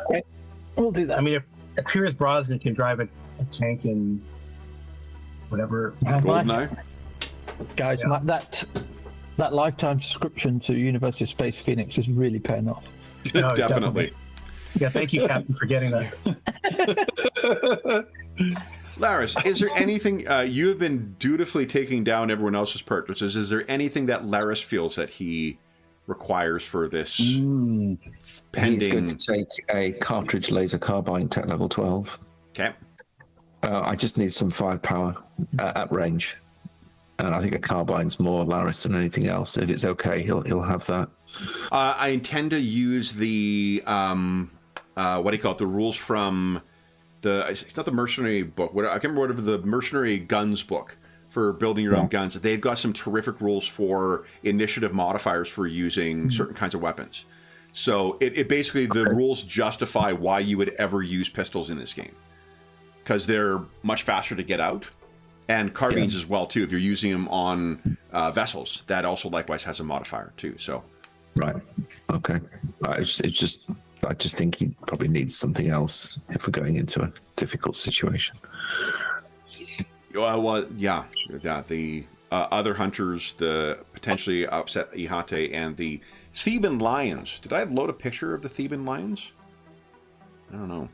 S2: We'll do that.
S3: I mean, if Piers Brosnan can drive a tank in whatever.
S1: Goldeneye.
S2: Guys,
S3: Yeah.
S2: that lifetime subscription to University of Space Phoenix is really paying off.
S3: No,
S1: Definitely.
S3: Yeah, thank you, Captain, for getting that.
S1: Laris, is there anything you have been dutifully taking down everyone else's purchases? Is there anything that Laris feels that he requires for this
S5: He's
S1: pending?
S5: going to take a cartridge laser carbine tech level 12.
S1: Okay.
S5: I just need some firepower at range. And I think a carbine's more Laris than anything else. If it's okay, he'll have that.
S1: I intend to use the what do you call it? The rules from it's not the mercenary book. I can't remember whatever the mercenary guns book for building your own guns. They've got some terrific rules for initiative modifiers for using certain kinds of weapons. So it basically the rules justify why you would ever use pistols in this game because they're much faster to get out. And carbines as well too. If you're using them on vessels, that also likewise has a modifier too. So,
S5: Right. Okay. I just think he probably needs something else if we're going into a difficult situation.
S1: well, yeah. The other hunters, the potentially upset Ihate, and the Theban lions. Did I load a picture of the Theban lions? I don't know.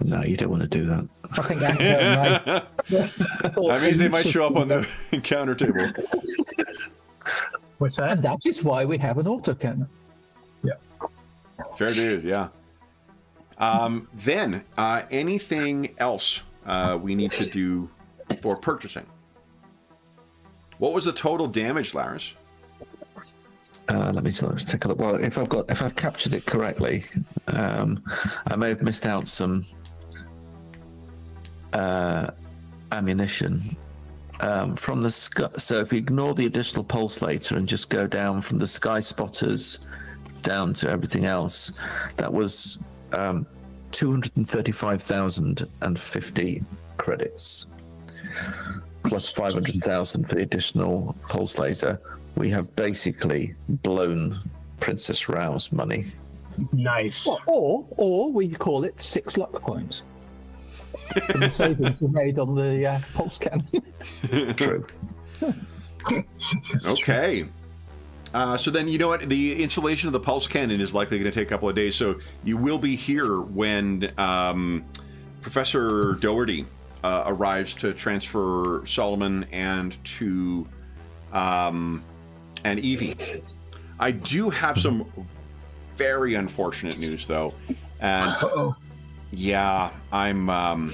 S5: No, you don't want to do that.
S2: I think Anchor
S1: That means they might show up on the encounter table.
S3: What's that?
S2: And that is why we have an autocannon.
S1: Fair dues, yeah. Then, anything else we need to do for purchasing? What was the total damage, Laris?
S5: Let me just take a look. Well, if I've captured it correctly, I may have missed out some ammunition from the sky. So if we ignore the additional pulse later and just go down from the sky spotters down to everything else, that was 235,050 credits plus 500,000 for the additional pulse laser. We have basically blown Princess Rao's money.
S3: Nice.
S2: Or we call it 6 luck points. From the savings we made on the pulse cannon.
S5: True.
S1: Okay. So then, you know what? The installation of the pulse cannon is likely going to take a couple of days. So you will be here when Professor Doherty arrives to transfer Solomon and to and Evie. I do have some very unfortunate news, though, and yeah, I'm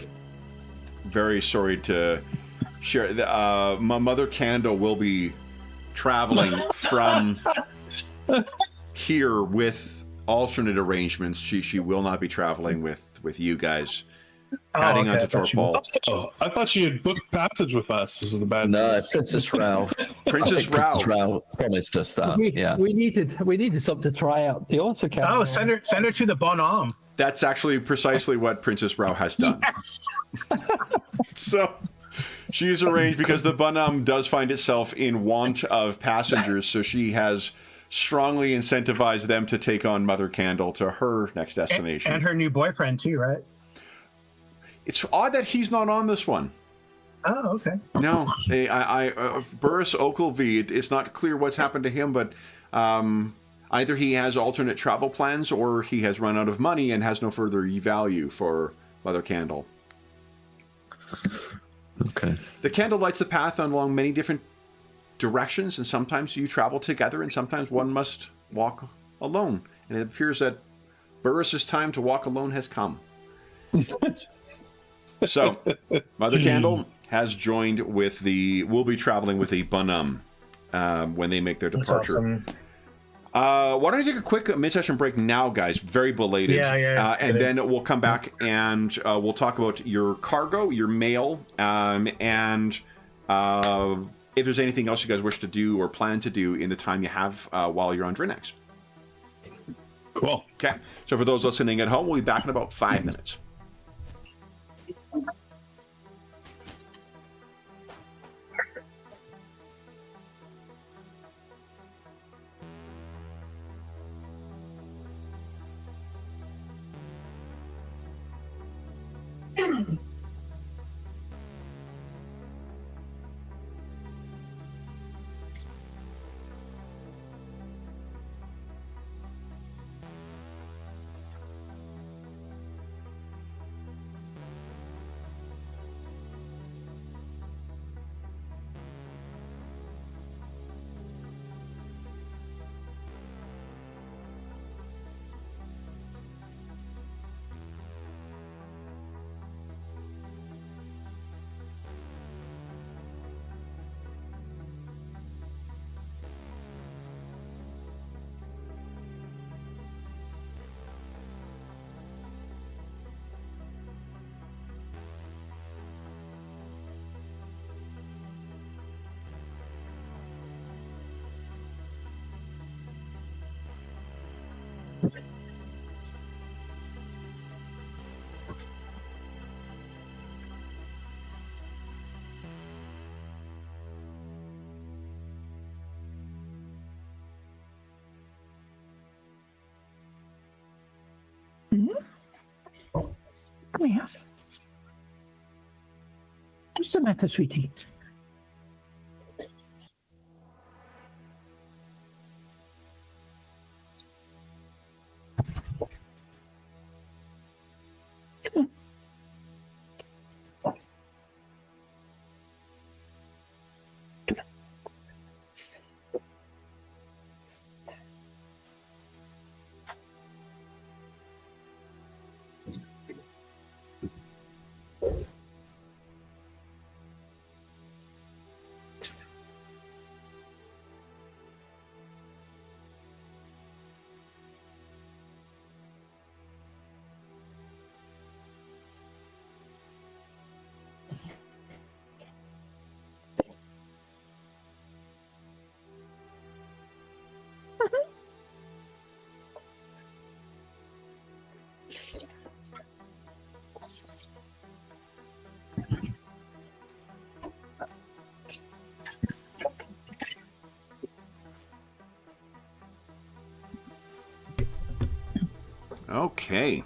S1: very sorry to share. My mother Candle will be traveling from here with alternate arrangements. She will not be traveling with you guys. Heading onto Torpal.
S4: Oh, I thought she had booked passage with us. This is the bad
S5: No,
S4: news.
S5: Princess Rao.
S1: Princess
S5: Princess Rao promised us that.
S2: We needed something to try out the autocad.
S3: Oh, send her to the Bonhomme.
S1: That's actually precisely what Princess Rao has done. So she's arranged, because the Bonhomme does find itself in want of passengers, so she has strongly incentivized them to take on Mother Candle to her next destination.
S3: And her new boyfriend too, right?
S1: It's odd that he's not on this one.
S3: Oh, okay.
S1: No, Burris Ogilvy, it's not clear what's happened to him, but either he has alternate travel plans or he has run out of money and has no further value for Mother Candle.
S5: Okay.
S1: The candle lights the path along many different directions, and sometimes you travel together and sometimes one must walk alone. And it appears that Burris's time to walk alone has come. So, Mother Candle has joined with will be traveling with the Bonhomme when they make their departure.
S3: Awesome.
S1: Why don't you take a quick mid-session break now, guys? Very belated.
S3: Yeah.
S1: And then we'll come back and we'll talk about your cargo, your mail, and if there's anything else you guys wish to do or plan to do in the time you have while you're on Drinax.
S4: Cool.
S1: Okay. So for those listening at home, we'll be back in about 5 minutes.
S2: Come here. What's the matter, sweetie? Come on.
S1: Okay.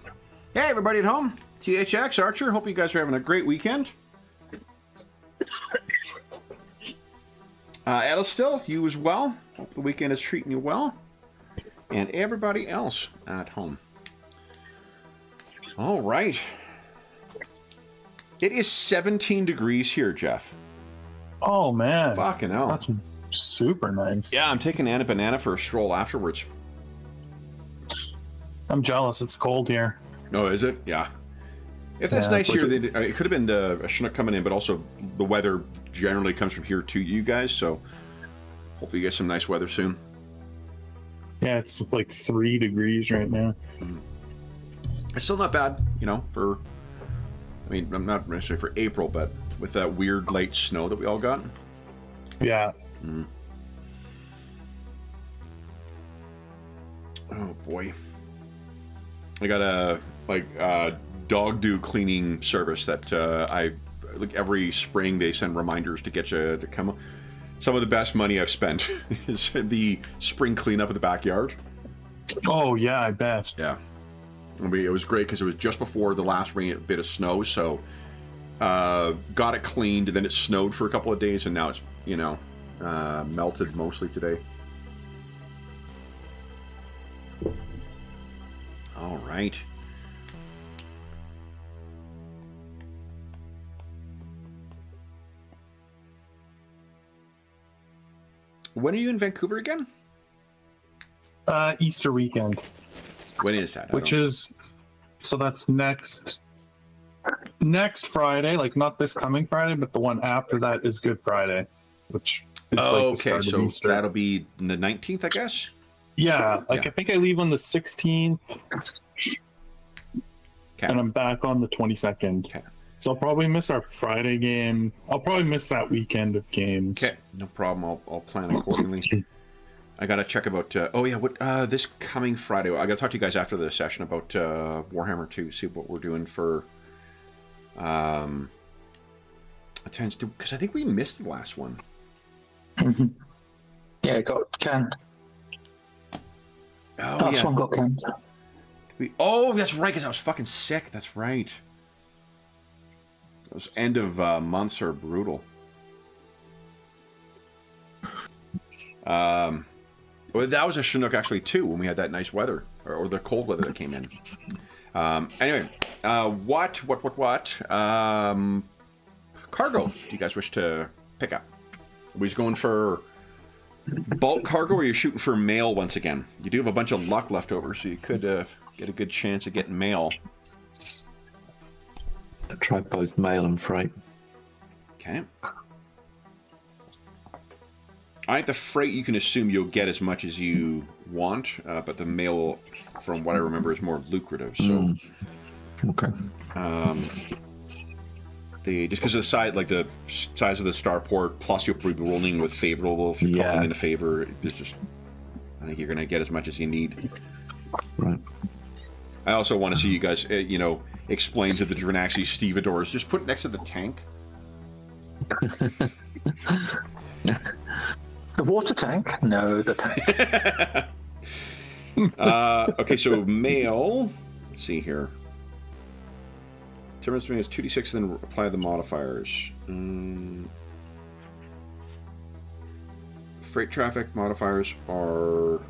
S1: Hey, everybody at home. THX, Archer. Hope you guys are having a great weekend. Still, you as well. Hope the weekend is treating you well. And everybody else at home. All right. It is 17 degrees here, Jeff.
S4: Oh man,
S1: Fucking hell.
S4: that's super nice.
S1: Yeah, I'm taking Anna Banana for a stroll afterwards.
S4: I'm jealous. It's cold here.
S1: Oh, is it? Yeah. If that's
S4: Yeah,
S1: nice
S4: but
S1: here, it could have been a Chinook coming in, but also the weather generally comes from here to you guys, so hopefully you get some nice weather soon.
S4: Yeah, it's like 3 degrees right now.
S1: It's still not bad, you know, for, I mean, I'm not necessarily for April, but with that weird light snow that we all got.
S4: Yeah.
S1: Oh boy. I got a dog do cleaning service that I like every spring they send reminders to get you to come. Some of the best money I've spent is the spring cleanup of the backyard.
S4: Oh yeah, I bet.
S1: Yeah. It was great because it was just before the last bit of snow, so got it cleaned, and then it snowed for a couple of days, and now it's, you know, melted mostly today. All right. When are you in Vancouver again?
S4: Easter weekend.
S1: When is that?
S4: Which is, so that's next Friday, like not this coming Friday, but the one after that is Good Friday, which is like the start of
S1: so
S4: Easter.
S1: that'll be the 19th, I guess?
S4: Yeah, like
S1: Yeah.
S4: I think I leave on the 16th,
S1: Okay.
S4: and I'm back on the 22nd.
S1: Okay.
S4: So I'll probably miss our Friday game. I'll probably miss that weekend of games.
S1: Okay, no problem. I'll plan accordingly. I gotta check about. This coming Friday. I gotta talk to you guys after the session about Warhammer 2. See what we're doing for attendance, because I think we missed the last one.
S2: Yeah, it got canned.
S1: Oh
S2: Last
S1: yeah.
S2: one got canned.
S1: That's right. Because I was fucking sick. That's right. Those end of months are brutal. Well, that was a Chinook actually too when we had that nice weather or the cold weather that came in. Anyway, what? Cargo. Do you guys wish to pick up? Are we just going for bulk cargo, or are you shooting for mail once again? You do have a bunch of luck left over, so you could get a good chance of getting mail.
S5: Try both mail and freight.
S1: Okay. I think the freight, you can assume you'll get as much as you want, but the mail, from what I remember, is more lucrative. So,
S5: Okay.
S1: just because of the size, like the size of the starport, plus you'll be rolling with favorable if you're calling in a favor. It's just, I think you're going to get as much as you need.
S5: Right.
S1: I also want to see you guys, explain to the Drinaxi stevedores, just put it next to the tank.
S2: The water tank? No, the tank.
S1: Okay, so mail. Let's see here. Terminus is 2d6, then apply the modifiers. Freight traffic modifiers are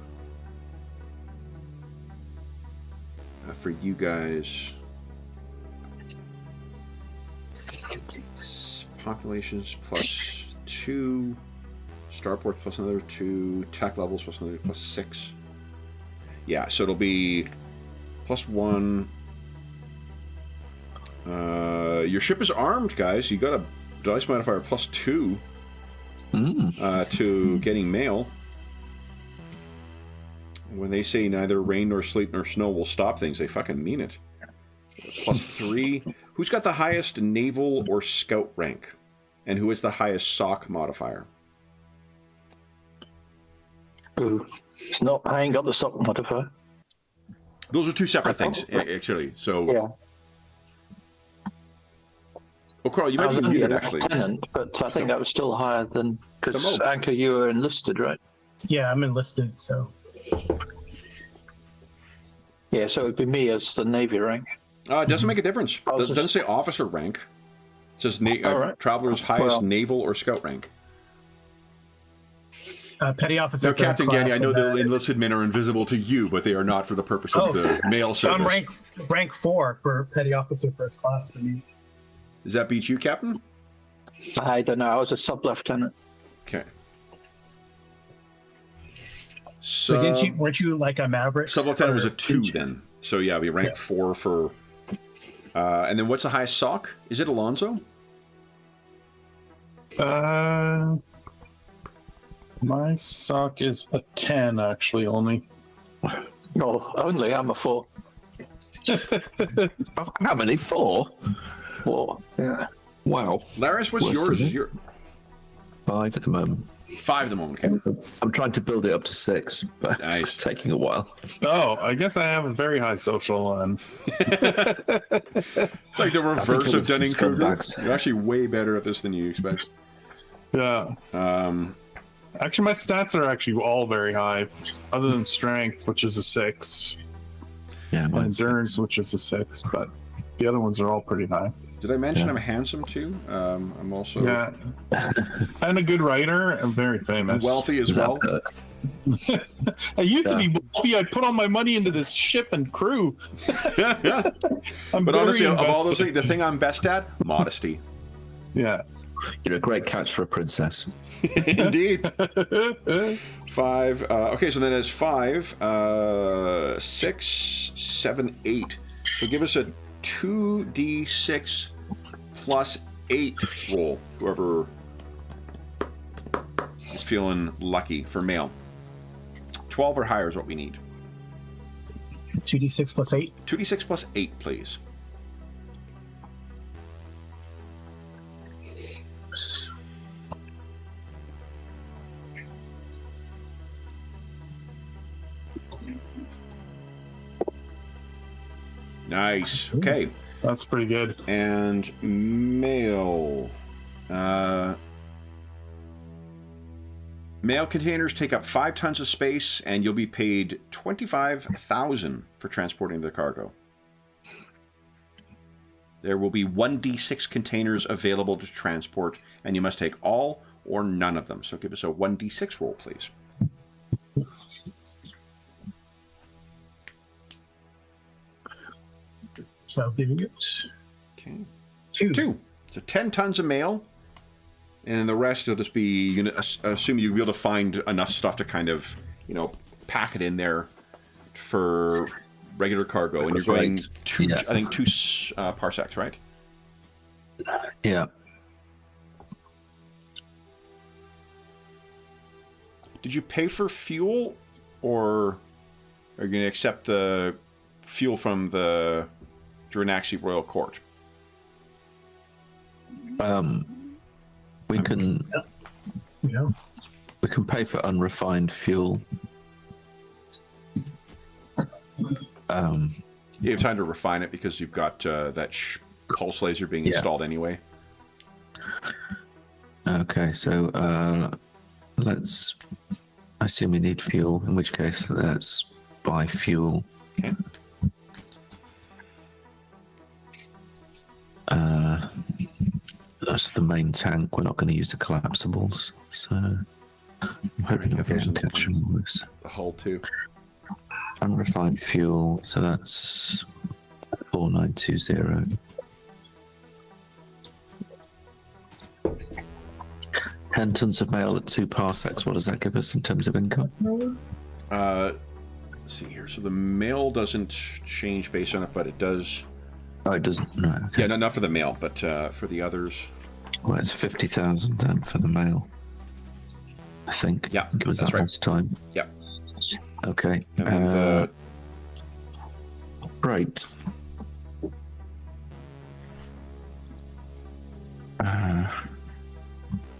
S1: for you guys. Populations plus 2. Starport plus another 2, tech levels plus another plus 6. Yeah, so it'll be plus 1. Your ship is armed, guys. You got a dice modifier plus 2 to getting mail. When they say neither rain nor sleet nor snow will stop things, they fucking mean it. Plus 3. Who's got the highest naval or scout rank? And who is the highest SOC modifier?
S2: Ooh, it's not. I ain't got the sock modifier.
S1: Those are two separate things, actually. So,
S2: Yeah.
S1: oh, Carl, you
S2: I
S1: might
S2: was
S1: be
S2: only
S1: muted,
S2: a
S1: actually.
S2: lieutenant, but I think that was still higher than because
S1: Some more.
S2: Anchor, you were enlisted, right?
S3: Yeah, I'm enlisted, so
S2: Yeah, so it'd be me as the Navy rank.
S1: It doesn't make a difference.
S2: I was
S1: It doesn't say officer rank. It says
S2: All right.
S1: traveler's highest
S2: Well-
S1: naval or scout rank.
S3: petty officer.
S1: Now,
S3: third
S1: Captain
S3: class,
S1: Gandy, I know
S3: and
S1: the
S3: then-
S1: enlisted men are invisible to you, but they are not for the purpose of the mail
S3: So
S1: service.
S3: I'm rank 4 for petty officer first class for me.
S1: Does that beat you, Captain?
S2: I don't know. I was a sub-lieutenant.
S1: Okay.
S3: So weren't you like a maverick?
S1: Sub-lieutenant was a
S3: Or
S1: 2
S3: did you-
S1: then. So yeah, we ranked 4 for... and then what's the highest sock? Is it Alonzo?
S4: My sock is a 10, actually, only.
S2: No, only I'm a 4.
S5: How many? 4?
S2: 4. Yeah.
S5: Wow.
S1: Larius, what's
S5: Worse
S1: yours?
S5: than it.
S1: Your
S5: 5 at the moment.
S1: 5 at the moment, okay.
S5: I'm trying to build it up to 6, but
S1: Nice.
S5: it's taking a while.
S4: Oh, I guess I have a very high social, and
S1: It's like the reverse
S5: it
S1: of
S5: was some
S1: Dunning-Kruger.
S5: scumbags.
S1: You're actually way better at this than you expect.
S4: yeah. Actually, my stats are actually all very high, other than strength, which is a 6,
S5: Yeah,
S4: and
S5: mine's
S4: endurance, which is a 6, but the other ones are all pretty high.
S1: Did I mention
S5: Yeah.
S1: I'm handsome too? I'm also
S4: Yeah. And a good writer and very famous.
S1: wealthy as
S5: Is that
S1: well.
S5: good?
S4: I used to
S5: Yeah.
S4: be wealthy. I put all my money into this ship and crew. I'm
S1: But
S4: very
S1: honestly, of all
S4: invested.
S1: those things, the thing I'm best at, modesty.
S4: Yeah.
S5: You're a great catch for a princess.
S1: Indeed. 5. Okay, so then it's 5, 6, 7, 8. So give us a 2d6 plus 8 roll. Whoever is feeling lucky for male. 12 or higher is what we need.
S3: 2d6 plus 8.
S1: 2d6 plus 8, please. Nice. Okay.
S4: That's pretty good.
S1: And male. Mail containers take up 5 tons of space, and you'll be paid 25,000 for transporting the cargo. There will be 1d6 containers available to transport, and you must take all or none of them. So give us a 1d6 roll, please.
S3: So giving it
S1: Okay.
S3: 2.
S1: 2. So 10 tons of mail, and the rest will just be, you know, assume you'll be able to find enough stuff to kind of, you know, pack it in there for regular cargo. And you're going
S5: Right.
S1: 2,
S5: Yeah.
S1: I think 2 parsecs, right?
S5: Yeah.
S1: Did you pay for fuel, or are you going to accept the fuel from the Drinax Royal Court?
S5: We can
S3: You know,
S5: we can pay for unrefined fuel.
S1: You have time to refine it because you've got that pulse laser being
S5: Yeah.
S1: installed anyway.
S5: Okay, so let's assume we need fuel, in which case let's buy fuel.
S1: Okay.
S5: That's the main tank. We're not going to use the collapsibles, so I'm hoping I can catch all this.
S1: The hull too.
S5: Unrefined fuel, so that's 4920. 10 tons of mail at 2 parsecs. What does that give us in terms of income?
S1: Let's see here. So the mail doesn't change based on it, but it does.
S5: Oh, it doesn't. No. Okay.
S1: Yeah, not for the mail, but for the others.
S5: Well, it's 50,000 then for the mail. I think.
S1: Yeah,
S5: It was
S1: that's
S5: that
S1: right.
S5: last time.
S1: Yeah.
S5: Okay.
S1: And then the
S5: Right.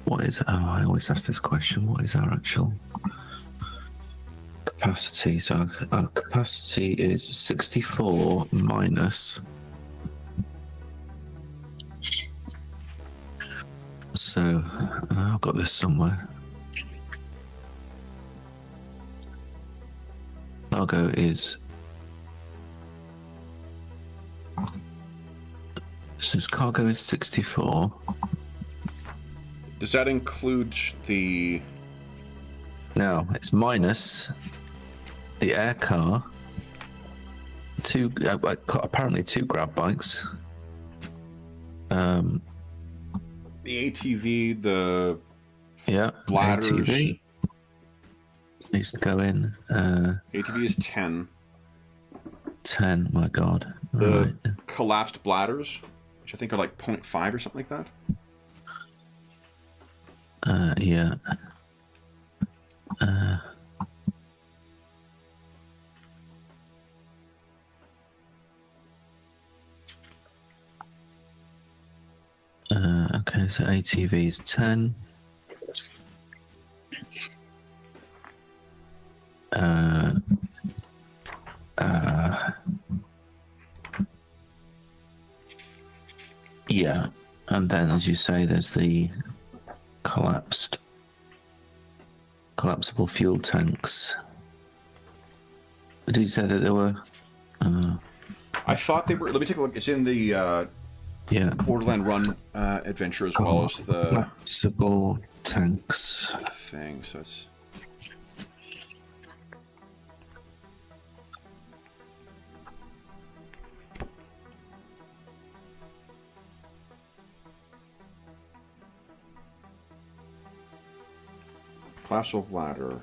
S5: What is? Oh, I always ask this question. What is our actual capacity? So our capacity is 64 minus. So I've got this somewhere. Cargo is. Since cargo is 64.
S1: does that include the?
S5: Now it's minus the air car, apparently 2 grab bikes,
S1: The ATV, the
S5: Yeah.
S1: bladders.
S5: ATV needs to go in.
S1: ATV is 10.
S5: 10. My God.
S1: The
S5: Right.
S1: collapsed bladders, which I think are like 0.5 or something like that.
S5: Yeah. Okay, so ATV is 10. Yeah, and then as you say, there's the collapsible fuel tanks. Did you say that there were?
S1: I thought they were. Let me take a look. It's in the
S5: Yeah,
S1: Borderland Run adventure as well as the
S5: collapsible tanks.
S1: thing. So it's. Collapsible ladder.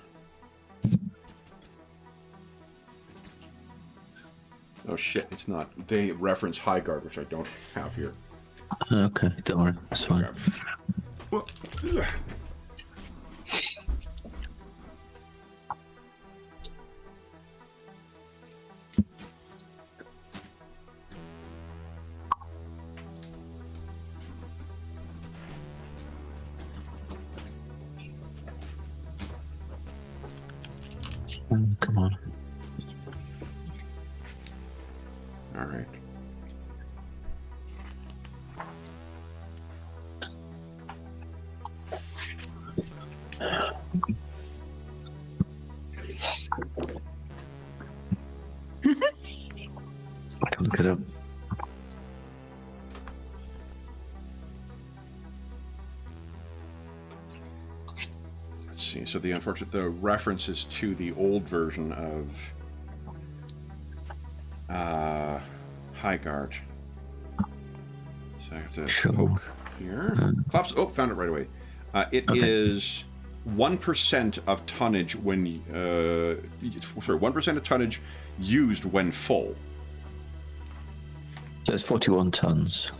S1: Oh shit, it's not. They reference High Guard, which I don't have here.
S5: Okay, don't worry, that's fine.
S1: Okay. Well,
S5: Come on.
S1: all right.
S5: I can look it up.
S1: Let's see. So the references to the old version of High Guard. So I have to
S5: Sure.
S1: poke here. Collapse. Oh, found it right away. It is 1% of tonnage when 1% of tonnage used when full.
S5: So it's 41 tons.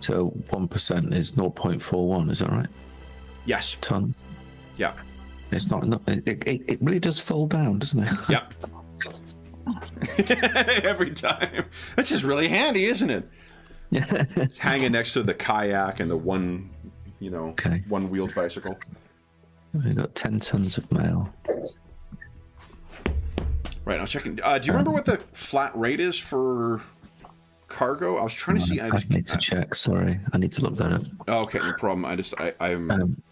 S5: So 1% is 0.41, is that right?
S1: Yes.
S5: Tons.
S1: Yeah.
S5: It's not it really does fall down, doesn't it?
S1: Yep. Every time. That's just really handy, isn't it?
S5: Yeah.
S1: It's hanging next to the kayak and the one,
S5: Okay.
S1: one-wheeled bicycle.
S5: We've got 10 tons of mail.
S1: Right, I was checking. Do you remember what the flat rate is for cargo? I was trying to see.
S5: I need to check, sorry. I need to look that up.
S1: Oh, okay, no problem. I'm.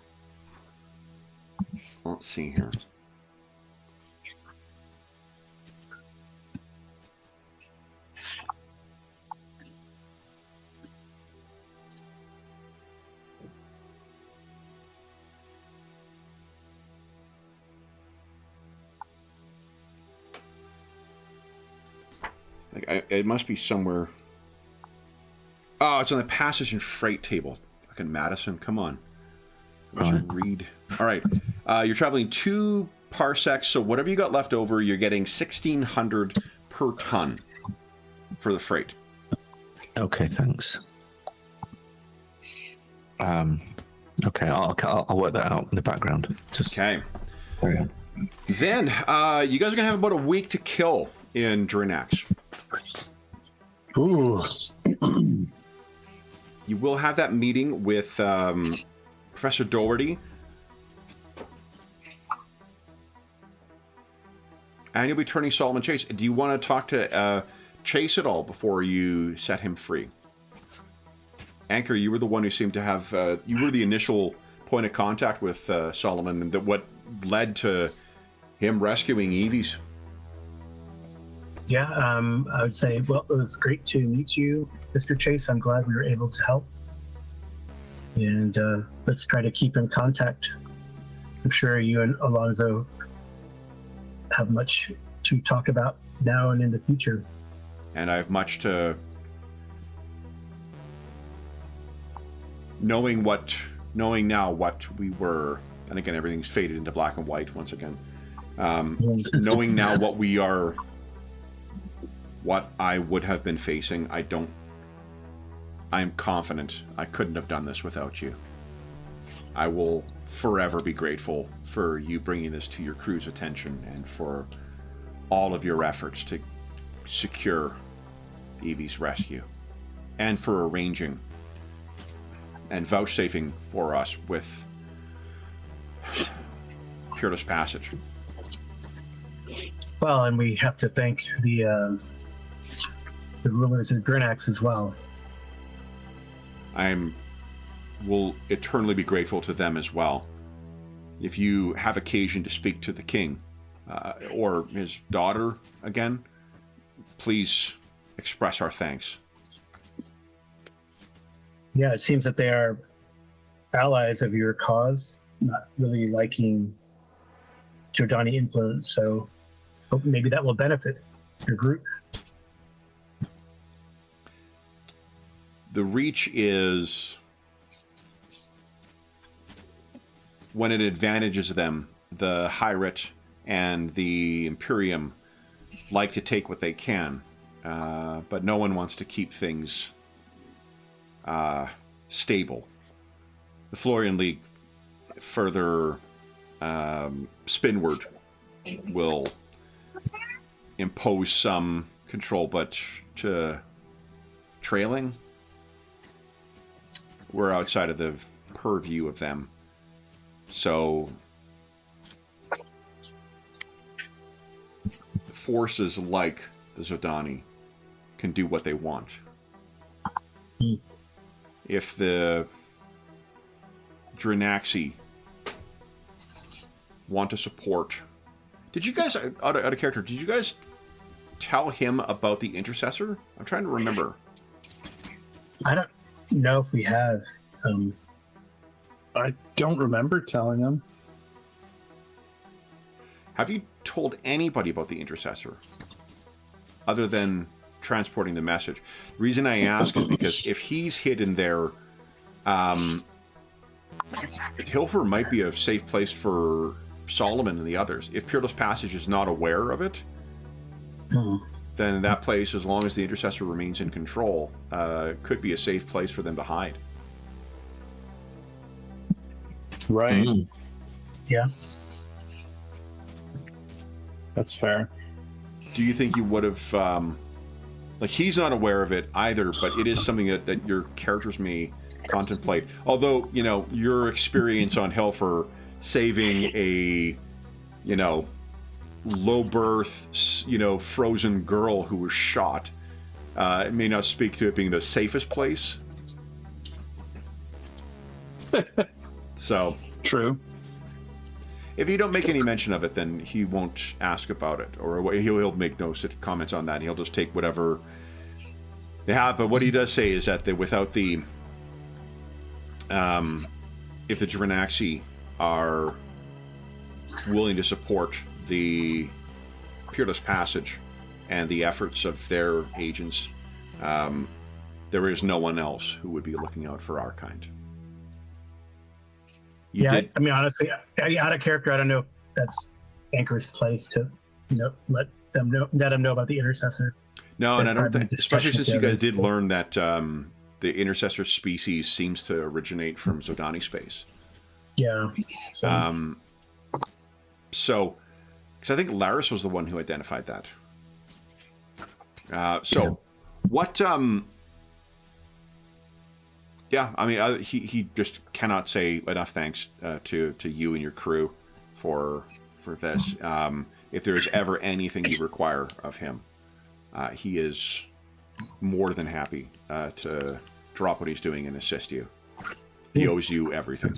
S1: Let's see here. It must be somewhere. Oh, it's on the passage and freight table. Fucking Madison, come on. I should read. All right, you're traveling 2 parsecs, so whatever you got left over, you're getting 1,600 per ton for the freight.
S5: Okay, thanks. Okay, I'll work that out in the background. Just
S1: Okay.
S5: carry on.
S1: Then you guys are gonna have about a week to kill in Drinax.
S3: Ooh.
S1: You will have that meeting with Professor Doherty. And you'll be turning Solomon Chase. Do you want to talk to Chase at all before you set him free? Anchor, you were the one who seemed to have... you were the initial point of contact with Solomon, and that what led to him rescuing Evie's.
S3: Yeah, I would say, well, it was great to meet you, Mr. Chase. I'm glad we were able to help. And let's try to keep in contact. I'm sure you and Alonzo have much to talk about now and in the future.
S1: And I have much to knowing now what we were, and again everything's faded into black and white once again. Knowing now what we are, what I would have been facing, I'm confident I couldn't have done this without you. I will forever be grateful for you bringing this to your crew's attention and for all of your efforts to secure Evie's rescue and for arranging and vouchsafing for us with Peerless Passage.
S3: Well, and we have to thank the rulers of Drinax as well.
S1: Will eternally be grateful to them as well. If you have occasion to speak to the king or his daughter again, please express our thanks.
S3: Yeah, it seems that they are allies of your cause, not really liking Jordani influence, so hope maybe that will benefit your group.
S1: The Reach is, when it advantages them, the Hyrit and the Imperium like to take what they can, but no one wants to keep things stable. The Florian League, further spinward, will impose some control, but to trailing, we're outside of the purview of them. So forces like the Zodani can do what they want. If the Drinaxi want to support... Did you guys, out of character, did you guys tell him about the Intercessor? I'm trying to remember.
S3: I don't know if we have.
S4: I don't remember telling him.
S1: Have you told anybody about the Intercessor? Other than transporting the message. The reason I ask is because if he's hidden there, Hilfer might be a safe place for Solomon and the others. If Peerless Passage is not aware of it, then that place, as long as the Intercessor remains in control, could be a safe place for them to hide.
S4: Right.
S3: Yeah.
S4: That's fair.
S1: Do you think you would have... like, he's not aware of it either, but it is something that your characters may contemplate. Although, you know, your experience on Hilfer saving a, you know, low birth, you know, frozen girl who was shot, it may not speak to it being the safest place. So
S4: true.
S1: If you don't make any mention of it, then he won't ask about it, or he'll make no comments on that. He'll just take whatever they have. But what he does say is that without the, if the Drinaxi are willing to support the Peerless Passage and the efforts of their agents, there is no one else who would be looking out for our kind.
S3: I mean, honestly, out of character, I don't know if that's Anchor's place to, you know, let them know about the Intercessor.
S1: No, and I don't think, especially since you guys did learn that the Intercessor species seems to originate from Zodani space.
S3: Yeah.
S1: So, because I think Laris was the one who identified that. What? Yeah, I mean, he just cannot say enough thanks to you and your crew for this. If there is ever anything you require of him, he is more than happy to drop what he's doing and assist you. He owes you everything.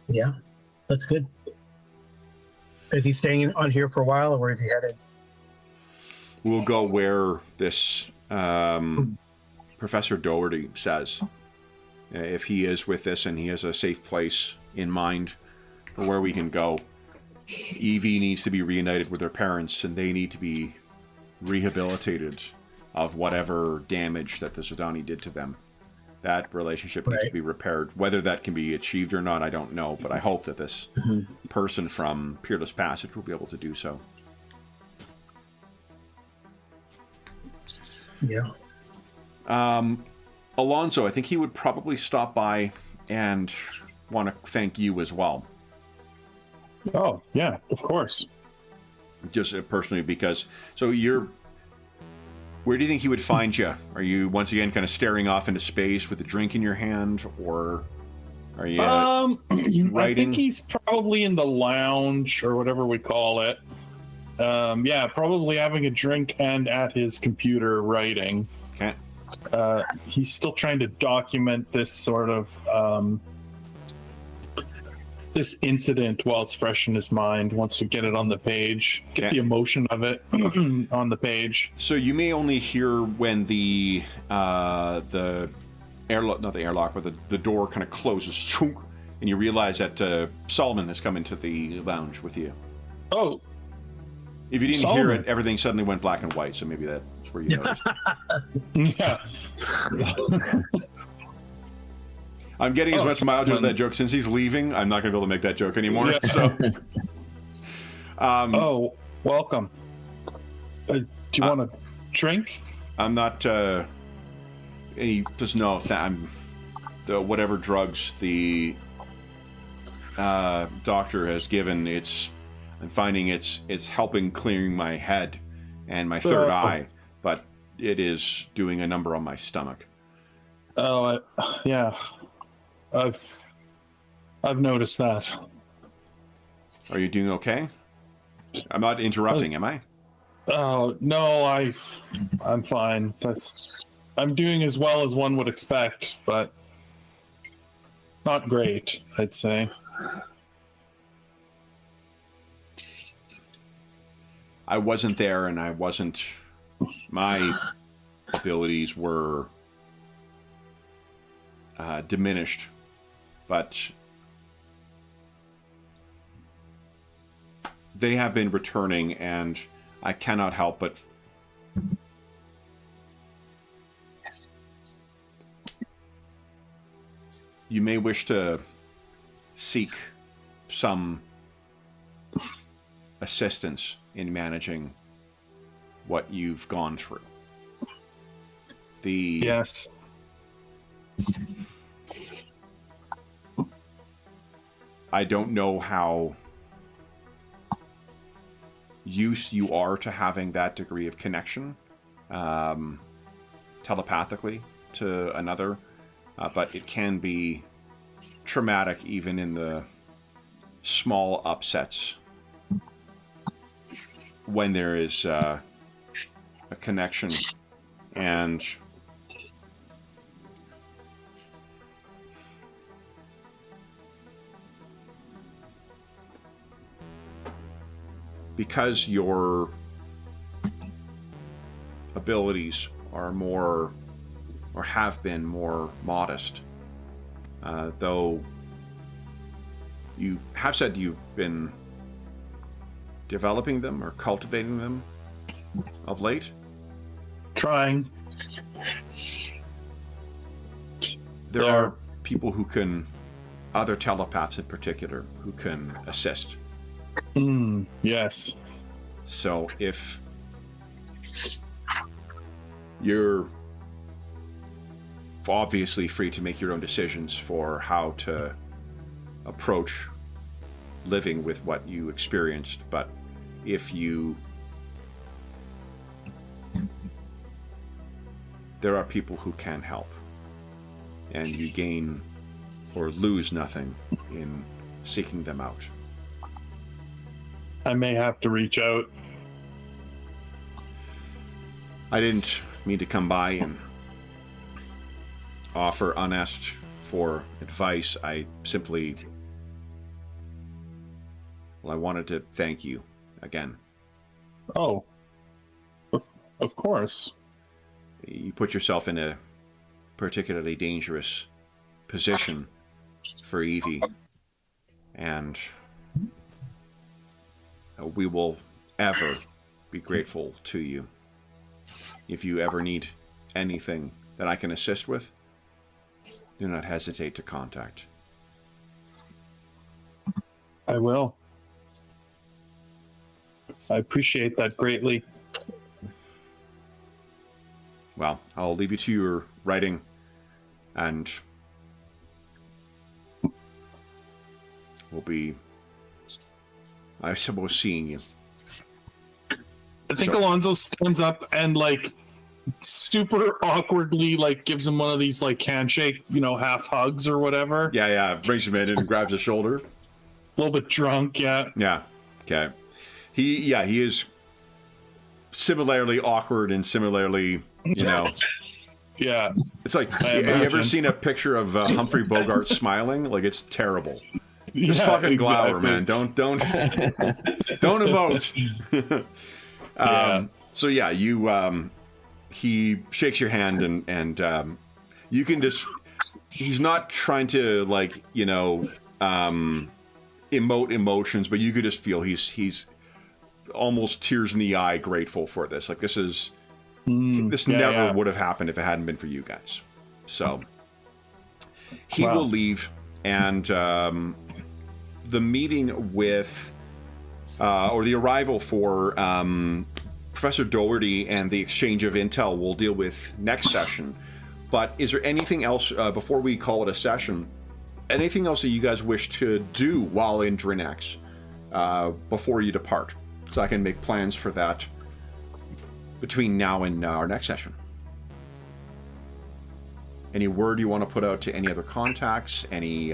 S3: Yeah, that's good. Is he staying on here for a while, or where is he headed?
S1: We'll go where this Professor Doherty says. If he is with this and he has a safe place in mind for where we can go, Evie needs to be reunited with her parents, and they need to be rehabilitated of whatever damage that the Zodani did to them. that relationship needs to be repaired. Whether that can be achieved or not, I don't know, but I hope that this person from Peerless Passage will be able to do so.
S3: Yeah.
S1: Alonzo, I think he would probably stop by and want to thank you as well.
S4: Oh, yeah, of course.
S1: Just personally, because... So you're... Where do you think he would find you? Are you, once again, kind of staring off into space with a drink in your hand? Or are you writing?
S4: I think he's probably in the lounge, or whatever we call it. Yeah, probably having a drink and at his computer writing.
S1: Okay.
S4: He's still trying to document this sort of this incident while it's fresh in his mind. Wants to get it on the page, get the emotion of it on the page.
S1: So you may only hear when the airlock, not the airlock, but the door kind of closes, and you realize that Solomon has come into the lounge with you.
S4: Oh.
S1: If you didn't hear it, everything suddenly went black and white, so maybe that's where you noticed.
S4: Yeah.
S1: I'm getting as much mileage out of that joke. Since he's leaving, I'm not going to be able to make that joke anymore. Yeah. So,
S4: welcome. Do you want a drink?
S1: I'm not. He doesn't know if that I'm. Whatever drugs the doctor has given, I'm finding it's helping clearing my head and my third eye, but it is doing a number on my stomach.
S4: Oh, yeah. I've noticed that.
S1: Are you doing okay? I'm not interrupting, am I?
S4: Oh no, I'm fine. I'm doing as well as one would expect, but not great, I'd say.
S1: I wasn't there, and my abilities were diminished, but they have been returning, and I cannot help but you may wish to seek some assistance in managing what you've gone through.
S4: Yes.
S1: I don't know how used you are to having that degree of connection telepathically to another, but it can be traumatic even in the small upsets when there is a connection. And because your abilities are more, or have been more modest, though you have said you've been developing them or cultivating them of late.
S4: Trying.
S1: There are people who can, other telepaths in particular, who can assist.
S4: Yes.
S1: So if you're obviously free to make your own decisions for how to approach living with what you experienced, but if you... there are people who can help, and you gain or lose nothing in seeking them out.
S4: I may have to reach out.
S1: I didn't mean to come by and offer unasked for advice. I simply... well, I wanted to thank you again.
S4: Oh. Of course.
S1: You put yourself in a particularly dangerous position for Evie, and we will ever be grateful to you. If you ever need anything that I can assist with, do not hesitate to contact.
S4: I will. I appreciate that greatly.
S1: Well, I'll leave you to your writing, and we'll be, I suppose, seeing you.
S4: I think
S1: So-
S4: Alonzo stands up and like super awkwardly like gives him one of these like handshake, half hugs or whatever.
S1: Yeah, brings him in and grabs his shoulder.
S4: A little bit drunk, yeah.
S1: Yeah, okay. He is similarly awkward and similarly,
S4: Yeah.
S1: it's like,
S4: I
S1: have you ever
S4: imagine.
S1: seen a picture of Humphrey Bogart smiling? Like, it's terrible. Just
S4: Yeah,
S1: fucking glower,
S4: exactly.
S1: man. Don't emote. So yeah, you he shakes your hand and you can just, he's not trying to like, emote emotions, but you could just feel he's almost tears in the eye grateful for this. Like, this is this never would have happened if it hadn't been for you guys. So he
S4: Wow.
S1: will leave, and the meeting with or the arrival for Professor Doherty and the exchange of intel we'll deal with next session. But is there anything else before we call it a session? Anything else that you guys wish to do while in Drinax before you depart, so I can make plans for that between now and our next session? Any word you want to put out to any other contacts? Any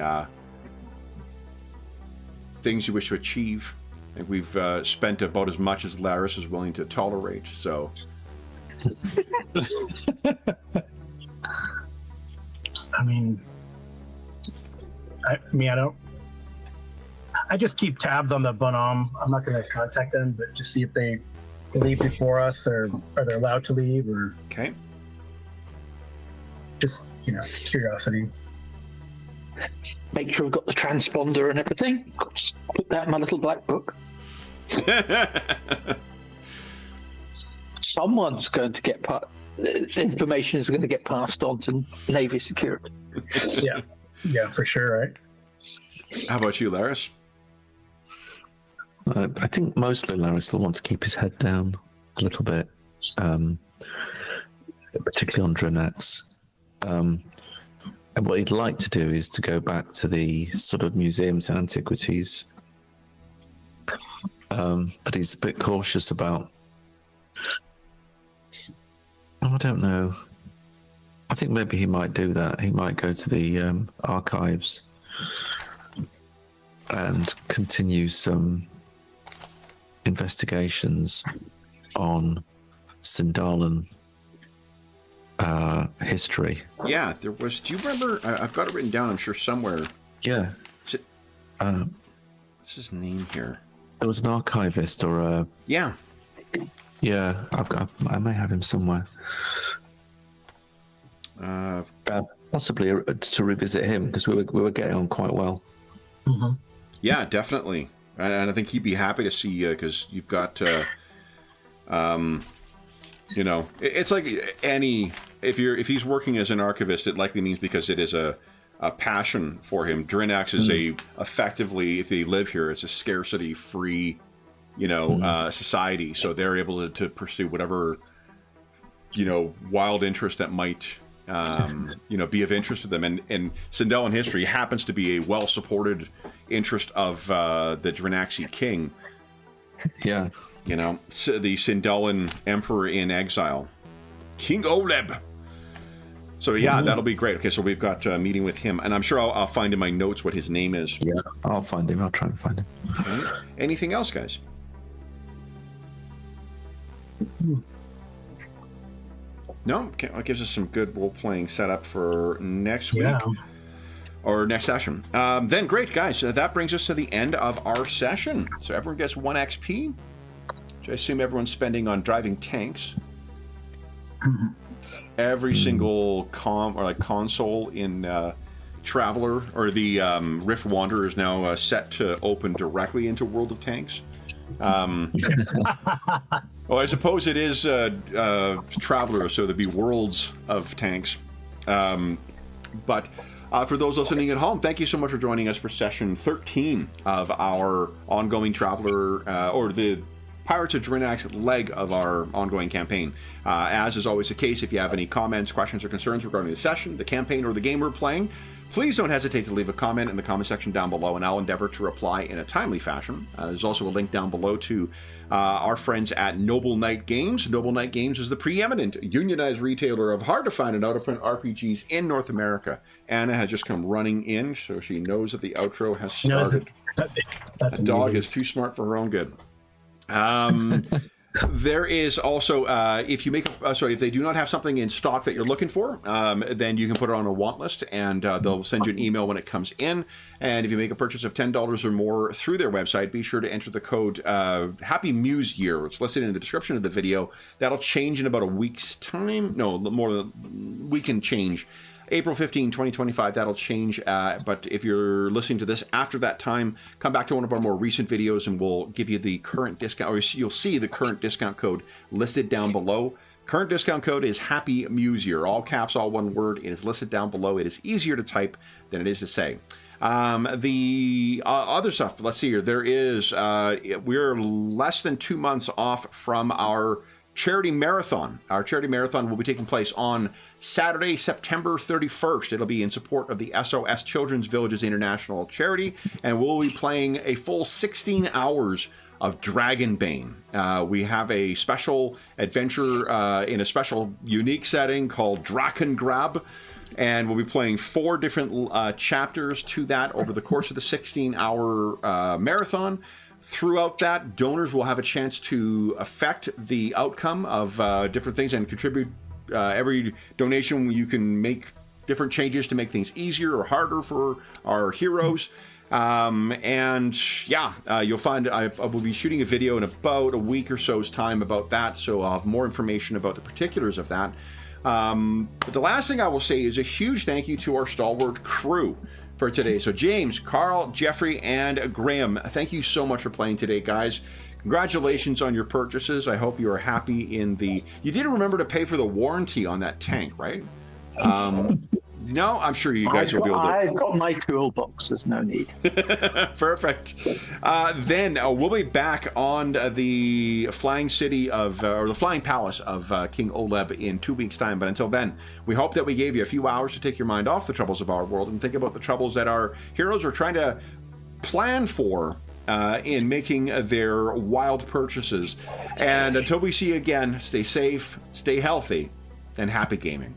S1: things you wish to achieve? I think we've spent about as much as Laris is willing to tolerate, so...
S3: I just keep tabs on the bonhomme. I'm not going to contact them, but just see if they leave before us, or are they allowed to leave, or
S1: Okay.
S3: just, curiosity.
S2: Make sure we've got the transponder and everything. Just put that in my little black book. Someone's going to get information is going to get passed on to Navy security.
S3: Yeah, for sure, right?
S1: How about you, Laris?
S5: I think mostly Larry still wants to keep his head down a little bit, particularly on Drinax. And what he'd like to do is to go back to the sort of museums and antiquities. But he's a bit cautious about... I don't know. I think maybe he might do that. He might go to the archives and continue some investigations on Sindalan history.
S1: Yeah, there was... Do you remember... I've got it written down, I'm sure, somewhere.
S5: Yeah.
S1: Is it- What's his name here?
S5: There was an archivist or a...
S1: Yeah.
S5: Yeah, I may have him somewhere. Possibly to revisit him, because we were getting on quite well.
S3: Mm-hmm.
S1: Yeah, definitely. And I think he'd be happy to see you, because you've got... it's like any... If he's working as an archivist, it likely means because it is a passion for him. Drinax is effectively, if they live here, it's a scarcity-free, society. So they're able to pursue whatever, wild interest that might, be of interest to them. And Sindalan history happens to be a well-supported interest of the Drinaxi king.
S5: Yeah.
S1: The Sindalan emperor in exile, King Oleb. So yeah, that'll be great. Okay, so we've got a meeting with him, and I'm sure I'll find in my notes what his name is.
S5: Yeah, I'll find him. I'll try and find him.
S1: Okay. Anything else, guys? No? Okay, well, it gives us some good role-playing setup for next week.
S3: Yeah.
S1: Or next session. Then great, guys. So that brings us to the end of our session. So everyone gets 1 XP, which I assume everyone's spending on driving tanks. Every single console in Traveler or the Rift Wanderer is now set to open directly into World of Tanks. Well, I suppose it is Traveler, so there'd be Worlds of Tanks. But For those listening at home, thank you so much for joining us for session 13 of our ongoing Traveler, or the Pirates of Drinax leg of our ongoing campaign. As is always the case, if you have any comments, questions, or concerns regarding the session, the campaign, or the game we're playing, please don't hesitate to leave a comment in the comment section down below, and I'll endeavor to reply in a timely fashion. There's also a link down below to our friends at Noble Knight Games. Noble Knight Games is the preeminent unionized retailer of hard-to-find and out-of-print RPGs in North America. Anna has just come running in, so she knows that the outro has started.
S3: That's
S1: the dog
S3: amazing.
S1: is too smart for her own good. There is also, if you make, if they do not have something in stock that you're looking for, then you can put it on a want list, and they'll send you an email when it comes in. And if you make a purchase of $10 or more through their website, be sure to enter the code Happy Muse Year. It's listed in the description of the video. That'll change in about a week's time. No, more than a week and change. April 15, 2025, that'll change. But if you're listening to this after that time, come back to one of our more recent videos and we'll give you the current discount, or you'll see the current discount code listed down below. Current discount code is Happy Muse Year. All caps, all one word. It is listed down below. It is easier to type than it is to say. The other stuff, let's see here. There is, we're less than 2 months off from our charity marathon. Our charity marathon will be taking place on Saturday, September 31st. It'll be in support of the SOS Children's Villages International Charity, and we'll be playing a full 16 hours of Dragonbane. We have a special adventure in a special unique setting called Drakengräb, and we'll be playing 4 different chapters to that over the course of the 16-hour marathon. Throughout that, donors will have a chance to affect the outcome of different things and contribute. Every donation, you can make different changes to make things easier or harder for our heroes. You'll find I will be shooting a video in about a week or so's time about that, so I'll have more information about the particulars of that. But the last thing I will say is a huge thank you to our stalwart crew for today. So James, Carl, Jeffrey, and Graham, thank you so much for playing today, guys. Congratulations on your purchases. I hope you are happy in the... You did remember to pay for the warranty on that tank, right? No, I'm sure you guys will be able to...
S2: I've got my toolbox. There's no need.
S1: Perfect. Then we'll be back on the Flying City of, or the Flying Palace of King Oleb in 2 weeks' time. But until then, we hope that we gave you a few hours to take your mind off the troubles of our world and think about the troubles that our heroes are trying to plan for in making their wild purchases. And until we see you again, stay safe, stay healthy, and happy gaming.